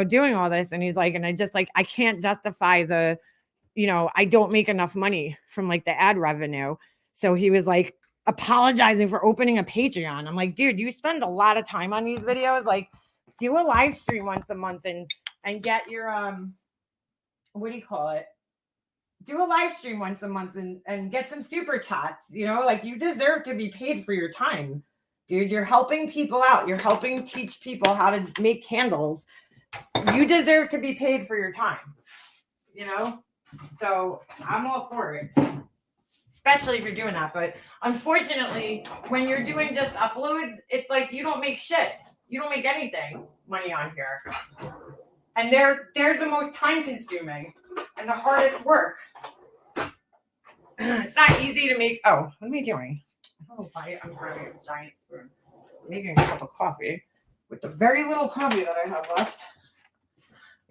doing all this. And he's like, and I can't justify I don't make enough money from like the ad revenue. So he was like apologizing for opening a Patreon. I'm like, dude, you spend a lot of time on these videos. Like do a live stream once a month and get your, what do you call it? Do a live stream once a month and get some super chats, like you deserve to be paid for your time, dude. You're helping people out. You're helping teach people how to make candles. You deserve to be paid for your time, so I'm all for it, especially if you're doing that. But unfortunately, when you're doing just uploads, it's like you don't make shit. You don't make anything money on here. And they're the most time consuming and the hardest work. It's not easy to make. Oh, what am I doing? I don't know why I'm grabbing a giant spoon. I'm making a cup of coffee with the very little coffee that I have left.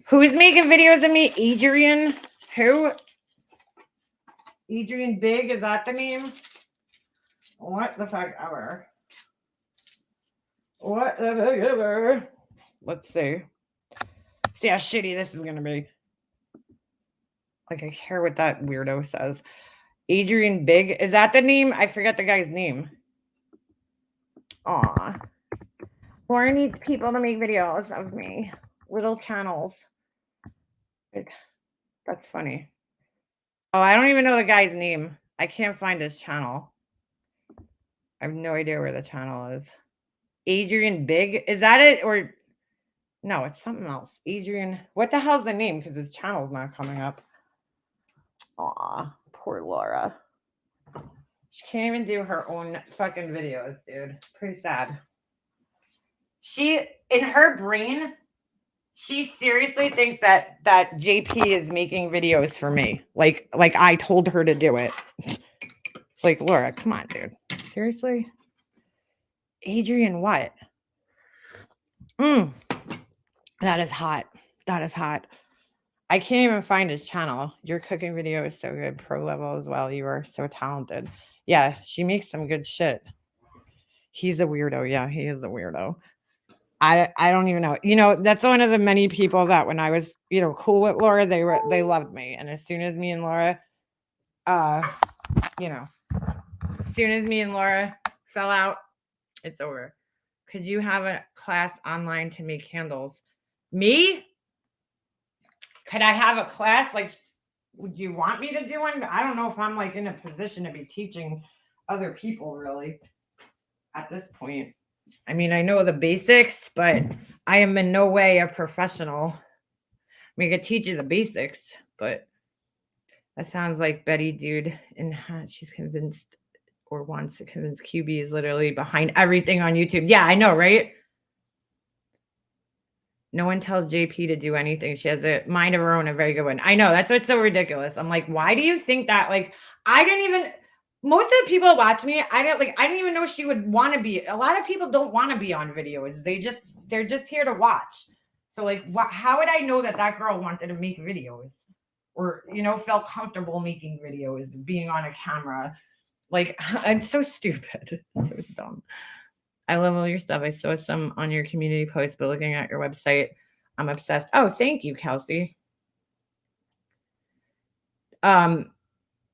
Who's making videos of me? Adrian? Who? Adrian Big, is that the name? What the fuck ever. What the fuck ever. Let's see. See how shitty this is going to be. Like, I care what that weirdo says. Adrian Big. Is that the name? I forget the guy's name. Aw. Laura needs people to make videos of me. Little channels. That's funny. Oh, I don't even know the guy's name. I can't find his channel. I have no idea where the channel is. Adrian Big. Is that it? Or no, it's something else. Adrian. What the hell's the name? Because his channel's not coming up. Aw, poor Laura. She can't even do her own fucking videos, dude. Pretty sad. She, in her brain, she seriously thinks that JP is making videos for me. Like I told her to do it. It's like, Laura, come on, dude. Seriously? Adrian, what? That is hot. That is hot. I can't even find his channel. Your cooking video is so good. Pro level as well. You are so talented. Yeah, she makes some good shit. He's a weirdo. Yeah, he is a weirdo. I don't even know. You know, that's one of the many people that when I was, you know, cool with Laura, they loved me. And as soon as me and Laura, you know, as soon as me and Laura fell out, it's over. Could you have a class online to make candles? Me? Could I have a class? Like, would you want me to do one? I don't know if I'm like in a position to be teaching other people really at this point. I mean, I know the basics, but I am in no way a professional. I mean, I could teach you the basics, but that sounds like Betty, dude. And she's convinced or wants to convince QB is literally behind everything on YouTube. Yeah, I know, right? No one tells JP to do anything. She has a mind of her own, a very good one. I know, that's what's so ridiculous. I'm like, why do you think that? Like, I didn't even, most of the people that watch me, I didn't even know she would want to be. A lot of people don't want to be on videos. They're just here to watch. So like, how would I know that girl wanted to make videos or, you know, felt comfortable making videos, being on a camera? Like, I'm so stupid. So dumb. I love all your stuff. I saw some on your community post, but looking at your website, I'm obsessed. Oh, thank you, Kelsey. I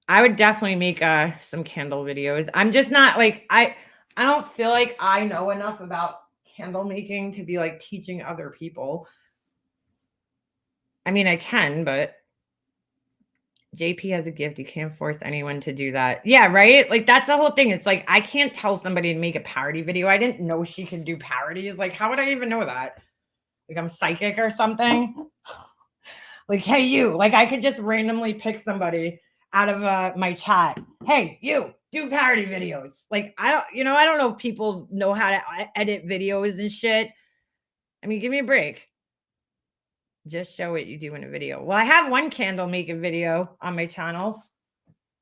would definitely make some candle videos. I'm just not like, I don't feel like I know enough about candle making to be like teaching other people. I mean, I can, but JP has a gift. You can't force anyone to do that. Yeah, right? Like, that's the whole thing. It's like, I can't tell somebody to make a parody video. I didn't know she could do parodies. Like, how would I even know that? Like, I'm psychic or something? Like, hey, you. Like, I could just randomly pick somebody out of my chat. Hey, you, do parody videos. Like, I don't know if people know how to edit videos and shit. I mean, give me a break. Just show what you do in a video. Well, I have one candle making video on my channel.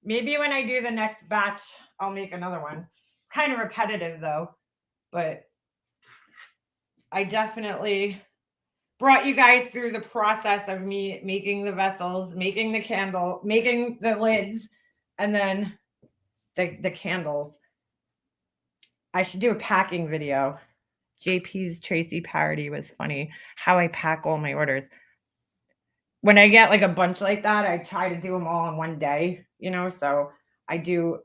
Maybe when I do the next batch, I'll make another one. Kind of repetitive though, but I definitely brought you guys through the process of me making the vessels, making the candle, making the lids, and then the candles. I should do a packing video. JP's Tracy parody was funny. How I pack all my orders. When I get like a bunch like that, I try to do them all in one day, you know, so I do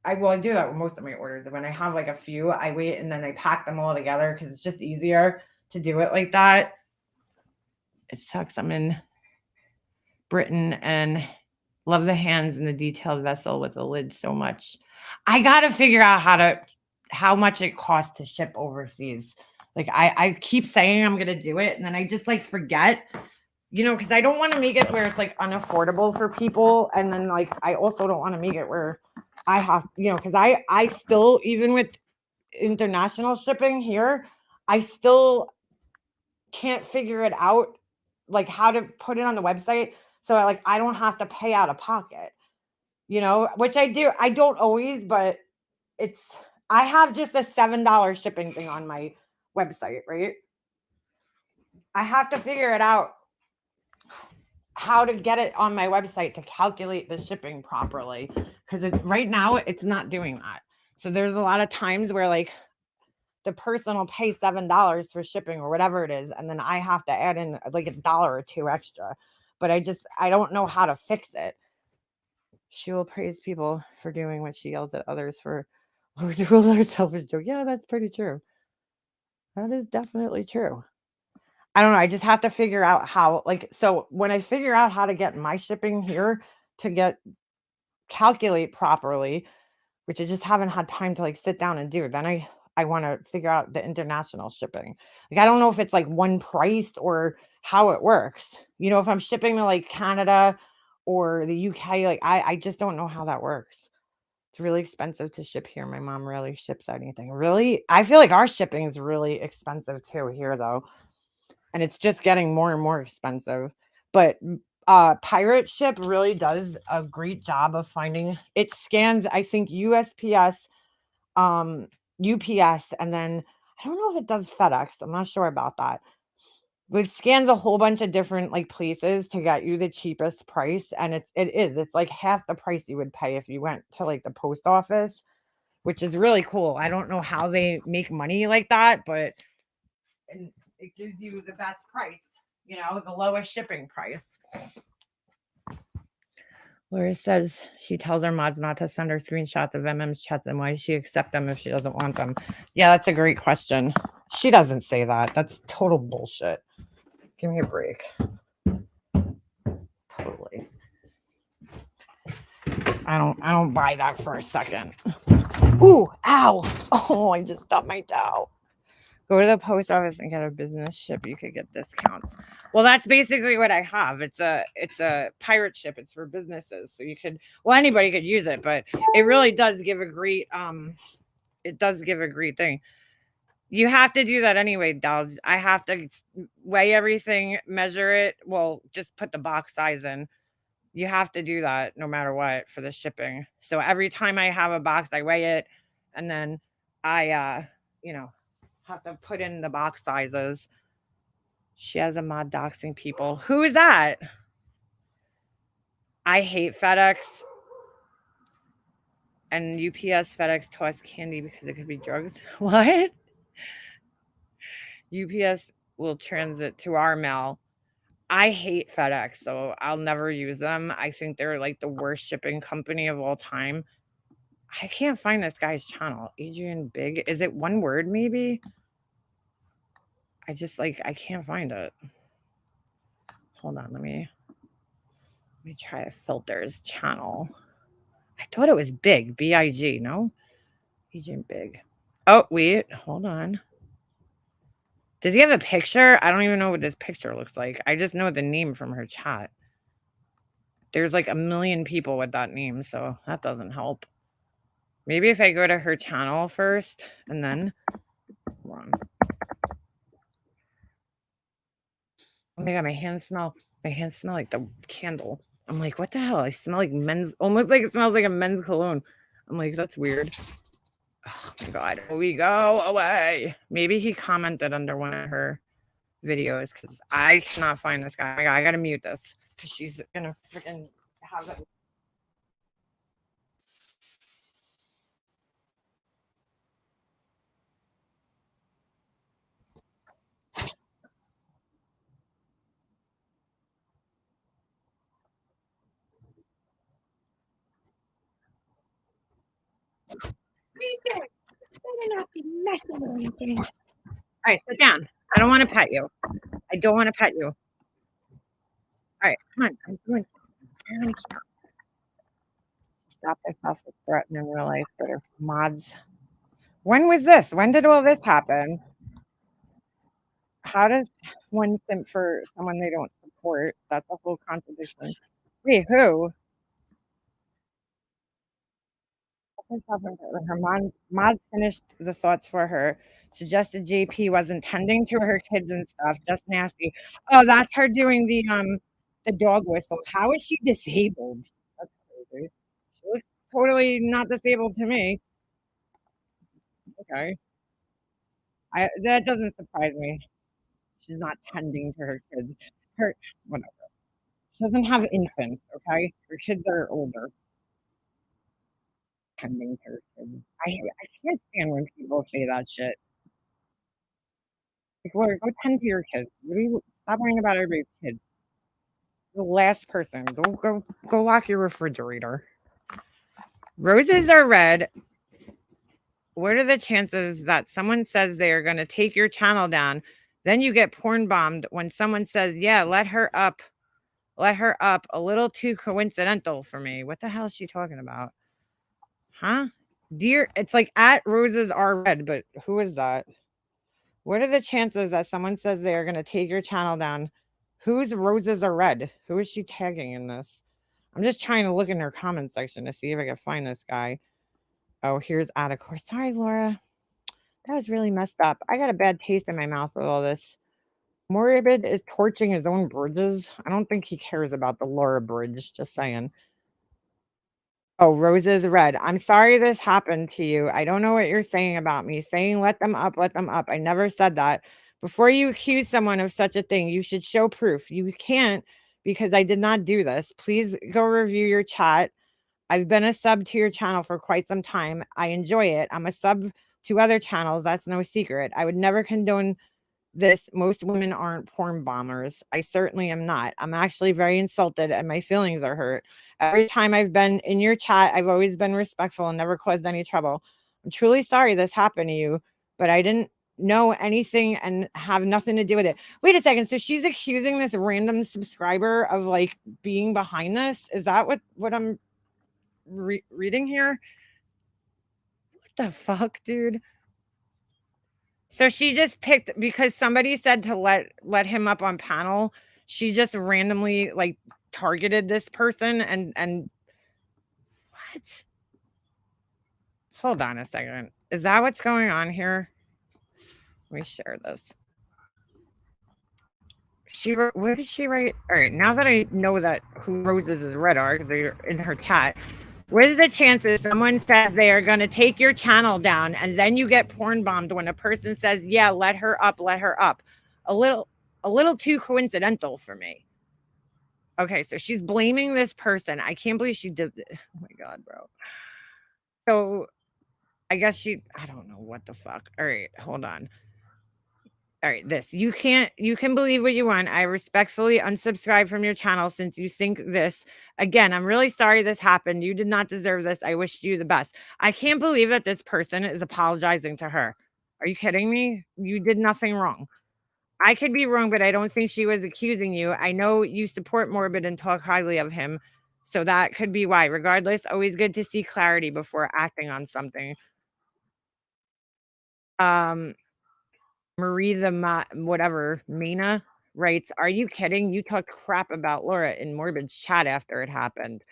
that with most of my orders. When I have like a few, I wait and then I pack them all together because it's just easier to do it like that. It sucks. I'm in Britain and love the hands and the detailed vessel with the lid so much. I got to figure out how much it costs to ship overseas. Like I keep saying I'm going to do it and then I just like forget, you know, because I don't want to make it where it's like unaffordable for people. And then like, I also don't want to make it where I have, you know, because I still, even with international shipping here, I still can't figure it out, like how to put it on the website. So I don't have to pay out of pocket, you know, which I do. I don't always, but I have just a $7 shipping thing on my website, right? I have to figure it out how to get it on my website to calculate the shipping properly. Because right now it's not doing that. So there's a lot of times where like the person will pay $7 for shipping or whatever it is. And then I have to add in like $1 or $2 extra. But I don't know how to fix it. She will praise people for doing what she yells at others for. Rules are selfish joke. Yeah, that's pretty true. That is definitely true. I don't know. I just have to figure out how, so when I figure out how to get my shipping here to calculate properly, which I just haven't had time to sit down and do, then I want to figure out the international shipping. Like, I don't know if it's like one price or how it works. You know, if I'm shipping to Canada or the UK. Like I just don't know how that works. It's really expensive to ship here. My mom rarely ships anything. Really? I feel like our shipping is really expensive too here though. And it's just getting more and more expensive. But Pirate Ship really does a great job of finding it. Scans, I think, USPS, UPS, and then I don't know if it does FedEx. I'm not sure about that. But it scans a whole bunch of different like places to get you the cheapest price. And it's like half the price you would pay if you went to like the post office, which is really cool. I don't know how they make money like that, but it gives you the best price, the lowest shipping price. Laura says she tells her mods not to send her screenshots of MM's chats, and why she accept them if she doesn't want them. Yeah, that's a great question. She doesn't say that. That's total bullshit. Give me a break. Totally. I don't buy that for a second. Ooh, ow. Oh, I just stubbed my toe. Go to the post office and get a business ship. You could get discounts. Well, that's basically what I have. It's a pirate ship. It's for businesses. So anybody could use it, but it really does give a great thing. You have to do that anyway, dolls. I have to weigh everything, measure it. Well, just put the box size in. You have to do that no matter what for the shipping. So every time I have a box, I weigh it, and then I have to put in the box sizes. She has a mod doxing people. Who is that? I hate FedEx and UPS. FedEx toss candy because it could be drugs. What? UPS will transit to our mail. I hate FedEx, so I'll never use them. I think they're like the worst shipping company of all time. I can't find this guy's channel. Adrian Big. Is it one word maybe? I can't find it. Hold on, let me try filters channel. I thought it was Big, B-I-G, no? Agent Big. Oh, wait, hold on. Does he have a picture? I don't even know what this picture looks like. I just know the name from her chat. There's like a million people with that name, so that doesn't help. Maybe if I go to her channel first and then hold on. Oh my god, my hands smell like the candle. I'm like, what the hell? I smell like almost like it smells like a men's cologne. I'm like, that's weird. Oh my god, we go away. Maybe he commented under one of her videos because I cannot find this guy. Oh my god, I gotta mute this because she's gonna freaking have it. All right, sit down. I don't want to pet you. I don't want to pet you. All right, come on. I'm doing something. Stop myself with threatening in real life, but her mods. When was this? When did all this happen? How does one simp for someone they don't support? That's a whole contradiction. Wait, who? When her mod finished the thoughts for her, suggested JP wasn't tending to her kids and stuff. Just nasty. Oh, that's her doing the dog whistle. How is she disabled? That's crazy. She looks totally not disabled to me. Okay. That doesn't surprise me. She's not tending to her kids. Whatever. She doesn't have infants, okay? Her kids are older. Tending to her kids. I can't stand when people say that shit. Like, Laura, go tend to your kids. Stop worrying about everybody's kids. The last person. Go lock your refrigerator. Roses are red. What are the chances that someone says they are going to take your channel down, then you get porn bombed when someone says, yeah, let her up. Let her up. A little too coincidental for me. What the hell is she talking about? Huh? Dear, it's like at roses are red, but who is that? What are the chances that someone says they are going to take your channel down? Whose roses are red? Who is she tagging in this? I'm just trying to look in her comment section to see if I can find this guy. Oh, here's Atticor. Sorry, Laura. That was really messed up. I got a bad taste in my mouth with all this. Morbid is torching his own bridges. I don't think he cares about the Laura bridge. Just saying. Oh, roses red. I'm sorry this happened to you. I don't know what you're saying about me. Saying let them up, let them up. I never said that. Before you accuse someone of such a thing, you should show proof. You can't because I did not do this. Please go review your chat. I've been a sub to your channel for quite some time. I enjoy it. I'm a sub to other channels. That's no secret. I would never condone this. Most women aren't porn bombers. I certainly am not. I'm actually very insulted and my feelings are hurt. Every time I've been in your chat, I've always been respectful and never caused any trouble. I'm truly sorry this happened to you, but I didn't know anything and have nothing to do with it. Wait a second. So she's accusing this random subscriber of like being behind this? Is that what I'm reading here? What the fuck, dude? So she just picked because somebody said to let him up on panel. She just randomly like targeted this person and what? Hold on a second. Is that what's going on here? Let me share this. She wrote, what did she write? All right, now that I know that who roses is red are, they're in her chat. What is the chances someone says they are going to take your channel down and then you get porn bombed when a person says, yeah, let her up, let her up? A little too coincidental for me. Okay, so she's blaming this person. I can't believe she did this. Oh my God, bro. So I guess I don't know what the fuck. All right, hold on. All right, you can believe what you want. I respectfully unsubscribe from your channel since you think this. Again, I'm really sorry this happened. You did not deserve this. I wish you the best. I can't believe that this person is apologizing to her. Are you kidding me? You did nothing wrong. I could be wrong, but I don't think she was accusing you. I know you support Morbid and talk highly of him, so that could be why. Regardless, always good to see clarity before acting on something. Marie whatever, Mina writes, are you kidding? You talked crap about Laura in Morbid's chat after it happened.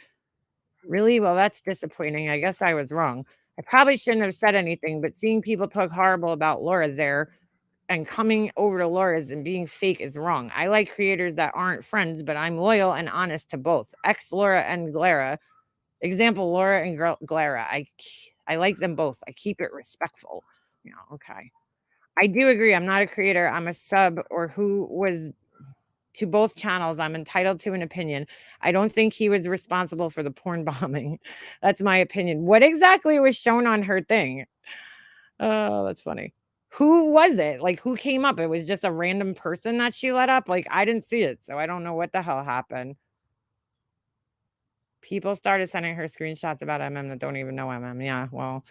Really? Well, that's disappointing. I guess I was wrong. I probably shouldn't have said anything, but seeing people talk horrible about Laura there and coming over to Laura's and being fake is wrong. I like creators that aren't friends, but I'm loyal and honest to both. Ex Laura and Glara. Example, Laura and Glara. I like them both. I keep it respectful. Yeah, okay. I do agree. I'm not a creator. I'm a sub or who was to both channels. I'm entitled to an opinion. I don't think he was responsible for the porn bombing. That's my opinion. What exactly was shown on her thing? Oh, that's funny. Who was it? Like, who came up? It was just a random person that she let up. Like, I didn't see it, so I don't know what the hell happened. People started sending her screenshots about MM that don't even know MM. Yeah, well,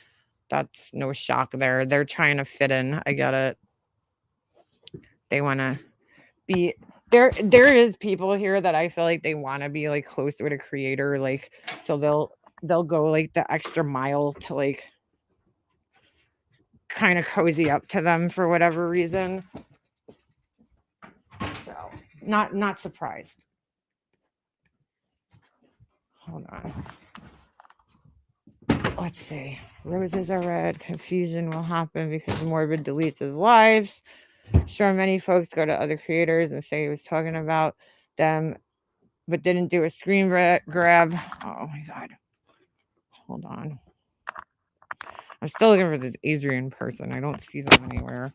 that's no shock there. They're trying to fit in. I get it. They want to be there. There is people here that I feel like they want to be like close with a creator, like, so they'll go like the extra mile to like kind of cozy up to them for whatever reason. So not surprised. Hold on. Let's see. Roses are red. Confusion will happen because Morbid deletes his lives. Sure, many folks go to other creators and say he was talking about them, but didn't do a screen grab. Oh my God. Hold on. I'm still looking for this Adrian person. I don't see them anywhere.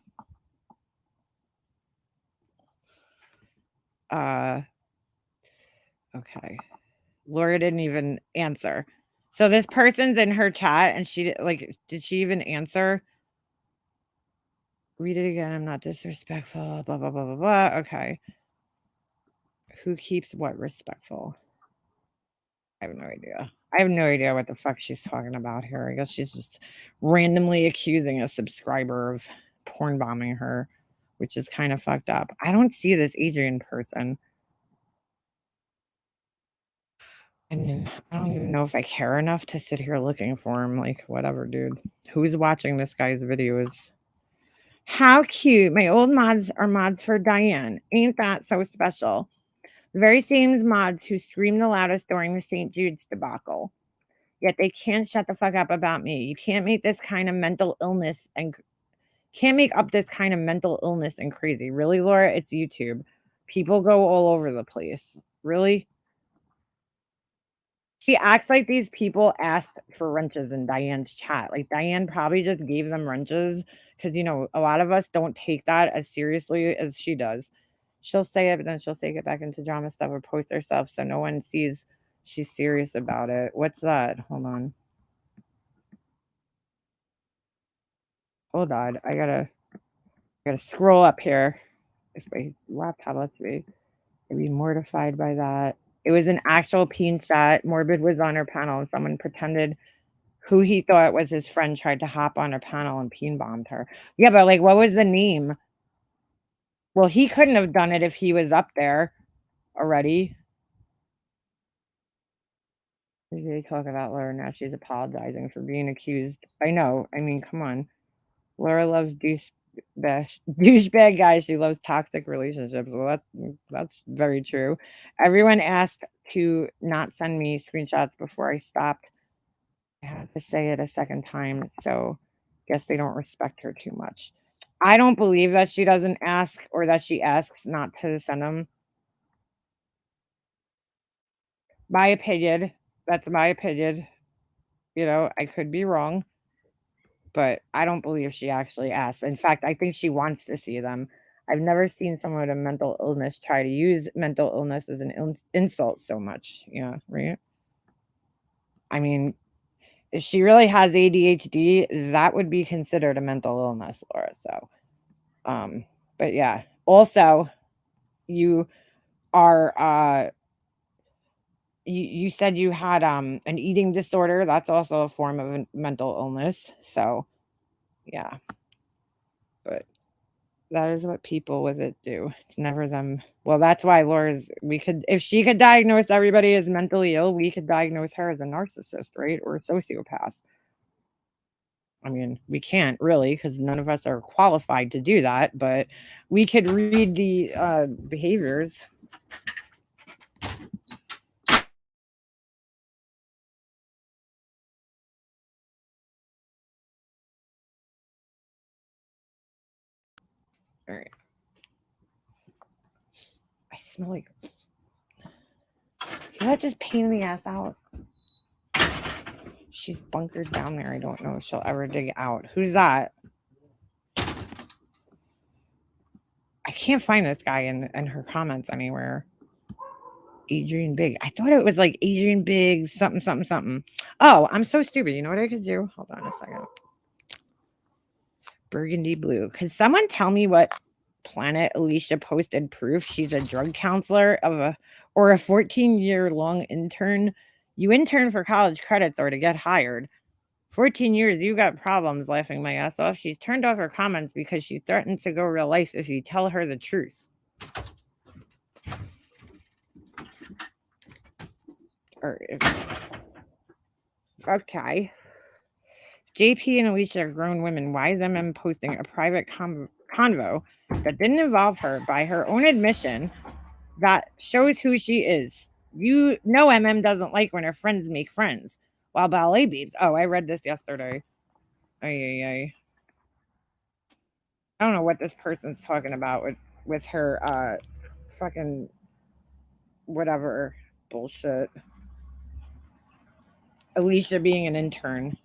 Okay. Laura didn't even answer. So this person's in her chat and she like, did she even answer? Read it again. I'm not disrespectful. Blah, blah, blah, blah, blah. Okay. Who keeps what respectful? I have no idea. I have no idea what the fuck she's talking about here. I guess she's just randomly accusing a subscriber of porn bombing her, which is kind of fucked up. I don't see this Adrian person. I mean, I don't even know if I care enough to sit here looking for him. Like, whatever, dude. Who's watching this guy's videos? How cute. My old mods are mods for Diane. Ain't that so special? The very same mods who screamed the loudest during the St. Jude's debacle. Yet they can't shut the fuck up about me. You can't make this kind of mental illness and can't make up this kind of mental illness and crazy. Really, Laura? It's YouTube. People go all over the place. Really? She acts like these people asked for wrenches in Diane's chat. Like Diane probably just gave them wrenches because, a lot of us don't take that as seriously as she does. She'll say it, but then she'll take it back into drama stuff or post herself so no one sees she's serious about it. What's that? Hold on. Hold on. I gotta scroll up here. If my laptop lets me, I'd be mortified by that. It was an actual peen chat. Morbid was on her panel and someone pretended who he thought was his friend tried to hop on her panel and peen bombed her. Yeah, but like, what was the name? Well, he couldn't have done it if he was up there already. They talk about Laura now. She's apologizing for being accused. I know. I mean, come on. Laura loves douchebag guys. She loves toxic relationships. Well, that's very true. Everyone asked to not send me screenshots before I stopped. I had to say it a second time, so guess they don't respect her too much. I don't believe that she doesn't ask or that she asks not to send them. My opinion. That's my opinion. I could be wrong. But I don't believe she actually asks. In fact, I think she wants to see them. I've never seen someone with a mental illness try to use mental illness as an insult so much. Yeah, right? I mean, if she really has ADHD, that would be considered a mental illness, Laura. So, but yeah. Also, you are you said you had an eating disorder. That's also a form of a mental illness. So, yeah. But that is what people with it do. It's never them. Well, that's why if she could diagnose everybody as mentally ill, we could diagnose her as a narcissist, right? Or a sociopath. I mean, we can't really because none of us are qualified to do that, but we could read the behaviors. All right. I smell like. Let this pain in the ass out. She's bunkered down there. I don't know if she'll ever dig out. Who's that? I can't find this guy in her comments anywhere. Adrian Big. I thought it was like Adrian Big, something, something, something. Oh, I'm so stupid. You know what I could do? Hold on a second. Burgundy Blue. Could someone tell me what planet Alicia posted proof she's a drug counselor or a 14-year-long intern? You intern for college credits or to get hired. 14 years, you got problems, laughing my ass off. She's turned off her comments because she threatens to go real life if you tell her the truth. Okay. JP and Alicia are grown women. Why is MM posting a private convo that didn't involve her by her own admission that shows who she is? You know MM doesn't like when her friends make friends. While ballet babes. Oh, I read this yesterday. I don't know what this person's talking about with her fucking whatever bullshit. Alicia being an intern.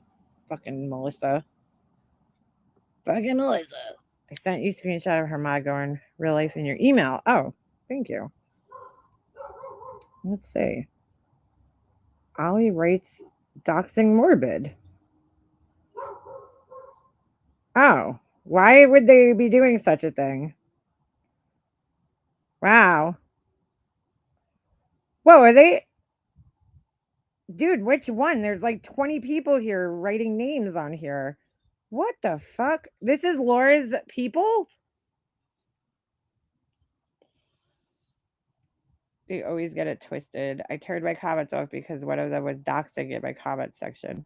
Fucking Melissa. Fucking Melissa. I sent you a screenshot of her mod going real life in your email. Oh, thank you. Let's see. Ollie writes doxing morbid. Oh, why would they be doing such a thing? Wow. Whoa, are they? Dude, which one? There's like 20 people here writing names on here. What the fuck? This is Laura's people? They always get it twisted. I turned my comments off because one of them was doxing in my comment section.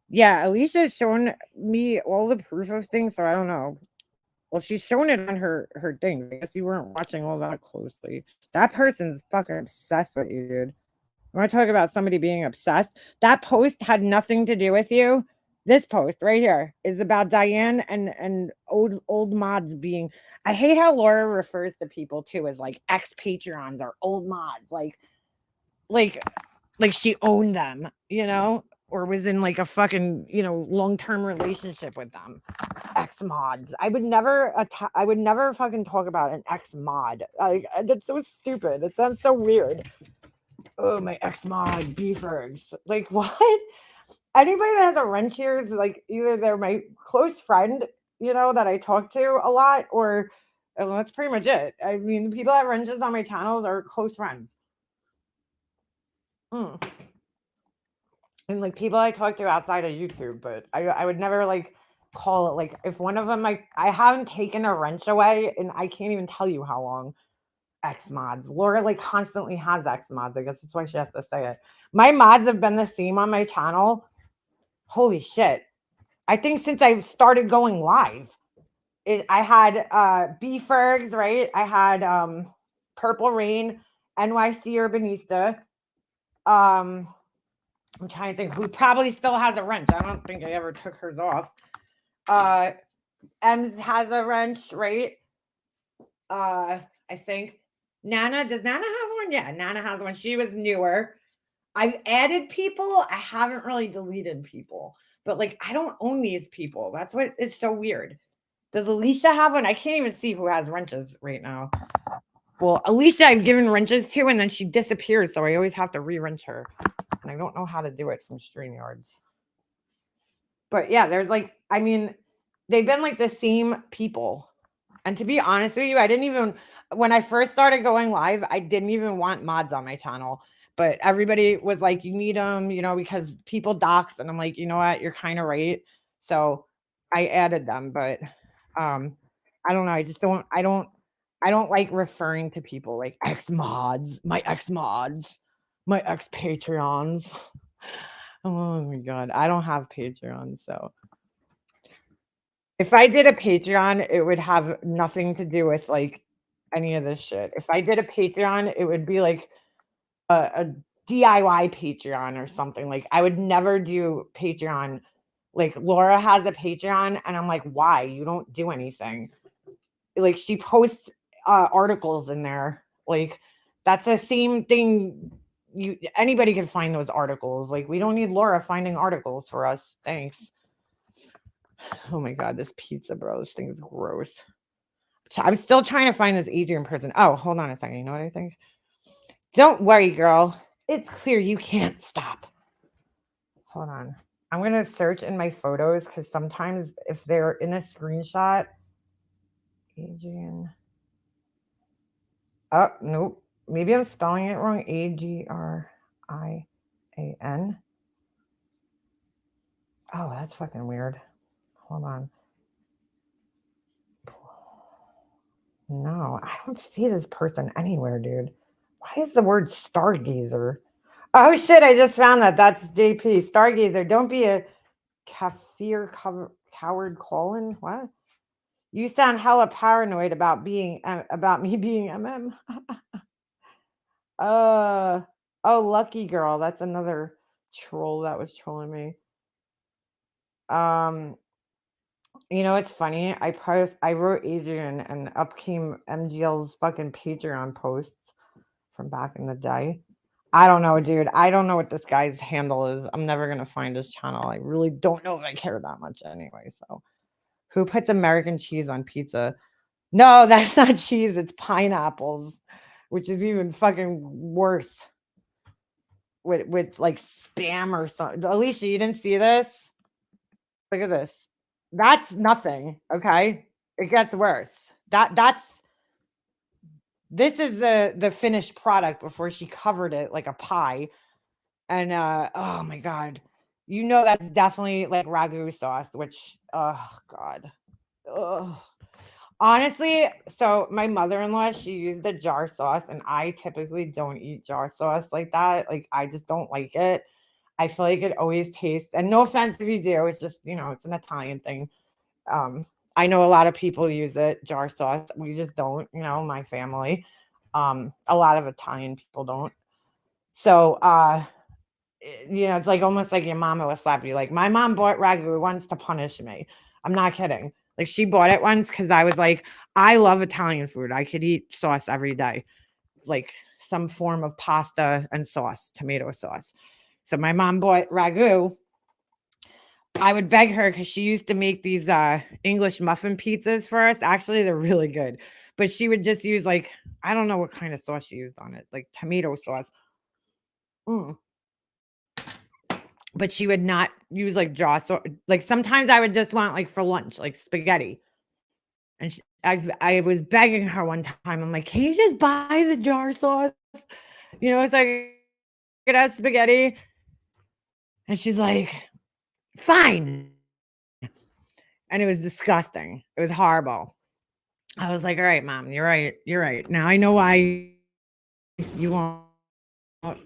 Yeah, Alicia's shown me all the proof of things, so I don't know. Well, she's showing it on her thing. I guess you weren't watching all that closely. That person's fucking obsessed with you, dude. I want to talk about somebody being obsessed. That post had nothing to do with you. This post right here is about Diane and old mods being. I hate how Laura refers to people too as like ex Patreons or old mods, like she owned them, you know, or was in like a fucking long-term relationship with them. Ex mods. I would never fucking talk about an ex mod. Like that's so stupid. It sounds so weird. Oh, my ex mod Beefergs. Like what? Anybody that has a wrench here is like either they're my close friend, that I talk to a lot, or that's pretty much it. I mean, the people that have wrenches on my channels are close friends. And like people I talk to outside of YouTube, but I would never like call it like if one of them I haven't taken a wrench away and I can't even tell you how long. X mods. Laura like constantly has X mods. I guess that's why she has to say it. My mods have been the same on my channel. Holy shit. I think since I started going live. I had B-Fergs, right? I had Purple Rain, NYC Urbanista. I'm trying to think who probably still has a wrench. I don't think I ever took hers off. Ems has a wrench, right? I think. Nana, does Nana have one? Yeah, Nana has one. She was newer. I've added people. I haven't really deleted people. But like, I don't own these people. That's what it's so weird. Does Alicia have one? I can't even see who has wrenches right now. Well, Alicia, I've given wrenches to, and then she disappears. So I always have to re-wrench her. And I don't know how to do it from StreamYards. But yeah, there's like, I mean, they've been like the same people. And to be honest with you, when I first started going live, I didn't even want mods on my channel. But everybody was like, you need them, because people dox. And I'm like, you know what? You're kind of right. So I added them. But I don't know. I don't like referring to people like ex mods, my ex Patreons. Oh my God. I don't have Patreons. So if I did a Patreon, it would have nothing to do with like any of this shit. If I did a Patreon, it would be like a DIY Patreon or something. Like I would never do Patreon. Like Laura has a Patreon and I'm like, why? You don't do anything. Like she posts articles in there. Like that's the same thing. Anybody can find those articles. Like we don't need Laura finding articles for us. Thanks. Oh my God, this pizza, bro. This thing is gross. I'm still trying to find this Adrian person. Oh, hold on a second. You know what I think? Don't worry, girl. It's clear you can't stop. Hold on. I'm going to search in my photos because sometimes if they're in a screenshot, Adrian. Oh, nope. Maybe I'm spelling it wrong. Agrian. Oh, that's fucking weird. Hold on. No, I don't see this person anywhere, dude. Why is the word stargazer? Oh shit, I just found that. That's JP. Stargazer. Don't be a coward Colin. What? You sound hella paranoid about me being MM. Oh, lucky girl. That's another troll that was trolling me. It's funny. I wrote Adrian and up came MGL's fucking Patreon posts from back in the day. I don't know, dude. I don't know what this guy's handle is. I'm never going to find his channel. I really don't know if I care that much anyway. So who puts American cheese on pizza? No, that's not cheese. It's pineapples, which is even fucking worse with like spam or something. Alicia, you didn't see this? Look at this. That's nothing. Okay. It gets worse. This is the finished product before she covered it like a pie. And oh my God. That's definitely like ragu sauce, which oh God. Ugh. Honestly, so my mother-in-law, she used the jar sauce, and I typically don't eat jar sauce like that. Like I just don't like it. I feel like it always tastes, and no offense if you do, it's just, it's an Italian thing. I know a lot of people use it, jar sauce. We just don't, my family. A lot of Italian people don't. So, it's like almost like your mama would slap you. Like my mom bought ragu once to punish me. I'm not kidding. Like she bought it once because I was like, I love Italian food. I could eat sauce every day, like some form of pasta and sauce, tomato sauce. So my mom bought ragu. I would beg her because she used to make these English muffin pizzas for us. Actually, they're really good. But she would just use like, I don't know what kind of sauce she used on it, like tomato sauce. But she would not use like jar sauce. Like sometimes I would just want like for lunch, like spaghetti. And I was begging her one time. I'm like, can you just buy the jar sauce? So I could have spaghetti. And she's like, fine. And it was disgusting. It was horrible. I was like, all right, Mom, you're right. You're right. Now I know why you won't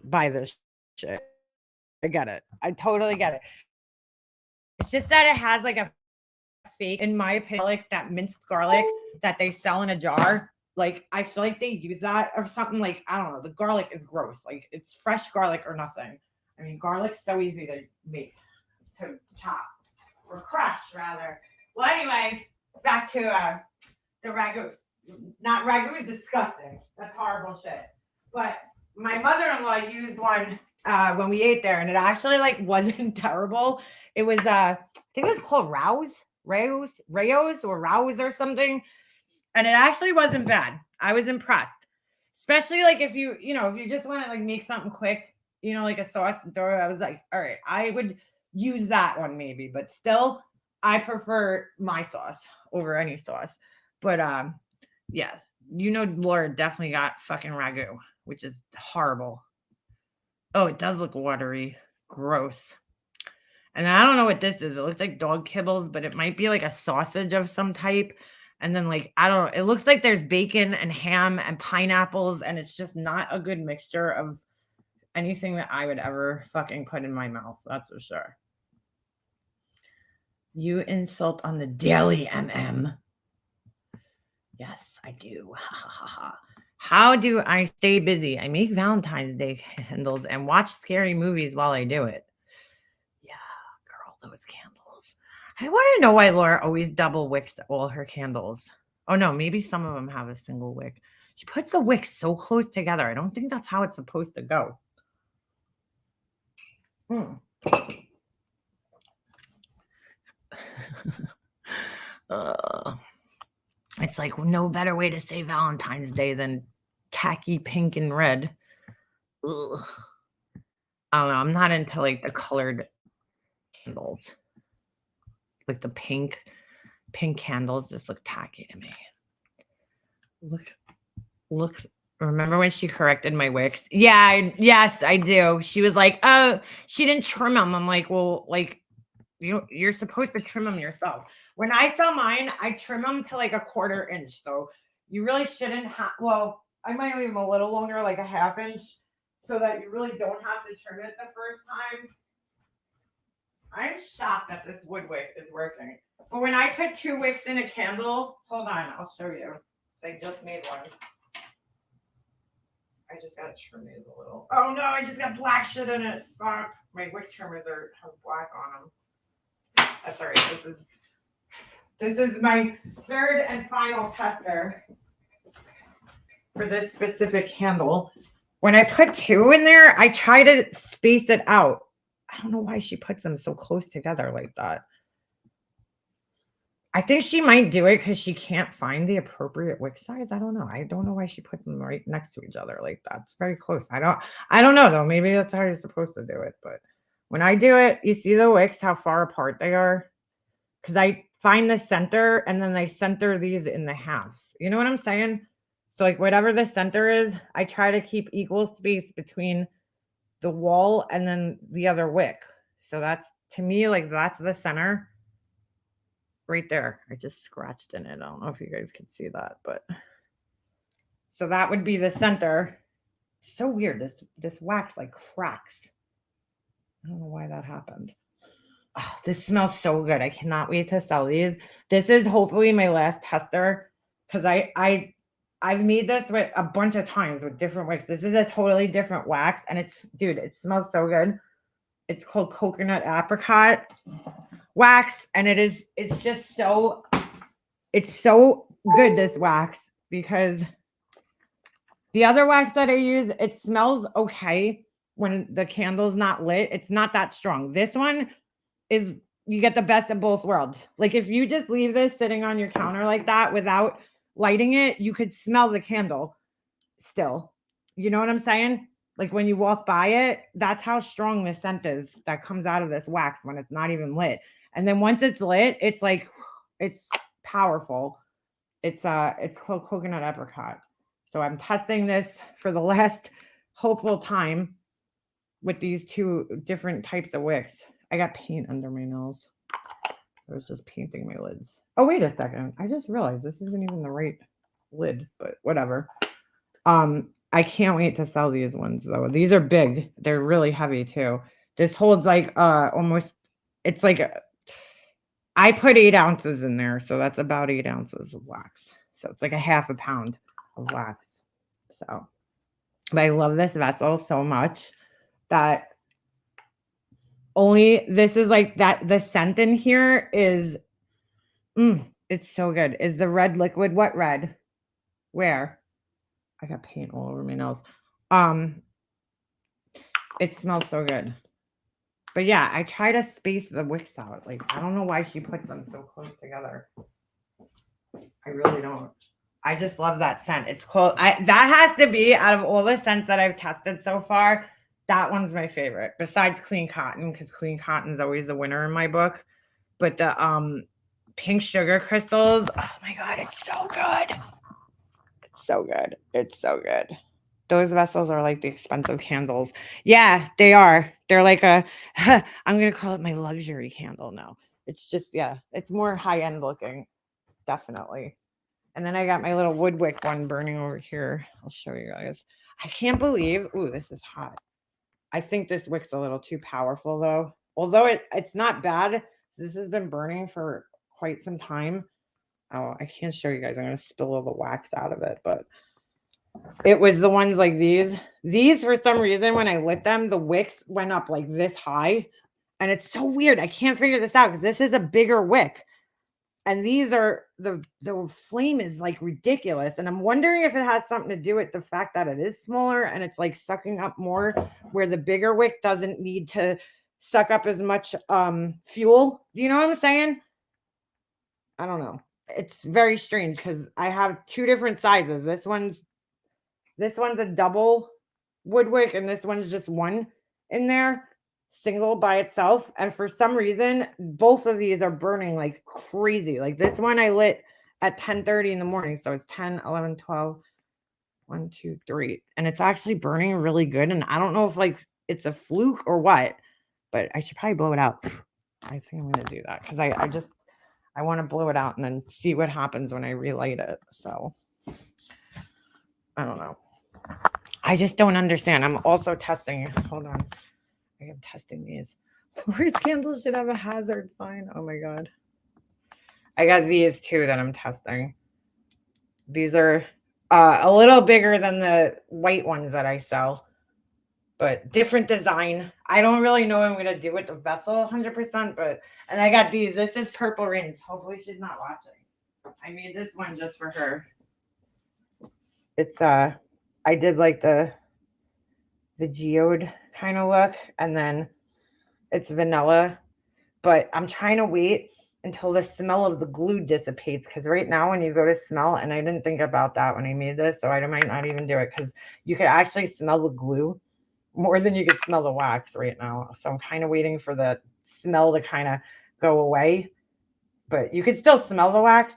buy this shit. I get it. I totally get it. It's just that it has like a fake, in my opinion, like that minced garlic that they sell in a jar. Like, I feel like they use that or something. Like, I don't know. The garlic is gross. Like, it's fresh garlic or nothing. I mean, garlic's so easy to make, to chop or crush, rather. Well, anyway, back to the ragu. Not ragu is disgusting. That's horrible shit. But my mother-in-law used one when we ate there, and it actually like wasn't terrible. It was I think it was called Rayos or something. And it actually wasn't bad. I was impressed. Especially like if you just want to like make something quick, like a sauce and throw it. I was like, all right, I would use that one maybe, but still I prefer my sauce over any sauce. But yeah, Laura definitely got fucking ragu, which is horrible. Oh, it does look watery. Gross. And I don't know what this is. It looks like dog kibbles, but it might be like a sausage of some type. And then like, I don't know. It looks like there's bacon and ham and pineapples. And it's just not a good mixture of anything that I would ever fucking put in my mouth. That's for sure. You insult on the daily, MM. Yes, I do. How do I stay busy? I make Valentine's Day candles and watch scary movies while I do it. Yeah, girl, those candles. I want to know why Laura always double wicks all her candles. Oh no, maybe some of them have a single wick. She puts the wicks so close together. I don't think that's how it's supposed to go. It's like no better way to say Valentine's Day than tacky pink and red. Ugh. I don't know. I'm not into like the colored candles. Like the pink candles just look tacky to me. Look. Remember when she corrected my wicks? Yeah, yes, I do. She was like, "Oh, she didn't trim them." I'm like, "Well, like you're supposed to trim them yourself." When I sell mine, I trim them to like a 1/4 inch. So you really shouldn't have. Well, I might leave them a little longer, like a 1/2 inch, so that you really don't have to trim it the first time. I'm shocked that this wood wick is working. But when I put 2 wicks in a candle, hold on, I'll show you. I just made one. I just got to trim it a little. Oh no, I just got black shit in it. My wick trimmers have black on them. That's all right. This is my 3rd and final tester for this specific candle. When I put 2 in there, I try to space it out. I don't know why she puts them so close together like that. I think she might do it because she can't find the appropriate wick size. I don't know. I don't know why she puts them right next to each other like that. It's very close. I don't know though. Maybe that's how you're supposed to do it. But when I do it, you see the wicks, how far apart they are? Because I find the center and then I center these in the halves. You know what I'm saying? So like whatever the center is, I try to keep equal space between the wall and then the other wick. So that's, to me, like that's the center. Right there. I just scratched in it. I don't know if you guys can see that, but so that would be the center. So weird. This wax like cracks. I don't know why that happened. Oh, This smells so good. I cannot wait to sell these. This is hopefully my last tester because I've made this with a bunch of times with different wicks. This is a totally different wax, and dude, it smells so good. It's called coconut apricot wax, and it's so good, this wax, because the other wax that I use, it smells okay when the candle's not lit. It's not that strong. This one is, you get the best of both worlds. Like if you just leave this sitting on your counter like that without lighting it, you could smell the candle still. You know what I'm saying? Like when you walk by it, that's how strong the scent is that comes out of this wax when it's not even lit. And then once it's lit, it's like, it's powerful. It's called coconut apricot. So I'm testing this for the last hopeful time with these two different types of wicks. I got paint under my nails. I was just painting my lids. Oh, wait a second. I just realized this isn't even the right lid, but whatever. I can't wait to sell these ones though. These are big. They're really heavy too. This holds like almost, it's like I put 8 ounces in there, so that's about 8 ounces of wax. So it's like a half a pound of wax. So, but I love this vessel so much that this is like that. The scent in here is, it's so good. Is the red liquid? What red? Where? I got paint all over my nails. It smells so good. But yeah, I try to space the wicks out. Like, I don't know why she puts them so close together. I really don't. I just love that scent. It's called, that has to be, out of all the scents that I've tested so far, that one's my favorite. Besides Clean Cotton, because Clean Cotton is always the winner in my book. But the pink sugar crystals, oh my God, it's so good. It's so good. It's so good. Those vessels are like the expensive candles. Yeah, they are. They're like I'm going to call it my luxury candle now. It's just, yeah, it's more high-end looking. Definitely. And then I got my little wood wick one burning over here. I'll show you guys. I can't believe, ooh, this is hot. I think this wick's a little too powerful though. Although it's not bad. This has been burning for quite some time. Oh, I can't show you guys. I'm going to spill all the wax out of it, but it was the ones like these. These, for some reason, when I lit them, the wicks went up like this high. And it's so weird. I can't figure this out because this is a bigger wick. And these are, the flame is like ridiculous. And I'm wondering if it has something to do with the fact that it is smaller and it's like sucking up more, where the bigger wick doesn't need to suck up as much fuel. Do you know what I'm saying? I don't know. It's very strange because I have 2 different sizes. This one's a double wood wick, and this one's just one in there, single by itself. And for some reason, both of these are burning like crazy. Like this one I lit at 10:30 in the morning. So it's 10, 11, 12, 1, 2, 3. And it's actually burning really good. And I don't know if like it's a fluke or what, but I should probably blow it out. I think I'm going to do that because I want to blow it out and then see what happens when I relight it. So I don't know. I just don't understand. I'm also testing. Hold on. I am testing these. Lori's candles should have a hazard sign. Oh my God. I got these too that I'm testing. These are a little bigger than the white ones that I sell, but different design. I don't really know what I'm going to do with the vessel 100%, and I got these. This is Purple Rains. Hopefully she's not watching. I made this one just for her. It's, I did like the geode kind of look, and then it's vanilla, but I'm trying to wait until the smell of the glue dissipates, because right now when you go to smell, and I didn't think about that when I made this, so I might not even do it, because you could actually smell the glue more than you could smell the wax right now. So I'm kind of waiting for the smell to kind of go away, but you could still smell the wax.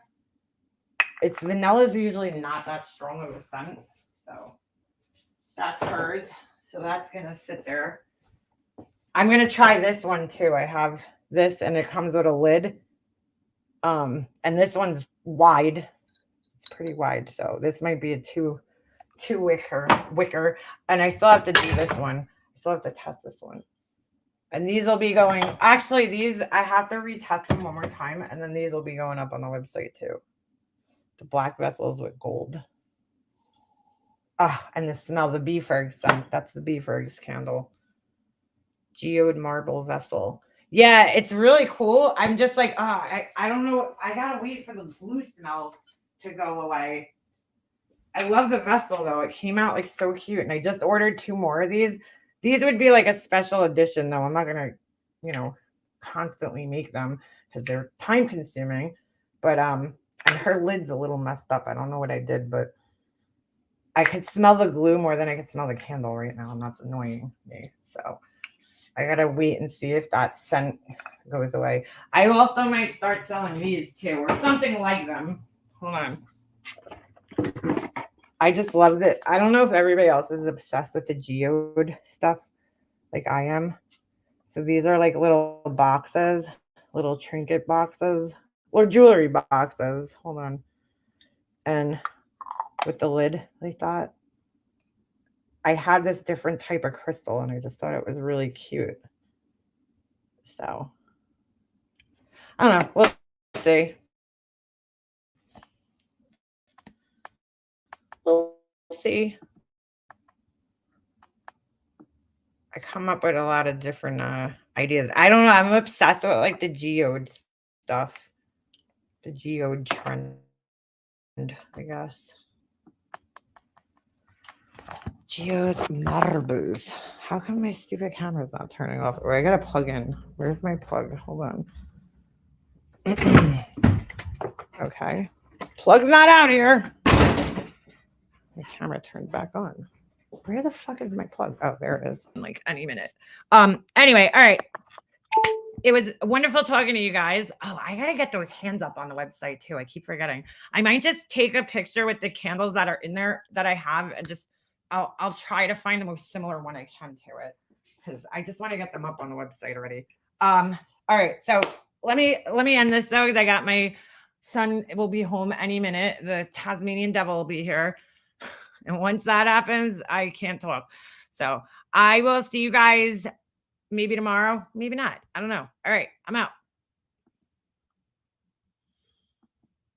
It's vanilla is usually not that strong of a scent, so that's hers. So that's gonna sit there. I'm gonna try this one too. I have this, and it comes with a lid. And this one's wide. It's pretty wide, so this might be a two wicker, and I still have to do this one. I still have to test this one. And these will be going, actually, these, I have to retest them one more time, and then these will be going up on the website too. The black vessels with gold. Ah, and the smell, the Beeferg scent. That's the Beeferg's candle. Geode marble vessel. Yeah, it's really cool. I'm just like, I don't know. I gotta wait for the blue smell to go away. I love the vessel though. It came out like so cute, and I just ordered 2 more of these. These would be like a special edition though. I'm not gonna, constantly make them because they're time consuming. But and her lid's a little messed up. I don't know what I did, but I could smell the glue more than I could smell the candle right now, and that's annoying me. So I gotta wait and see if that scent goes away. I also might start selling these too, or something like them. Hold on. I just love it. I don't know if everybody else is obsessed with the geode stuff like I am. So these are like little boxes, little trinket boxes, or jewelry boxes. Hold on. And with the lid like that. I had this different type of crystal and I just thought it was really cute. So I don't know. We'll see. We'll see. I come up with a lot of different ideas. I don't know. I'm obsessed with like the geode stuff. The geode trend, I guess. Geode marbles. How come my stupid camera's not turning off? Or I gotta plug in. Where's my plug? Hold on. Okay. Plug's not out here. My camera turned back on. Where the fuck is my plug? Oh, there it is. In like any minute. Anyway, all right. It was wonderful talking to you guys. Oh, I gotta get those hands up on the website too. I keep forgetting. I might just take a picture with the candles that are in there that I have, and just I'll try to find the most similar one I can to it, because I just want to get them up on the website already. All right. So let me end this though, because I got my son will be home any minute. The Tasmanian devil will be here. And once that happens, I can't talk. So I will see you guys maybe tomorrow, maybe not. I don't know. All right, I'm out.